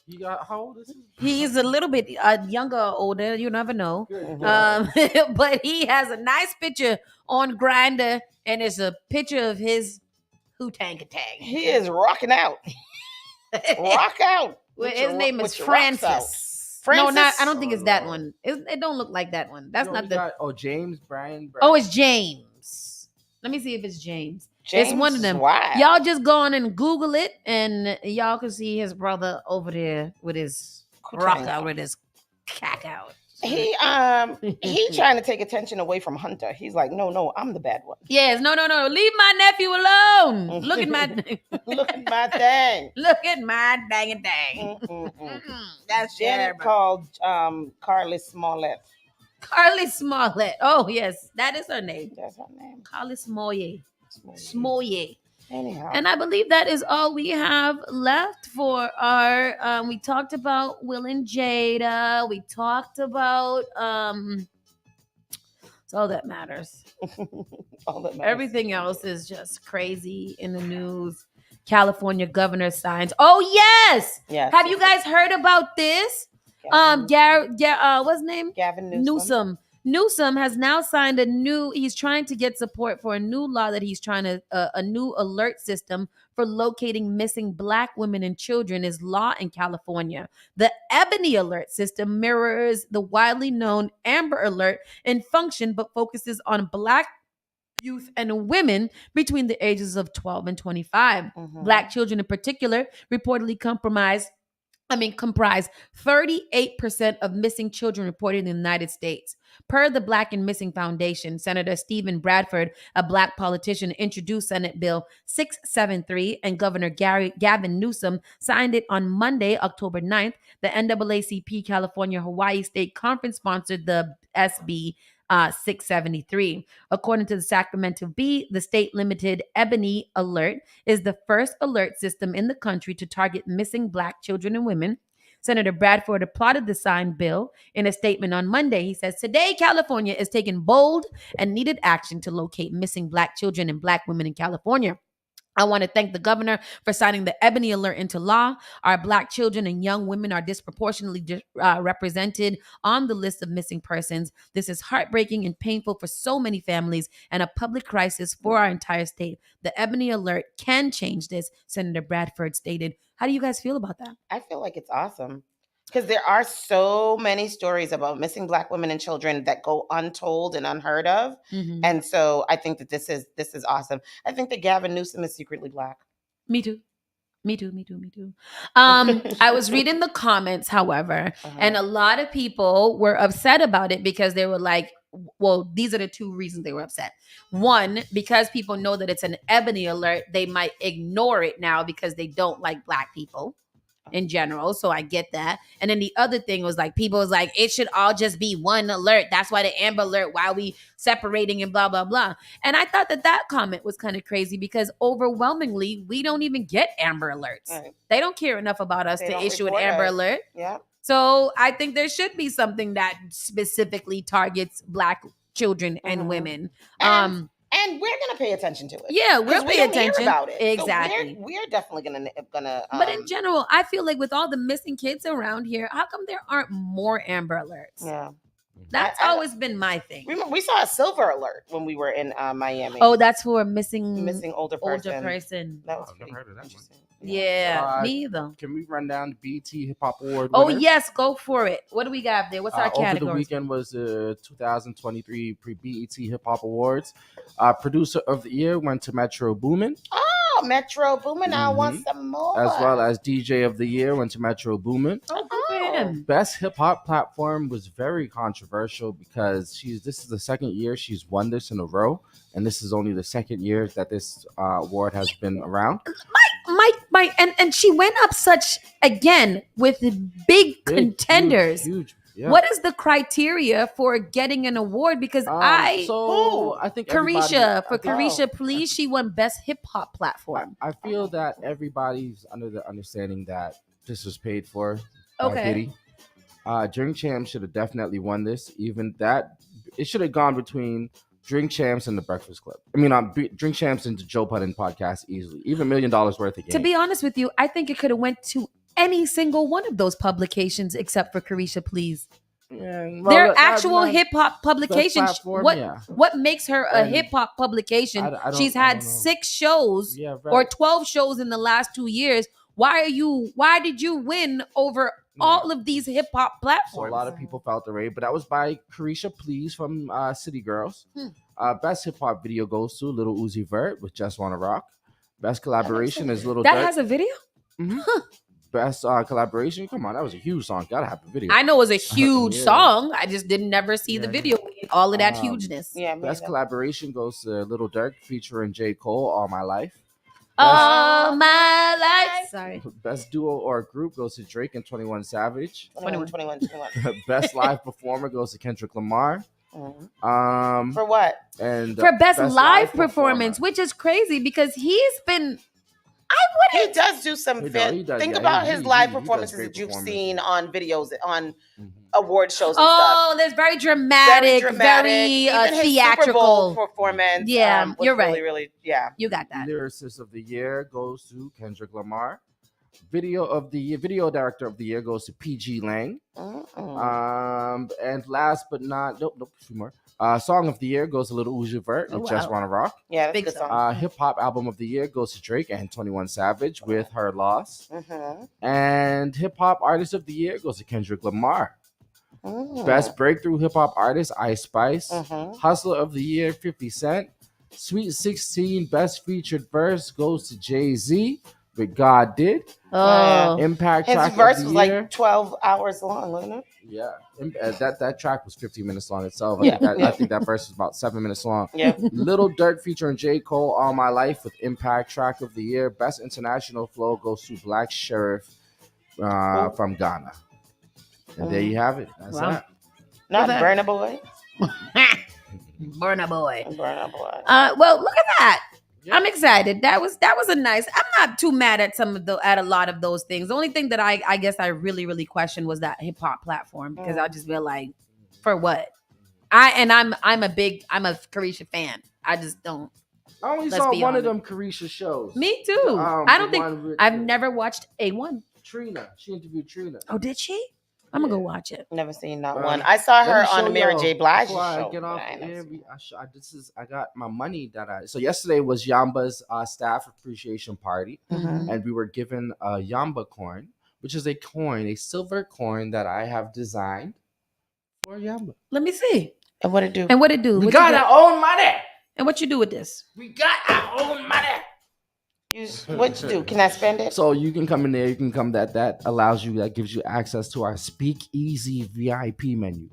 He got, how old is he? He's a little bit younger or older. You never know. But he has a nice picture on Grindr, and it's a picture of his hoo-tang-a-tang. He is rocking out. Rock out. His name is Francis. No, not. I don't think it's that one. It don't look like that one. That's not the. James Brian. Oh, it's James. Let me see if it's James. It's one of them. Wow. Y'all just go on and Google it, and y'all can see his brother over there with his rock out, with his cack out. He trying to take attention away from Hunter. He's like, no, I'm the bad one. Yes, no. Leave my nephew alone. Look at my thing. Look at my dang thing. That's Janet called Carly Smollett. Carly Smollett. Oh yes, that is her name. That's her name. Carly Smollett. Smollett. Anyhow. And I believe that is all we have left for our. We talked about Will and Jada. We talked about. It's all that matters. All that matters. Everything else is just crazy in the news. California governor signs. Oh yes. Yes. Have you guys heard about this? What's his name? Gavin Newsom. Newsom has now signed he's trying to get support for a new law that he's trying to, a new alert system for locating missing Black women and children is law in California. The Ebony Alert system mirrors the widely known Amber Alert in function, but focuses on Black youth and women between the ages of 12 and 25. Mm-hmm. Black children in particular reportedly comprise 38% of missing children reported in the United States. Per the Black and Missing Foundation, Senator Stephen Bradford, a Black politician, introduced Senate Bill 673, and Governor Gavin Newsom signed it on Monday, October 9th. The NAACP California Hawaii State Conference sponsored the SB 673. According to the Sacramento Bee, the state limited Ebony Alert is the first alert system in the country to target missing Black children and women. Senator Bradford applauded the signed bill. In a statement on Monday, he says, "Today, California is taking bold and needed action to locate missing Black children and Black women in California. I want to thank the governor for signing the Ebony Alert into law. Our Black children and young women are disproportionately represented on the list of missing persons. This is heartbreaking and painful for so many families and a public crisis for our entire state. The Ebony Alert can change this," Senator Bradford stated. How do you guys feel about that? I feel like it's awesome. Because there are so many stories about missing Black women and children that go untold and unheard of. Mm-hmm. And so I think that this is awesome. I think that Gavin Newsom is secretly Black. Me too. I was reading the comments, however, and a lot of people were upset about it because they were like, well, these are the two reasons they were upset. One, because people know that it's an Ebony Alert, they might ignore it now because they don't like Black people in general. So I get that. And then the other thing was like, people was like, it should all just be one alert. That's why the Amber Alert, why we separating and blah, blah, blah. And I thought that comment was kind of crazy because overwhelmingly, we don't even get Amber Alerts. Right. They don't care enough about us to issue an Amber Alert. Yeah. So I think there should be something that specifically targets Black children and women. And we're gonna pay attention to it. Yeah, we'll pay attention about it. Exactly. So we're definitely gonna. But in general, I feel like with all the missing kids around here, how come there aren't more Amber Alerts? Yeah. That's always been my thing. We saw a Silver Alert when we were in Miami. Oh, that's for a missing older person. That was never heard of that one. Yeah, me either. Can we run down the BET Hip Hop Award Oh, winners? yes, go for it. What do we got there? What's our category? Over the weekend was the 2023 BET Hip Hop Awards. Producer of the Year went to Metro Boomin. Oh, Metro Boomin, I want some more. As well as DJ of the Year went to Metro Boomin. Best Hip Hop Platform was very controversial because this is the second year she's won this in a row. And this is only the second year that this award has been around. And she went up again with big contenders. Huge. Yeah. What is the criteria for getting an award? Because I think Carisha, please, she won Best Hip Hop Platform. I feel that everybody's under the understanding that this was paid for by Diddy. Drink Champs should have definitely won this. Even that, it should have gone between Drink Champs and the Breakfast Club. I mean, Drink Champs and the Joe Budden podcast easily. Even $1 million worth of game. To be honest with you, I think it could have went to any single one of those publications except for Carisha Please. Yeah, well, they're actual hip hop publications. Platform, What makes her a hip hop publication? She's had 6 shows or 12 shows in the last 2 years. Why did you win over all of these hip hop platforms? So a lot of people felt the rate, but that was by Carisha Please from City Girls. Best hip hop video goes to Little Uzi Vert with Just Wanna Rock. Best collaboration is Little That Durk. has a video? Best collaboration. Come on, that was a huge song. Gotta have a video. I know it was a huge song. I just didn't never see the video. All of that hugeness. Yeah. Best collaboration goes to Little Durk featuring J. Cole, All My Life. All my life. Sorry. Best duo or group goes to Drake and 21 Savage. 21. Best live performer goes to Kendrick Lamar. For what? And For best live performance, which is crazy because he's been. He does do some. He does, Think yeah, about he his live does performances great that you've performances. seen on videos on award shows and Oh, there's very dramatic, very Even his theatrical Super Bowl performance. Yeah, was you're right. Really, really, yeah. You got that. Lyricist of the year goes to Kendrick Lamar. Video director of the year goes to PG Lang. And last but not, a few more. Song of the year goes to Little Uzi Vert with Just Wanna Rock. Yeah, that's a good song. Hip hop album of the year goes to Drake and 21 Savage with Her Loss. And hip hop artist of the year goes to Kendrick Lamar. Best breakthrough hip hop artist, Ice Spice. Hustler of the year, 50 Cent. Sweet 16 best featured verse goes to Jay-Z with God Did. Impact His track verse of the was year. like 12 hours long, wasn't it? Yeah, that track was 15 minutes long itself. Yeah. I think that verse was about 7 minutes long. Yeah. Little Durk featuring J. Cole, All My Life with Impact track of the year. Best international flow goes to Black Sheriff from Ghana. And there you have it. That's that. Not Burna Boy. Burna Boy. Burna Boy. Well, look at that. Yeah. I'm excited. That was a nice. I'm not too mad at at a lot of those things. The only thing that I guess I really questioned was that hip hop platform because I just feel like, for what? I'm a Carisha fan. I just don't. I only saw one of them Carisha shows. Me too. I don't think I've never watched A1. Trina. She interviewed Trina. Oh, did she? I'm gonna go watch it. Never seen that one. I saw her on the Mary J. Blige show. I get off air, I got my money so yesterday was Yamba's staff appreciation party, and we were given a Yamba coin, which is a silver coin that I have designed for Yamba. Let me see. And what it do? We got our own money. And what you do with this? We got our own money. What you do? Can I spend it? So you can come in there. You can come. That allows you. That gives you access to our Speak Easy VIP menu.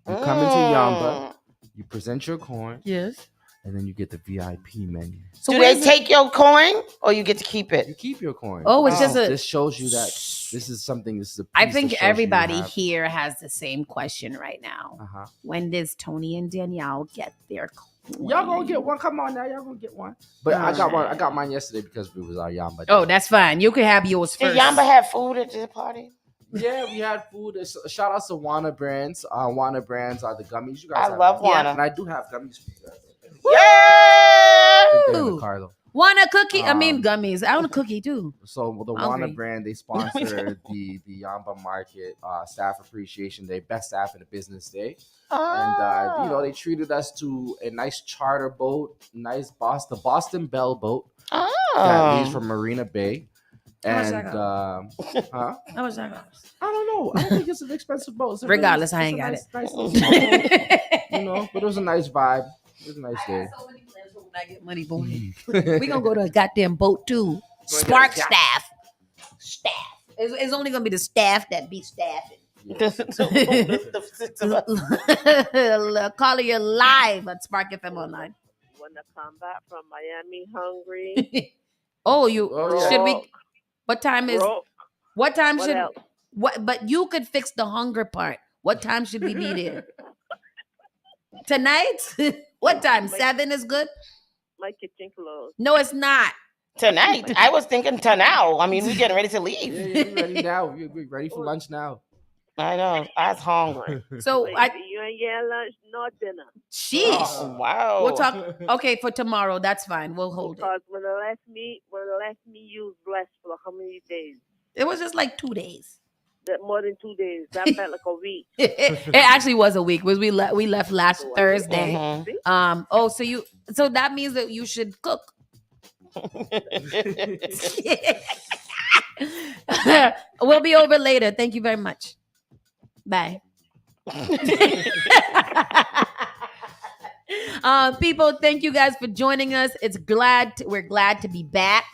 You come into Yamba. You present your coin. Yes. And then you get the VIP menu. So do they take your coin or you get to keep it? You keep your coin. Oh, it's just this shows you that this is something. This is a piece I think that shows everybody you have. here has the same question right now. When does Tony and Danielle get their coin? Y'all gonna get one. Come on now, y'all gonna get one. But I got one. I got mine yesterday because it was our Yamba. Oh, that's fine. You can have yours first. Did Yamba have food at the party? Yeah, we had food. Shout out to Wana Brands. Wana Brands are the gummies. You guys I love Wana. And I do have gummies for you guys. Yeah! Want a cookie? Gummies. I want a cookie too. So the Wana brand, they sponsor the Yamba Market Staff Appreciation Day, best staff in the business day. And they treated us to a nice charter boat, the Boston Bell boat that leaves from Marina Bay. And How much that cost? I don't know. I don't think it's an expensive boat. Regardless, I ain't got it. Nice little boat, but it was a nice vibe. It was a nice day. When I get money, boy. We gonna go to a goddamn boat too. Spark staff. It's only gonna be the staff that be staffing. Calling you live at Spark FM Online. When I come back from Miami hungry. Should we? What time is? What time What should? else? What? But you could fix the hunger part. What time should we be there? Tonight? What time? 7 is good? My kitchen closed. No, it's not. Tonight. I was thinking to now. I mean, we're getting ready to leave. Yeah, we're ready now. We're ready for lunch now. I know. I was hungry. So Baby, I you ain't getting lunch nor dinner. sheesh. Wow. We'll talk. Okay, for tomorrow. That's fine. We'll hold it. Because when the last me you was blessed for how many days? It was just like 2 days. That more than 2 days. That felt like a week. It actually was a week. We left last Thursday. Mhm. So that means that you should cook. We'll be over later. Thank you very much. Bye. People, thank you guys for joining us. We're glad to be back.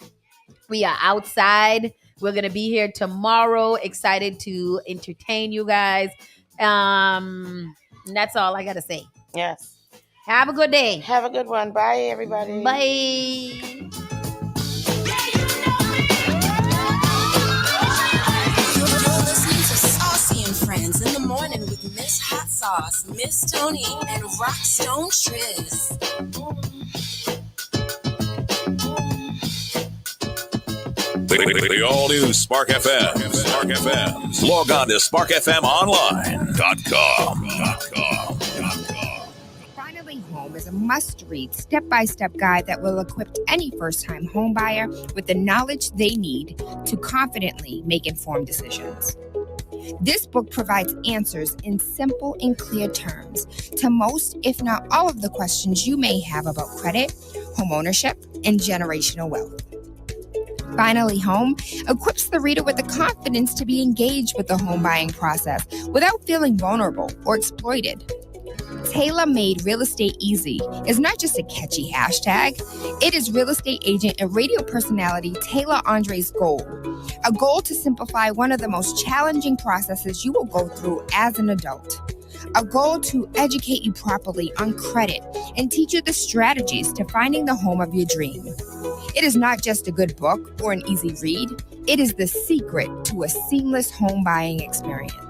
We are outside. We're gonna be here tomorrow. Excited to entertain you guys. And that's all I gotta say. Yes. Have a good day. Have a good one. Bye, everybody. Bye. You're listening to Saucy and Friends in the morning with Miss Hot Sauce, Miss Tony, and Rockstone Triz. The all-new Spark FM. Spark FM. Log on to sparkfmonline.com. Finally Home is a must-read, step-by-step guide that will equip any first-time home buyer with the knowledge they need to confidently make informed decisions. This book provides answers in simple and clear terms to most, if not all, of the questions you may have about credit, home ownership, and generational wealth. Finally Home equips the reader with the confidence to be engaged with the home buying process without feeling vulnerable or exploited. Tailor-Made Real Estate Easy is not just a catchy hashtag. It is real estate agent and radio personality Taylor Andre's goal. A goal to simplify one of the most challenging processes you will go through as an adult. A goal to educate you properly on credit and teach you the strategies to finding the home of your dream. It is not just a good book or an easy read. It is the secret to a seamless home buying experience.